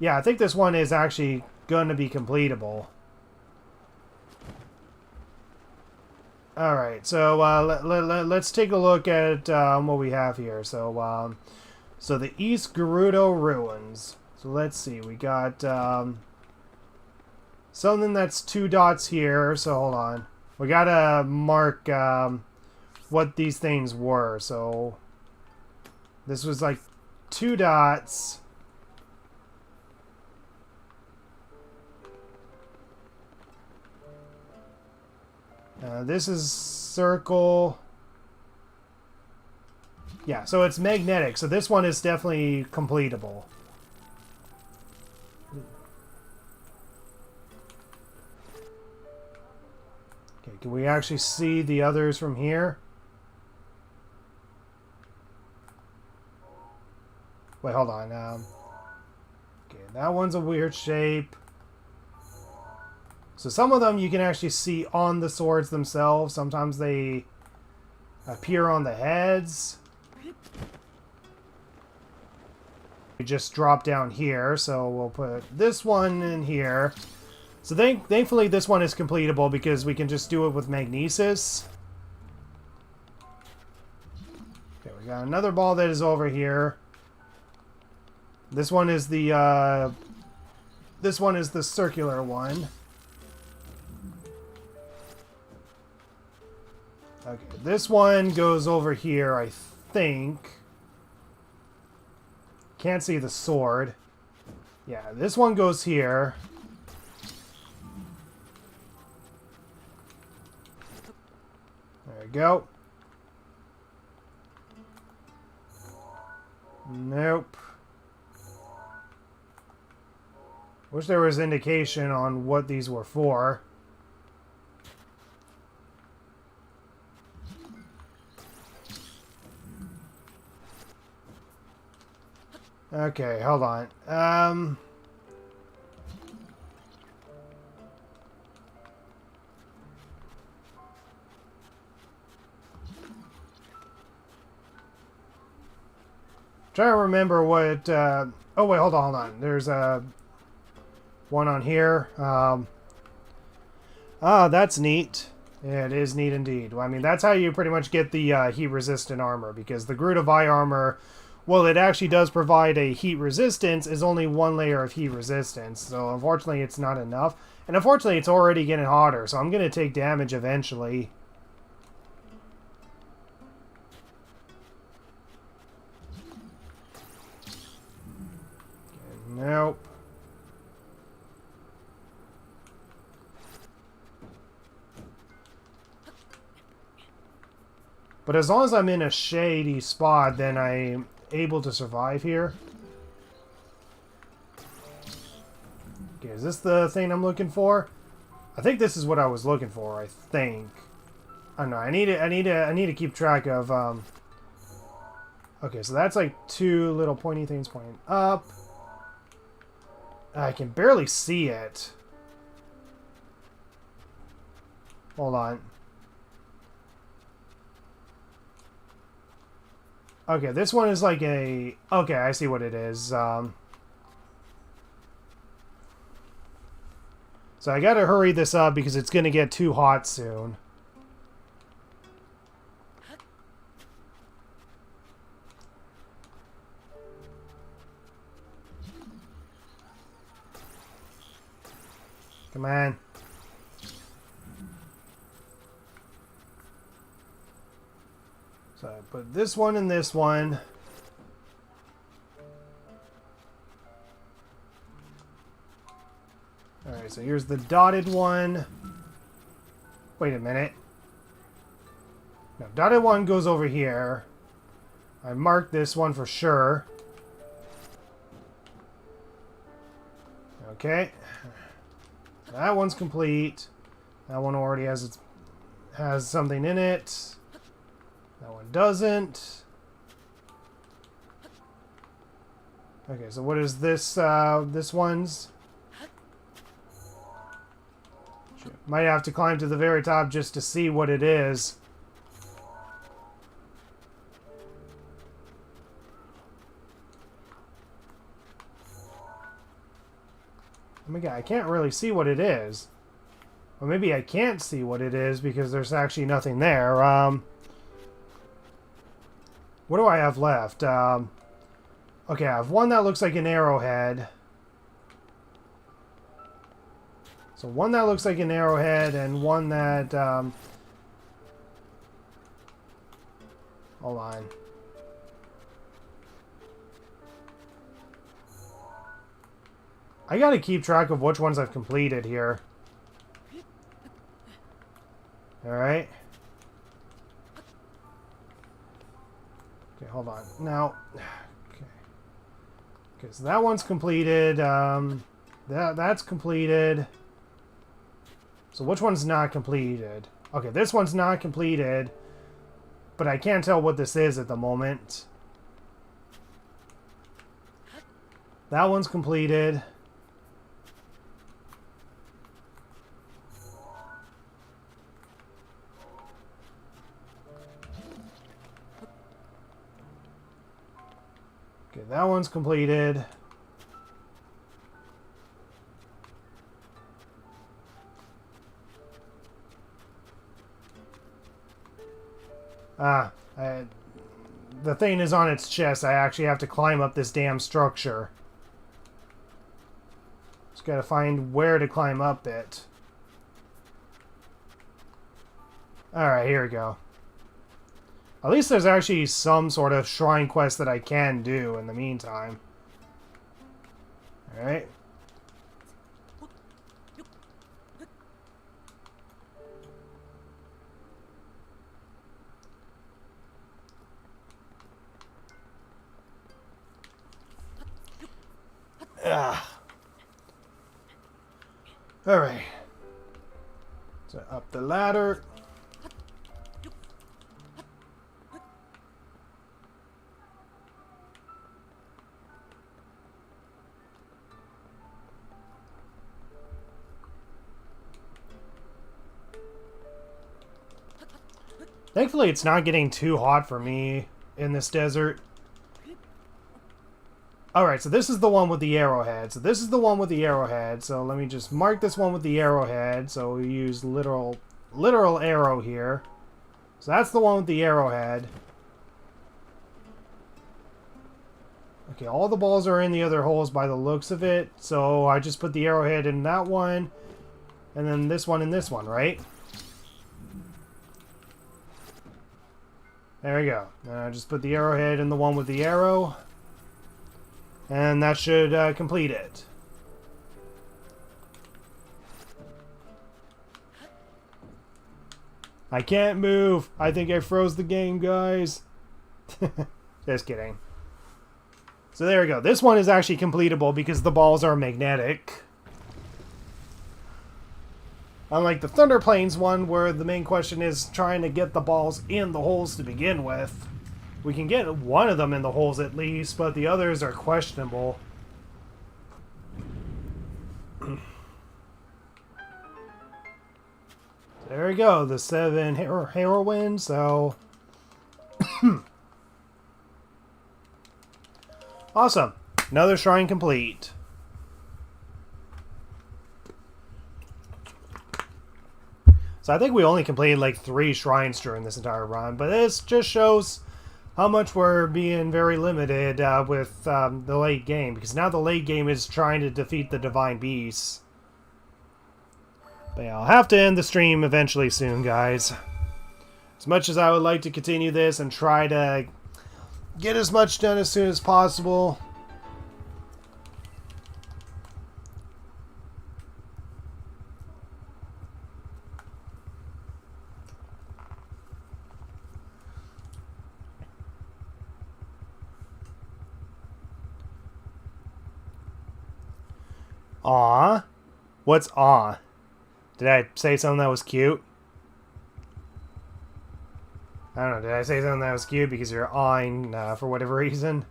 yeah, I think this one is actually going to be completable. Alright, so let's take a look at what we have here. So, so the East Gerudo Ruins. So let's see, we got... something that's 2 dots here, so hold on. We gotta mark what these things were, so... This was like 2 dots. This is circle. Yeah, so it's magnetic. So this one is definitely completable. Okay, can we actually see the others from here? Wait, hold on. Okay, that one's a weird shape. So some of them you can actually see on the swords themselves. Sometimes they appear on the heads. We just drop down here, so we'll put this one in here. So thankfully this one is completable because we can just do it with magnesis. Okay, we got another ball that is over here. This one is the circular one. Okay, this one goes over here, I think. Can't see the sword. Yeah, this one goes here. There we go. Nope. Wish there was indication on what these were for. Okay, hold on. Trying to remember what. Oh wait, hold on. There's one on here. That's neat. Yeah, it is neat indeed. Well, I mean, that's how you pretty much get the heat-resistant armor, because the Gerudo armor, well, it actually does provide a heat resistance, is only 1 layer of heat resistance. So unfortunately, it's not enough. And unfortunately, it's already getting hotter, so I'm going to take damage eventually. Okay, nope. But as long as I'm in a shady spot, then I'm able to survive here. Okay, is this the thing I'm looking for? I think this is what I was looking for, I think. I don't know, I need to keep track of okay, so that's like 2 little pointy things pointing up. I can barely see it. Hold on. Okay, this one is like a... Okay, I see what it is. So I gotta hurry this up because it's gonna get too hot soon. Come on. So I put this one and this one. Alright, so here's the dotted one. Wait a minute. No, dotted one goes over here. I marked this one for sure. Okay. That one's complete. That one already has something in it. That one doesn't. Okay, so what is this? This one's? Might have to climb to the very top just to see what it is. Oh my god, I can't really see what it is. Or maybe I can't see what it is because there's actually nothing there. What do I have left? Okay, I have one that looks like an arrowhead. So one that looks like an arrowhead and one that... hold on. I gotta keep track of which ones I've completed here. Alright. Okay, hold on. Now, okay. Okay, so that one's completed. That's completed. So which one's not completed? Okay, this one's not completed, but I can't tell what this is at the moment. That one's completed. Okay, that one's completed. The thing is on its chest. I actually have to climb up this damn structure. Just gotta find where to climb up it. Alright, here we go. At least there's actually some sort of shrine quest that I can do in the meantime. Alright. Alright. So up the ladder. Thankfully, it's not getting too hot for me in this desert. Alright, so this is the one with the arrowhead. So this is the one with the arrowhead. So let me just mark this one with the arrowhead. So we use literal arrow here. So that's the one with the arrowhead. Okay, all the balls are in the other holes by the looks of it. So I just put the arrowhead in that one. And then this one in this one, right? There we go. And I just put the arrowhead in the one with the arrow. And that should complete it. I can't move. I think I froze the game, guys. Just kidding. So there we go. This one is actually completable because the balls are magnetic. Unlike the Thunder Plains one, where the main question is trying to get the balls in the holes to begin with. We can get one of them in the holes at least, but the others are questionable. There we go, the 7 heroines, so... Awesome. Another shrine complete. So I think we only completed like 3 shrines during this entire run, but this just shows how much we're being very limited with the late game, because now the late game is trying to defeat the Divine Beasts. But yeah, I'll have to end the stream eventually soon, guys. As much as I would like to continue this and try to get as much done as soon as possible, aw. What's aw? Did I say something that was cute? I don't know. Did I say something that was cute because you're awing for whatever reason?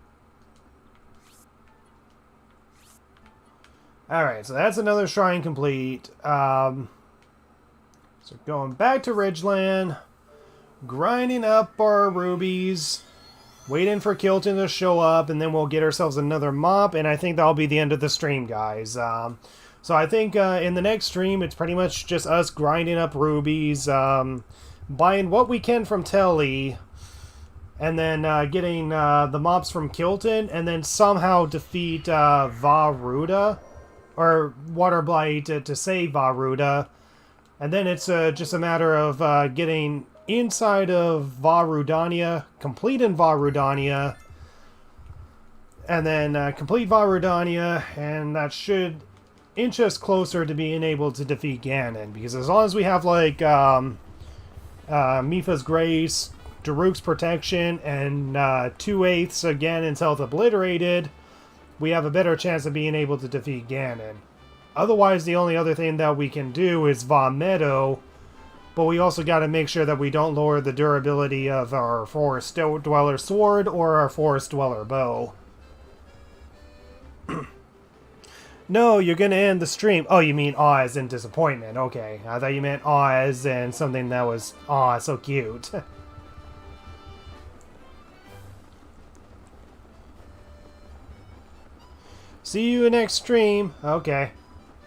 Alright, so that's another shrine complete. So going back to Ridgeland, grinding up our rubies, waiting for Kilton to show up, and then we'll get ourselves another mop, and I think that'll be the end of the stream, guys. So I think in the next stream, it's pretty much just us grinding up rubies, buying what we can from Telly, and then getting the mops from Kilton, and then somehow defeat Vah Rudania, or Water Blight to save Vah Rudania. And then it's just a matter of getting inside of Vah Rudania, completing Vah Rudania, And then complete Vah Rudania, and that should inch us closer to being able to defeat Ganon. Because as long as we have, like, Mipha's Grace, Daruk's Protection, and 2/8 of Ganon's health obliterated, we have a better chance of being able to defeat Ganon. Otherwise, the only other thing that we can do is Vah Meadow, but we also got to make sure that we don't lower the durability of our Forest Dweller Sword or our Forest Dweller Bow. No, you're gonna end the stream. Oh, you mean aw as in disappointment. Okay, I thought you meant aw as in something that was aw, so cute. See you next stream. Okay.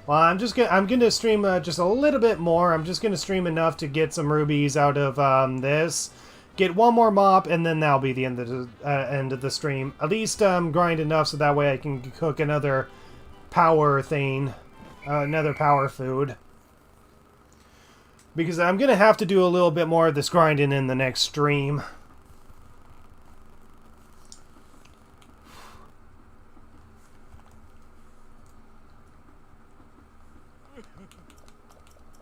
Well, I'm gonna stream just a little bit more. I'm just gonna stream enough to get some rubies out of this. Get one more mop, and then that'll be the end of the stream. At least grind enough so that way I can cook another power thing, another power food. Because I'm gonna have to do a little bit more of this grinding in the next stream.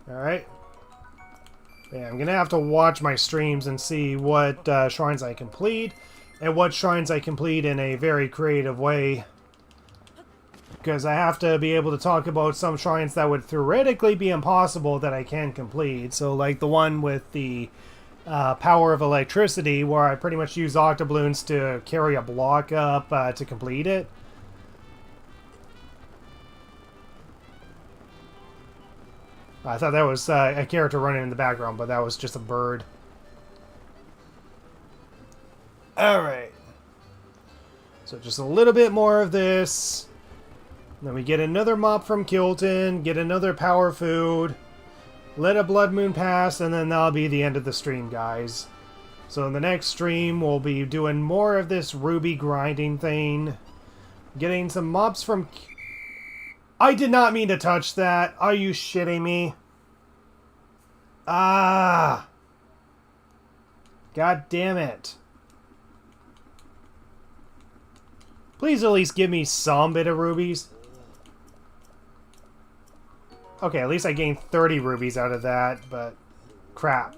Alright. Yeah, I'm gonna have to watch my streams and see what shrines I complete, and what shrines I complete in a very creative way. Because I have to be able to talk about some shrines that would theoretically be impossible that I can complete. So like the one with the power of electricity, where I pretty much use octobloons to carry a block up to complete it. I thought that was a character running in the background, but that was just a bird. Alright. So just a little bit more of this. Then we get another mop from Kilton, get another power food, let a blood moon pass, and then that'll be the end of the stream, guys. So in the next stream, we'll be doing more of this ruby grinding thing. Getting some mops from... I did not mean to touch that. Are you shitting me? Ah! God damn it. Please at least give me some bit of rubies. Okay, at least I gained 30 rubies out of that, but crap.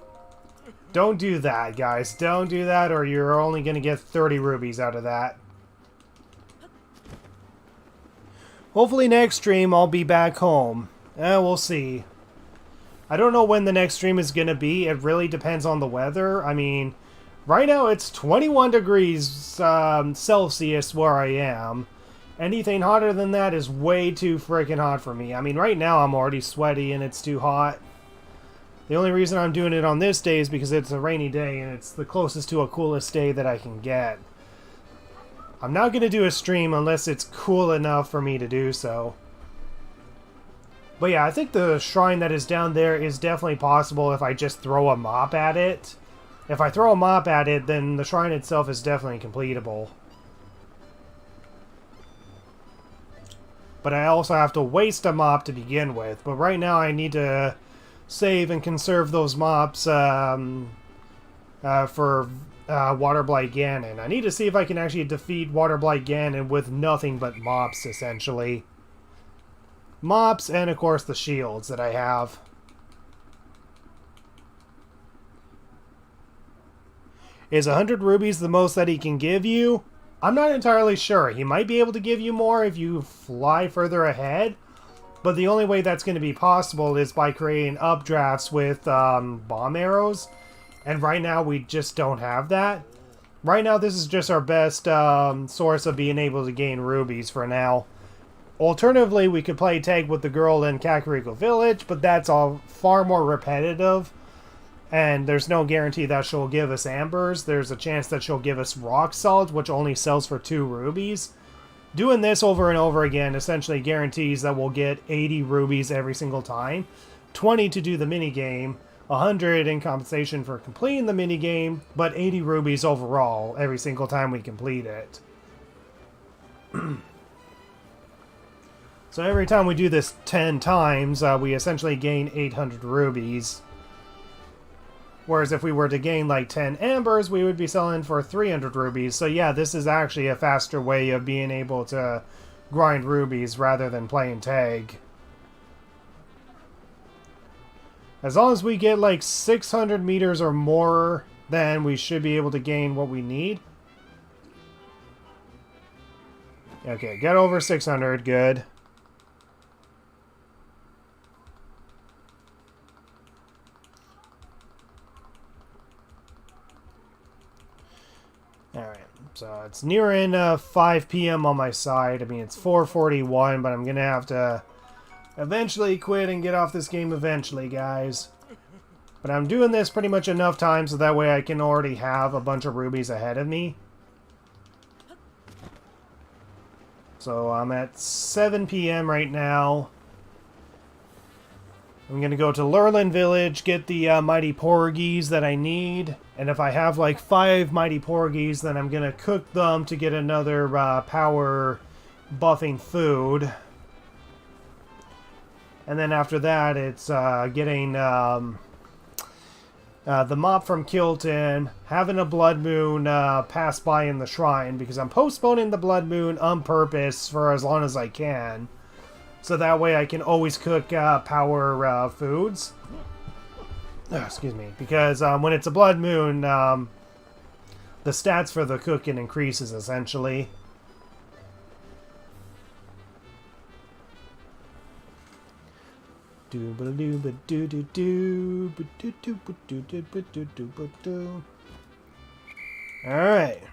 Don't do that, guys. Don't do that, or you're only going to get 30 rubies out of that. Hopefully next stream I'll be back home. We'll see. I don't know when the next stream is going to be. It really depends on the weather. I mean, right now it's 21 degrees Celsius where I am. Anything hotter than that is way too freaking hot for me. I mean, right now I'm already sweaty and it's too hot. The only reason I'm doing it on this day is because it's a rainy day and it's the closest to a coolest day that I can get. I'm not going to do a stream unless it's cool enough for me to do so. But yeah, I think the shrine that is down there is definitely possible if I just throw a mop at it. If I throw a mop at it, then the shrine itself is definitely completable. But I also have to waste a mop to begin with. But right now I need to save and conserve those mops for Water Blight Ganon. I need to see if I can actually defeat Water Blight Ganon with nothing but mops, essentially. Mops and, of course, the shields that I have. Is 100 rubies the most that he can give you? I'm not entirely sure. He might be able to give you more if you fly further ahead. But the only way that's going to be possible is by creating updrafts with bomb arrows. And right now we just don't have that. Right now this is just our best source of being able to gain rubies for now. Alternatively, we could play tag with the girl in Kakariko Village, but that's all far more repetitive. And there's no guarantee that she'll give us ambers. There's a chance that she'll give us rock salt, which only sells for 2 rubies. Doing this over and over again essentially guarantees that we'll get 80 rubies every single time. 20 to do the minigame, 100 in compensation for completing the minigame, but 80 rubies overall every single time we complete it. So every time we do this 10 times, we essentially gain 800 rubies. Whereas if we were to gain like 10 ambers, we would be selling for 300 rubies. So yeah, this is actually a faster way of being able to grind rubies rather than playing tag. As long as we get like 600 meters or more, then we should be able to gain what we need. Okay, get over 600, good. Alright, so it's nearing 5 p.m. on my side. I mean, it's 4:41, but I'm going to have to eventually quit and get off this game eventually, guys. But I'm doing this pretty much enough time so that way I can already have a bunch of rubies ahead of me. So I'm at 7 p.m. right now. I'm going to go to Leviathan Village, get the mighty porgies that I need. And if I have like 5 mighty porgies, then I'm going to cook them to get another power buffing food. And then after that, it's getting the mop from Kilton, having a blood moon pass by in the shrine, because I'm postponing the blood moon on purpose for as long as I can. So that way I can always cook power foods. Excuse me. Because when it's a blood moon, the stats for the cooking increases, essentially. Alright.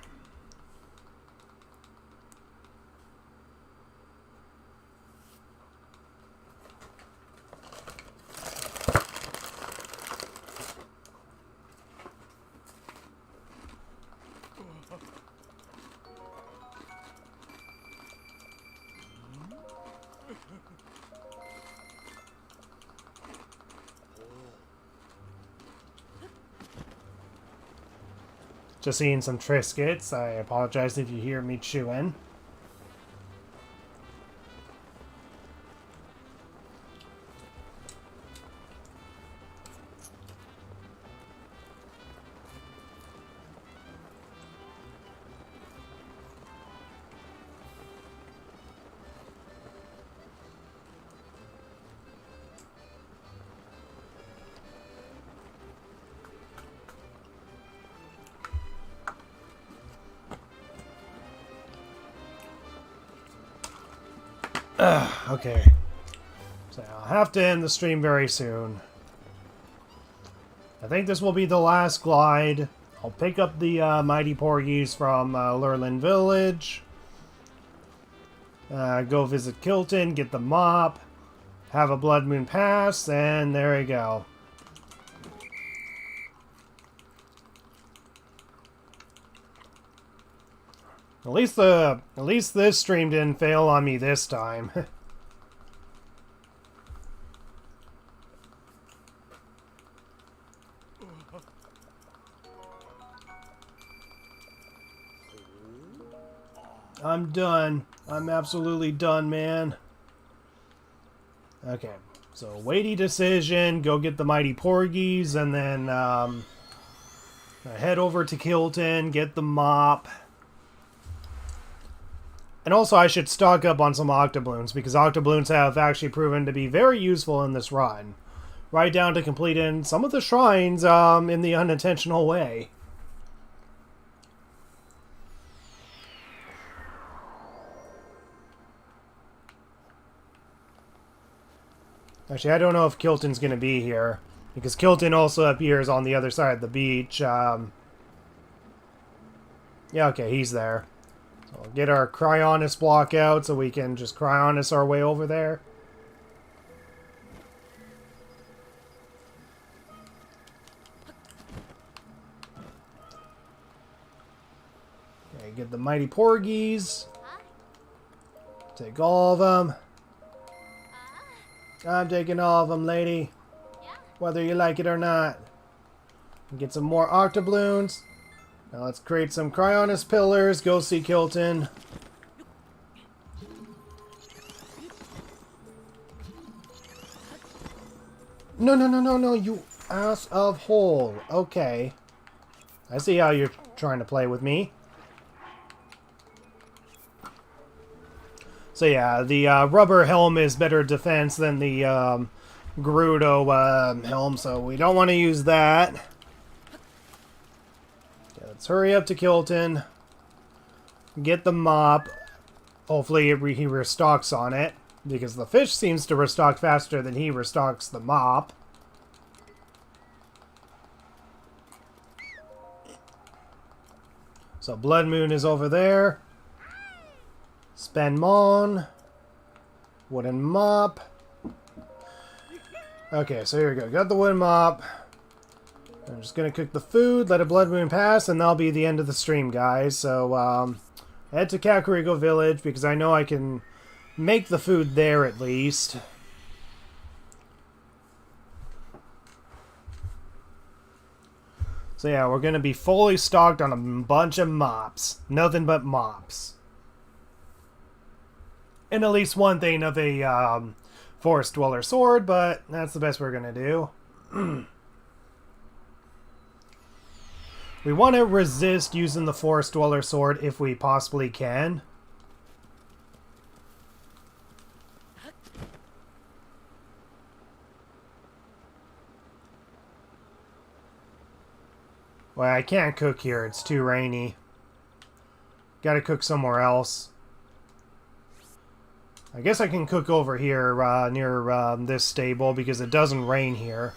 Just eating some Triscuits. I apologize if you hear me chewing. Okay. So I'll have to end the stream very soon. I think this will be the last glide. I'll pick up the mighty porgies from Leviathan Village. Go visit Kilton, get the mop, have a blood moon pass, and there we go. At least this stream didn't fail on me this time. I'm done. I'm absolutely done, man. Okay, so weighty decision, go get the mighty porgies, and then head over to Kilton, get the mop. And also I should stock up on some octobloons, because octobloons have actually proven to be very useful in this run. Right down to completing some of the shrines in the unintentional way. Actually, I don't know if Kilton's going to be here, because Kilton also appears on the other side of the beach. Yeah, okay, he's there. So we'll get our Cryonis block out so we can just Cryonis our way over there. Okay, get the mighty porgies. Take all of them. I'm taking all of them, lady. Whether you like it or not. Get some more octobloons. Now let's create some Cryonis pillars. Go see Kilton. No, no, no, no, no, you... House of Hole. Okay. I see how you're trying to play with me. So yeah, the rubber helm is better defense than the Gerudo helm, so we don't want to use that. Okay, let's hurry up to Kilton. Get the mop. Hopefully he restocks on it, because the fish seems to restock faster than he restocks the mop. So Blood Moon is over there. Spenmon. Wooden mop. Okay, so here we go. Got the wooden mop. I'm just going to cook the food, let a Blood Moon pass, and that'll be the end of the stream, guys. So, head to Kakariko Village, because I know I can make the food there at least. So yeah, we're going to be fully stocked on a bunch of mops. Nothing but mops. And at least one thing of a Forest Dweller sword, but that's the best we're going to do. We want to resist using the Forest Dweller sword if we possibly can. Well, I can't cook here. It's too rainy. Gotta cook somewhere else. I guess I can cook over here near this stable because it doesn't rain here.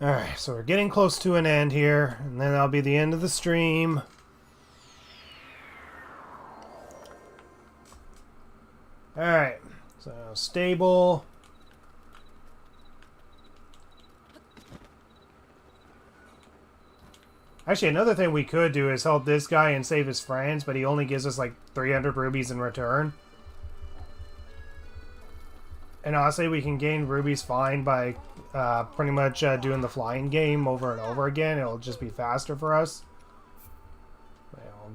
Alright, so we're getting close to an end here, and then that'll be the end of the stream. Alright, so stable. Actually, another thing we could do is help this guy and save his friends, but he only gives us like 300 rubies in return. And honestly, we can gain rubies fine by pretty much doing the flying game over and over again. It'll just be faster for us. Well,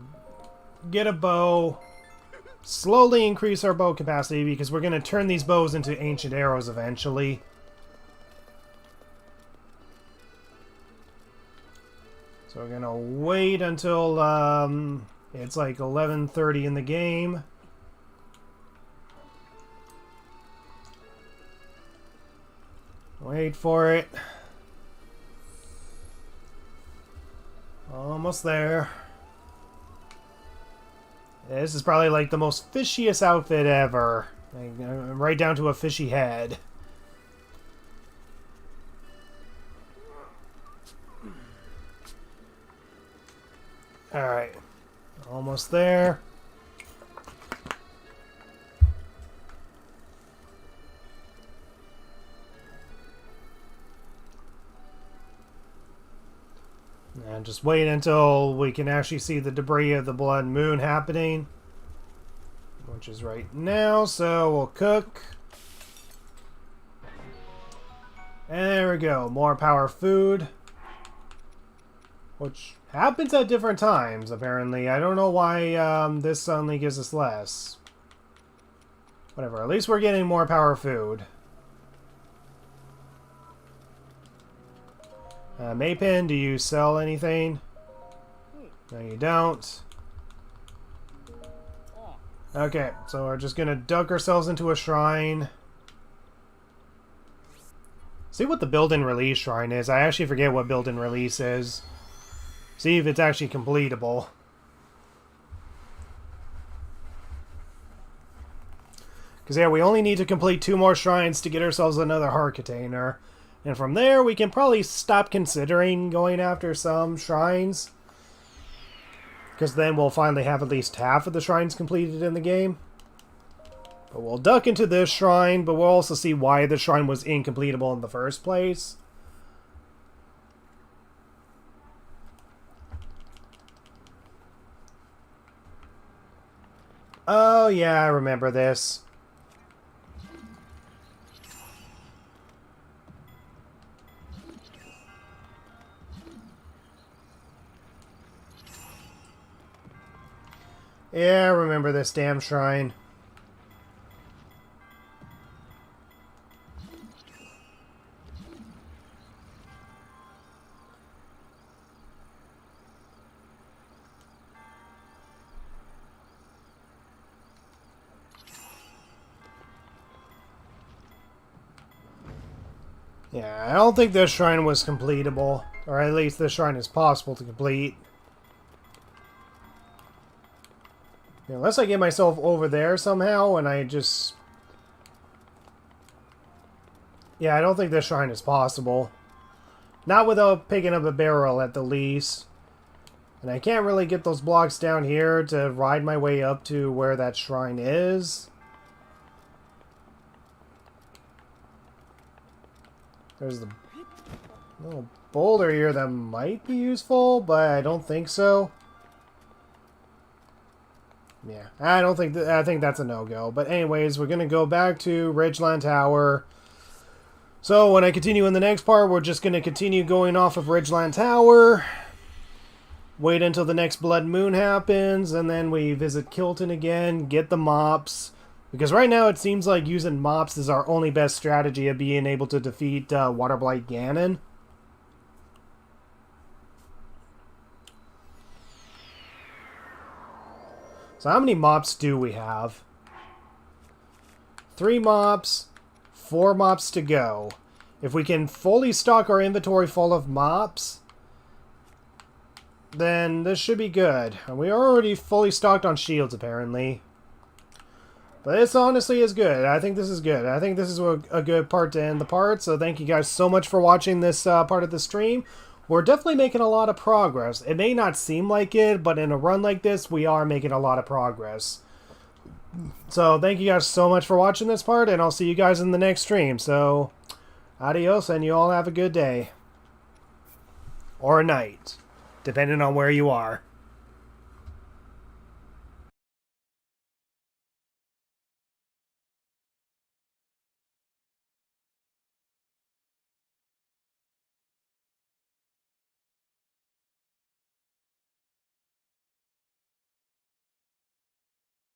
get a bow. Slowly increase our bow capacity because we're going to turn these bows into ancient arrows eventually. So we're going to wait until it's like 11:30 in the game. Wait for it. Almost there. This is probably like the most fishiest outfit ever. Like, right down to a fishy head. Alright. Almost there. And just wait until we can actually see the debris of the Blood Moon happening. Which is right now, so we'll cook. And there we go, more power food. Which happens at different times, apparently. I don't know why this suddenly gives us less. Whatever, at least we're getting more power food. Maypin, do you sell anything? No, you don't. Okay, so we're just gonna duck ourselves into a shrine. See what the build-in release shrine is. I actually forget what build-in release is. See if it's actually completable. Because yeah, we only need to complete 2 more shrines to get ourselves another heart container. And from there, we can probably stop considering going after some shrines. Because then we'll finally have at least half of the shrines completed in the game. But we'll duck into this shrine, but we'll also see why the shrine was incompletable in the first place. Oh yeah, I remember this. Yeah, I remember this damn shrine. Yeah, I don't think this shrine was completable. Or at least this shrine is possible to complete. Unless I get myself over there somehow and I just... Yeah, I don't think this shrine is possible. Not without picking up a barrel at the least. And I can't really get those blocks down here to ride my way up to where that shrine is. There's the little boulder here that might be useful, but I don't think so. Yeah, I don't think I think that's a no-go. But anyways, we're gonna go back to Ridgeland Tower. So when I continue in the next part, we're just gonna continue going off of Ridgeland Tower. Wait until the next blood moon happens, and then we visit Kilton again, get the mops. Because right now it seems like using mops is our only best strategy of being able to defeat Waterblight Ganon. So how many mops do we have? 3 mops, 4 mops to go. If we can fully stock our inventory full of mops, then this should be good. And we are already fully stocked on shields apparently. But this honestly is good. I think this is good. I think this is a good part to end the part. So thank you guys so much for watching this part of the stream. We're definitely making a lot of progress. It may not seem like it, but in a run like this, we are making a lot of progress. So thank you guys so much for watching this part, and I'll see you guys in the next stream. So adios, and you all have a good day. Or a night, depending on where you are.